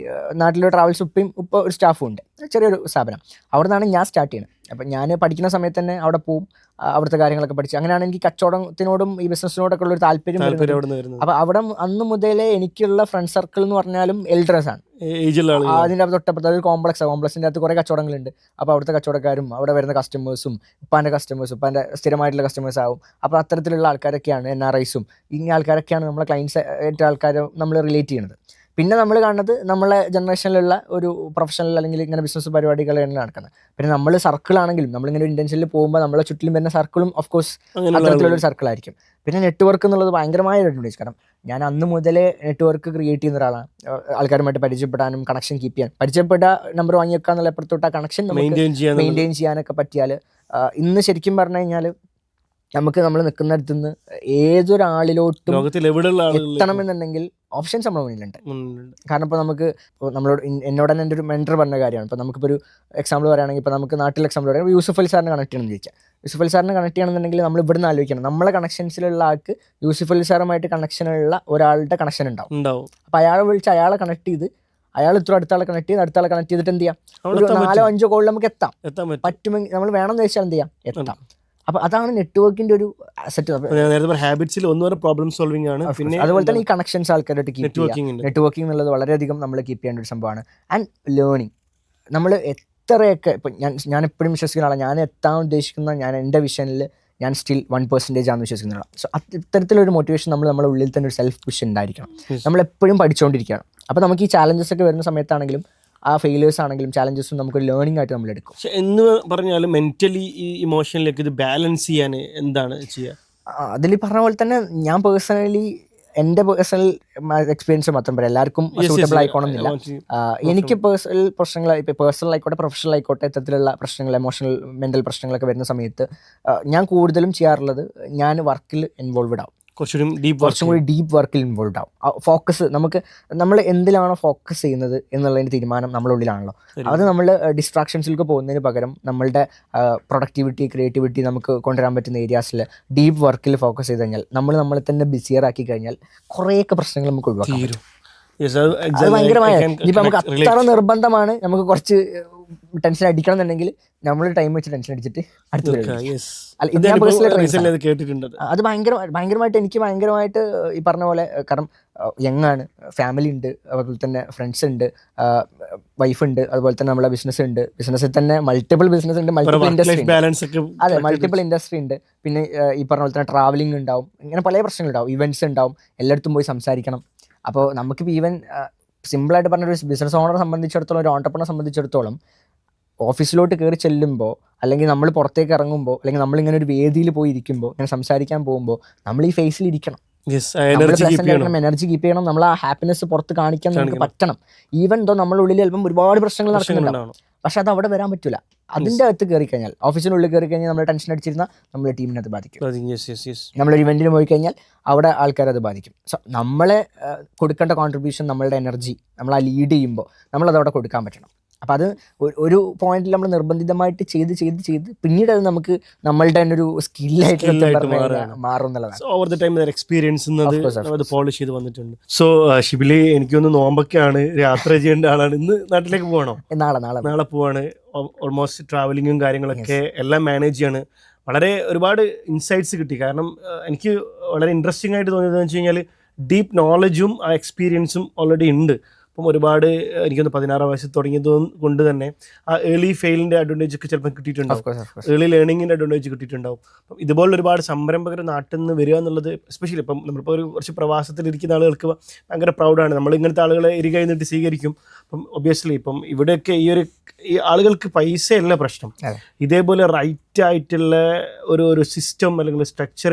Speaker 1: നാട്ടിലൊരു ട്രാവൽസ് ഉപ്പ ഒരു സ്റ്റാഫും ഉണ്ട്, ചെറിയൊരു സ്ഥാപനം. അവിടെ നിന്നാണ് ഞാൻ സ്റ്റാർട്ട് ചെയ്യുന്നത്. അപ്പം ഞാൻ പഠിക്കുന്ന സമയത്ത് തന്നെ അവിടെ പോവും, അവിടുത്തെ കാര്യങ്ങളൊക്കെ പഠിച്ച്, അങ്ങനെയാണ് എനിക്ക് കച്ചവടത്തിനോടും ഈ ബിസിനസ്സിനോടൊക്കെ ഉള്ളൊരു താല്പര്യം വരുന്നത്. അപ്പോൾ അവിടെ അന്ന് മുതലേ എനിക്കുള്ള ഫ്രണ്ട് സർക്കിൾ എന്ന് പറഞ്ഞാലും എൽഡേഴ്സ് ആണ്. അതിൻ്റെ തൊട്ടപ്പുറത്ത് ഒരു കോംപ്ലക്സിൻ്റെ അകത്ത് കുറേ കച്ചവടങ്ങളുണ്ട്. അപ്പോൾ അവിടുത്തെ കച്ചവടക്കാരും അവിടെ വരുന്ന കസ്റ്റമേഴ്സും ഉപ്പാൻ്റെ സ്ഥിരമായിട്ടുള്ള കസ്റ്റമേഴ്സ് ആവും. അപ്പോൾ അത്തരത്തിലുള്ള ആൾക്കാരൊക്കെയാണ് NRIസും ഇങ്ങനെ ആൾക്കാരൊക്കെയാണ് നമ്മളെ ക്ലയൻസ് ആയിട്ട് ആൾക്കാർ നമ്മൾ റിലേറ്റ് ചെയ്യുന്നത്. പിന്നെ നമ്മൾ കാണുന്നത് നമ്മളെ ജനറേഷനിലുള്ള ഒരു പ്രൊഫഷണൽ അല്ലെങ്കിൽ ഇങ്ങനെ ബിസിനസ് പരിപാടികളാണ് നടക്കുന്നത്. പിന്നെ നമ്മൾ സർക്കിളാണെങ്കിലും നമ്മളിങ്ങനെ ഒരു ഇൻറ്റൻഷനിൽ പോകുമ്പോൾ നമ്മളെ ചുറ്റിലും വരുന്ന സർക്കിളും ഓഫ് കോഴ്സ് അത്തരത്തിലുള്ളൊരു സർക്കിളായിരിക്കും. പിന്നെ നെറ്റ്വർക്ക് എന്നുള്ളത് ഭയങ്കരമായ ഒരു അഡ്വാൻറ്റേജ്. കാരണം ഞാൻ അന്ന് മുതലേ നെറ്റ്വർക്ക് ക്രിയേറ്റ് ചെയ്യുന്ന ഒരാളാണ്. ആൾക്കാരുമായിട്ട് പരിചയപ്പെടാനും കണക്ഷൻ കീപ്പ് ചെയ്യാൻ, പരിചയപ്പെട്ട നമ്പർ വാങ്ങി വെക്കുക എന്നുള്ള അപ്പുറത്തോട്ട് ആ കണക്ഷൻ മെയിൻറ്റെയിൻ ചെയ്യാനൊക്കെ പറ്റിയാൽ ഇന്ന് ശരിക്കും പറഞ്ഞു കഴിഞ്ഞാൽ നമുക്ക് നമ്മൾ നിൽക്കുന്നിടത്തു നിന്ന് ഏതൊരാളിലോട്ടും എത്തണമെന്നുണ്ടെങ്കിൽ ഓപ്ഷൻസ് നമ്മുടെ മുന്നിലുണ്ട്. കാരണം ഇപ്പോൾ എന്നോട് തന്നെ എൻ്റെ ഒരു മെൻറ്റർ പറഞ്ഞ കാര്യമാണ്. ഇപ്പോൾ നമുക്കിപ്പോൾ ഒരു എക്സാമ്പിൾ പറയുകയാണെങ്കിൽ, ഇപ്പോൾ നമുക്ക് നാട്ടിൽ എക്സാമ്പിൾ പറയുകയാണെങ്കിൽ യൂസുഫ് അലി സാറിനെ കണക്ട് ചെയ്യണമെന്ന് ചോദിക്കാം. യൂസുഫ് അലി സാറിനെ കണക്ട് ചെയ്യണമെന്നുണ്ടെങ്കിൽ നമ്മൾ ഇവിടുന്ന് ആലോചിക്കണം, നമ്മളെ കണക്ഷൻസിലുള്ള ആൾക്ക് യൂസുഫ് അലി സാറുമായിട്ട് കണക്ഷനുള്ള ഒരാളുടെ കണക്ഷൻ ഉണ്ടാവും. അപ്പോൾ അയാളെ വിളിച്ച് അയാളെ കണക്ട് ചെയ്ത് അയാൾ ഇത്ര അടുത്താളെ കണക്ട് ചെയ്ത് അടുത്താളെ കണക്ട് ചെയ്തിട്ട് എന്ത് ചെയ്യാം, ഒരു 4-5 കോളിൽ നമുക്ക് എത്താം. പറ്റുമെങ്കിൽ നമ്മൾ വേണമെന്ന് വെച്ചാൽ എന്ത് ചെയ്യാം, എത്താം. അപ്പോൾ അതാണ് നെറ്റ്വർക്കിന്റെ ഒരു അസറ്റ്.
Speaker 2: ഹാബിറ്റ്സിൽ പ്രോബ്ലം സോൾവിംഗ് ആണ്. പിന്നെ
Speaker 1: അതുപോലെ തന്നെ ഈ കണക്ഷൻസ് ആൾക്കാരായിട്ട് നെറ്റ്വർക്കിംഗ് എന്നുള്ളത് വളരെയധികം നമ്മൾ കീപ്പ് ചെയ്യേണ്ട ഒരു സംഭവമാണ്. ആൻഡ് ലേണിംഗ്, നമ്മൾ എത്രയൊക്കെ ഇപ്പം ഞാൻ എപ്പോഴും വിശ്വസിക്കുന്ന ആളാണ്, ഞാൻ എത്താൻ ഉദ്ദേശിക്കുന്ന ഞാൻ എൻ്റെ വിഷനിൽ ഞാൻ സ്റ്റിൽ 1% ആണെന്ന് വിശ്വസിക്കുന്ന ആളാണ്. സോ ഇത്തരത്തിലൊരു മോട്ടിവേഷൻ നമ്മുടെ ഉള്ളിൽ തന്നെ ഒരു സെൽഫ് പുഷ് ഉണ്ടായിരിക്കണം. നമ്മളെപ്പോഴും പഠിച്ചുകൊണ്ടിരിക്കുകയാണ്. അപ്പോൾ നമുക്ക് ഈ ചാലഞ്ചസ് ഒക്കെ വരുന്ന സമയത്താണെങ്കിലും ആ ഫെയിലേഴ്സ് ആണെങ്കിലും ചാലഞ്ചസും നമുക്ക് ലേണിംഗ് ആയിട്ട് നമ്മൾ എടുക്കും.
Speaker 2: പക്ഷെ എന്ന് പറഞ്ഞാലും മെന്റലി ഈ ഇമോഷനിലേക്ക് ഇത് ബാലൻസ് ചെയ്യാൻ എന്താണ് ചെയ്യുക?
Speaker 1: അതിൽ പറഞ്ഞ പോലെ തന്നെ ഞാൻ പേഴ്സണലി എൻ്റെ പേഴ്സണൽ എക്സ്പീരിയൻസ് മാത്രം പറയാം, എല്ലാവർക്കും സൂട്ടബിൾ ആയിക്കോണമെന്നില്ല. എനിക്ക് പ്രശ്നങ്ങൾ ഇപ്പോൾ പേഴ്സണൽ ആയിക്കോട്ടെ പ്രൊഫഷണൽ ആയിക്കോട്ടെ ഇത്തരത്തിലുള്ള പ്രശ്നങ്ങൾ, എമോഷണൽ മെൻ്റൽ പ്രശ്നങ്ങളൊക്കെ വരുന്ന സമയത്ത് ഞാൻ കൂടുതലും ചെയ്യാറുള്ളത് ഞാൻ വർക്കിൽ ഇൻവോൾവ്ഡ് ആവും, കുറച്ചും കൂടി ഡീപ്പ് വർക്കിൽ ഇൻവോൾവ് ആവും. ഫോക്കസ് നമ്മൾ എന്തിലാണോ ഫോക്കസ് ചെയ്യുന്നത് എന്നുള്ളതിൻ്റെ തീരുമാനം നമ്മുടെ ഉള്ളിലാണല്ലോ. അത് നമ്മൾ ഡിസ്ട്രാക്ഷൻസിലേക്ക് പോകുന്നതിന് പകരം നമ്മളുടെ പ്രൊഡക്ടിവിറ്റി, ക്രിയേറ്റിവിറ്റി നമുക്ക് കൊണ്ടുവരാൻ പറ്റുന്ന ഏരിയാസിൽ ഡീപ്പ് വർക്കിൽ ഫോക്കസ് ചെയ്ത് കഴിഞ്ഞാൽ നമ്മളെ തന്നെ ബിസിയർ ആക്കി കഴിഞ്ഞാൽ കുറേയൊക്കെ പ്രശ്നങ്ങൾ നമുക്ക് ഒഴിവാക്കാം. അത് ഭയങ്കരമായ ഇനിയിപ്പോൾ നമുക്ക് അത്ര നിർബന്ധമാണ്, നമുക്ക് കുറച്ച് ടെൻഷൻ അടിക്കണം എന്നുണ്ടെങ്കിൽ നമ്മൾ ടൈം വെച്ച് ടെൻഷൻ അടിച്ചിട്ട് അടുത്ത് അത് ഭയങ്കരമായിട്ട് എനിക്ക് ഭയങ്കരമായിട്ട് ഈ പറഞ്ഞ പോലെ. കാരണം യങ്ങാണ്, ഫാമിലി ഉണ്ട്, അതുപോലെ തന്നെ ഫ്രണ്ട്സ് ഉണ്ട്, വൈഫുണ്ട്, അതുപോലെ തന്നെ നമ്മളെ ബിസിനസ് ഉണ്ട്. ബിസിനസ്സിൽ തന്നെ മൾട്ടിപ്പിൾ ബിസിനസ് ഉണ്ട്, മൾട്ടിപ്പിൾ ഇൻഡസ്ട്രി ഉണ്ട്. അതെ, മൾട്ടിപ്പിൾ ഇൻഡസ്ട്രി ഉണ്ട്. പിന്നെ ഈ പറഞ്ഞ പോലെ തന്നെ ട്രാവലിംഗ് ഉണ്ടാവും, ഇങ്ങനെ പല പ്രശ്നങ്ങളുണ്ടാവും, ഇവൻറ്റ്സ് ഉണ്ടാവും, എല്ലായിടത്തും പോയി സംസാരിക്കണം. അപ്പോൾ നമുക്കിപ്പോൾ ഈവൻ സിമ്പിളായിട്ട് പറഞ്ഞൊരു ബിസിനസ് ഓണറെ സംബന്ധിച്ചിടത്തോളം, ഒരു ഓൺടർപ്രണറെ സംബന്ധിച്ചിടത്തോളം ഓഫീസിലോട്ട് കയറി ചെല്ലുമ്പോൾ, അല്ലെങ്കിൽ നമ്മൾ പുറത്തേക്ക് ഇറങ്ങുമ്പോൾ, അല്ലെങ്കിൽ നമ്മളിങ്ങനെ ഒരു വേദിയിൽ പോയി ഇരിക്കുമ്പോൾ, ഇങ്ങനെ സംസാരിക്കാൻ പോകുമ്പോൾ നമ്മൾ ഈ ഫേസിൽ ഇരിക്കണം. എനർജി കീപ്പ് ചെയ്യണം, നമ്മൾ ആ ഹാപ്പിനെസ് പുറത്ത് കാണിക്കാൻ നമുക്ക് പറ്റണം. ഈവൻ ദോ നമ്മുടെ ഉള്ളിൽ ചിലപ്പം ഒരുപാട് പ്രശ്നങ്ങൾ നടക്കുന്നുണ്ടാവും, പക്ഷെ അത് അവിടെ വരാൻ പറ്റില്ല. അതിൻ്റെ അകത്ത് കയറി കഴിഞ്ഞാൽ, ഓഫീസിനുള്ളിൽ കയറി കഴിഞ്ഞാൽ നമ്മൾ ടെൻഷൻ അടിച്ചിരുന്നാൽ നമ്മുടെ ടീമിനെ അത് ബാധിക്കും. നമ്മളൊരു ഇവന്റിന് പോയി കഴിഞ്ഞാൽ അവിടെ ആൾക്കാരെ അത് ബാധിക്കും. സോ നമ്മളെ കൊടുക്കേണ്ട കോൺട്രിബ്യൂഷൻ, നമ്മളുടെ എനർജി നമ്മൾ ആ ലീഡ് ചെയ്യുമ്പോൾ നമ്മളത് അവിടെ കൊടുക്കാൻ പറ്റണം. അപ്പം അത് ഒരു പോയിന്റിൽ നമ്മൾ നിർബന്ധിതമായിട്ട് ചെയ്ത് പിന്നീട് അത് നമുക്ക് നമ്മളുടെ തന്നെ ഒരു സ്കില്ലായിട്ട് മാറും എന്നുള്ളതാണ്.
Speaker 2: ഓവർ ദ ടൈം എക്സ്പീരിയൻസ് അത് പോളിഷ് ചെയ്ത് വന്നിട്ടുണ്ട്. സോ ഷിബിലി, എനിക്കൊന്ന് നോമ്പൊക്കെയാണ്, യാത്ര ചെയ്യേണ്ട ആളാണ്. ഇന്ന് നാട്ടിലേക്ക് പോകണോ? നാളെ പോവാണ്. ഓൾമോസ്റ്റ് ട്രാവലിങ്ങും കാര്യങ്ങളൊക്കെ എല്ലാം മാനേജ് ചെയ്യാണ്. ഒരുപാട് ഇൻസൈറ്റ്സ് കിട്ടി. കാരണം എനിക്ക് വളരെ ഇൻട്രസ്റ്റിംഗ് ആയിട്ട് തോന്നിയതെന്ന് വെച്ച് കഴിഞ്ഞാൽ ഡീപ്പ് നോളജും ആ എക്സ്പീരിയൻസും ഓൾറെഡി ഉണ്ട്. അപ്പം ഒരുപാട് എനിക്കൊന്ന് 16 വയസ്സ് തുടങ്ങിയത് കൊണ്ട് തന്നെ ആ ഏർലി ഫെയിലിൻ്റെ അഡ്വാൻറ്റേജ് ഒക്കെ ചിലപ്പോൾ കിട്ടിയിട്ടുണ്ടാവും, ഏർലി ലേണിങ്ങിൻ്റെ അഡ്വാൻറ്റേജ് കിട്ടിയിട്ടുണ്ടാവും. അപ്പം ഇതുപോലെ ഒരുപാട് സംരംഭകർ നാട്ടിൽ നിന്ന് വരിക എന്നുള്ളത്, എസ്പെഷ്യലി ഇപ്പം നമ്മളിപ്പോൾ കുറച്ച് പ്രവാസത്തിലിരിക്കുന്ന ആളുകൾക്ക് ഭയങ്കര പ്രൗഡാണ്. നമ്മൾ ഇങ്ങനത്തെ ആളുകളെ ഇരികൈ നീട്ടി സ്വീകരിക്കും. അപ്പം ഒബ്വിയസ്ലി ഇപ്പം ഇവിടെയൊക്കെ ഈ ആളുകൾക്ക് പൈസയല്ല പ്രശ്നം, ഇതേപോലെ റൈറ്റ് ആയിട്ടുള്ള ഒരു സിസ്റ്റം അല്ലെങ്കിൽ സ്ട്രക്ചർ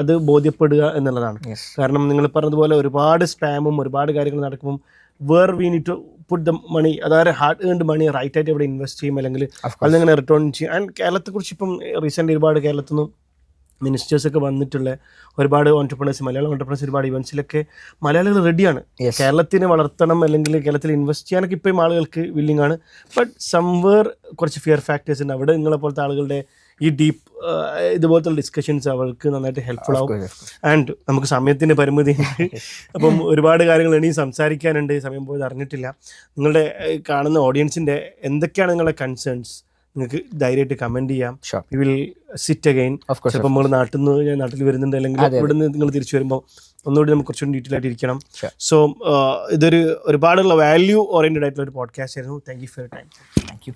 Speaker 2: അത് ബോധ്യപ്പെടുക എന്നുള്ളതാണ്. കാരണം നിങ്ങൾ പറഞ്ഞതുപോലെ ഒരുപാട് സ്പാമും ഒരുപാട് കാര്യങ്ങൾ നടക്കുമ്പം where we need to put the money, അതായത് ഹാർഡ് ഏൺഡ് മണി റൈറ്റ് ആയിട്ട് എവിടെ ഇൻവെസ്റ്റ് ചെയ്യും, അല്ലെങ്കിൽ അതിങ്ങനെ റിട്ടേൺ ചെയ്യും. ആൻഡ് കേരളത്തെക്കുറിച്ച് ഇപ്പം റീസെൻ്റ് ഒരുപാട് കേരളത്തിൽ നിന്നും മിനിസ്റ്റേഴ്സൊക്കെ വന്നിട്ടുള്ള ഒരുപാട് ഓൺടർപ്രണേഴ്സ്, മലയാളം ഓൺടർപ്രണേഴ്സ് ഒരുപാട് ഇവൻസിലൊക്കെ മലയാളികൾ റെഡിയാണ്. കേരളത്തിനെ വളർത്തണം അല്ലെങ്കിൽ കേരളത്തിൽ ഇൻവെസ്റ്റ് ചെയ്യാനൊക്കെ ഇപ്പോഴും ആളുകൾക്ക് വില്ലിംഗ് ആണ്. ബട്ട് സംവേർ കുറച്ച് ഫിയർ ഫാക്ടേഴ്സ് ഉണ്ട്. അവിടെ നിങ്ങളെ പോലത്തെ ആളുകളുടെ ഈ ഡീപ്പ് ഇതുപോലത്തെ ഡിസ്കഷൻസ് അവൾക്ക് നന്നായിട്ട് ഹെൽപ്ഫുൾ ആവും. ആൻഡ് നമുക്ക് സമയത്തിൻ്റെ പരിമിതി ഉണ്ട്. അപ്പം ഒരുപാട് കാര്യങ്ങൾ ഇനിയും സംസാരിക്കാനുണ്ട്, സമയം പോയത് അറിഞ്ഞിട്ടില്ല. നിങ്ങളുടെ കാണുന്ന ഓഡിയൻസിൻ്റെ എന്തൊക്കെയാണ് നിങ്ങളുടെ കൺസേൺസ്, നിങ്ങൾക്ക് ധൈര്യമായിട്ട് കമൻറ്റ് ചെയ്യാം. We will sit again. ചിലപ്പോൾ നമ്മൾ നാട്ടിൽ വരുന്നുണ്ട്, അല്ലെങ്കിൽ ഇവിടെ നിന്ന് നിങ്ങൾ തിരിച്ചു വരുമ്പോൾ ഒന്നുകൂടി നമുക്ക് കുറച്ചുകൂടി ഡീറ്റെയിൽ ആയിട്ട് ഇരിക്കണം. സോ ഇതൊരു ഒരുപാടുള്ള വാല്യൂ ഓറിയൻറ്റഡ് ആയിട്ടുള്ള ഒരു പോഡ്കാസ്റ്റ് ആയിരുന്നു. Thank you for your time.
Speaker 1: Thank you.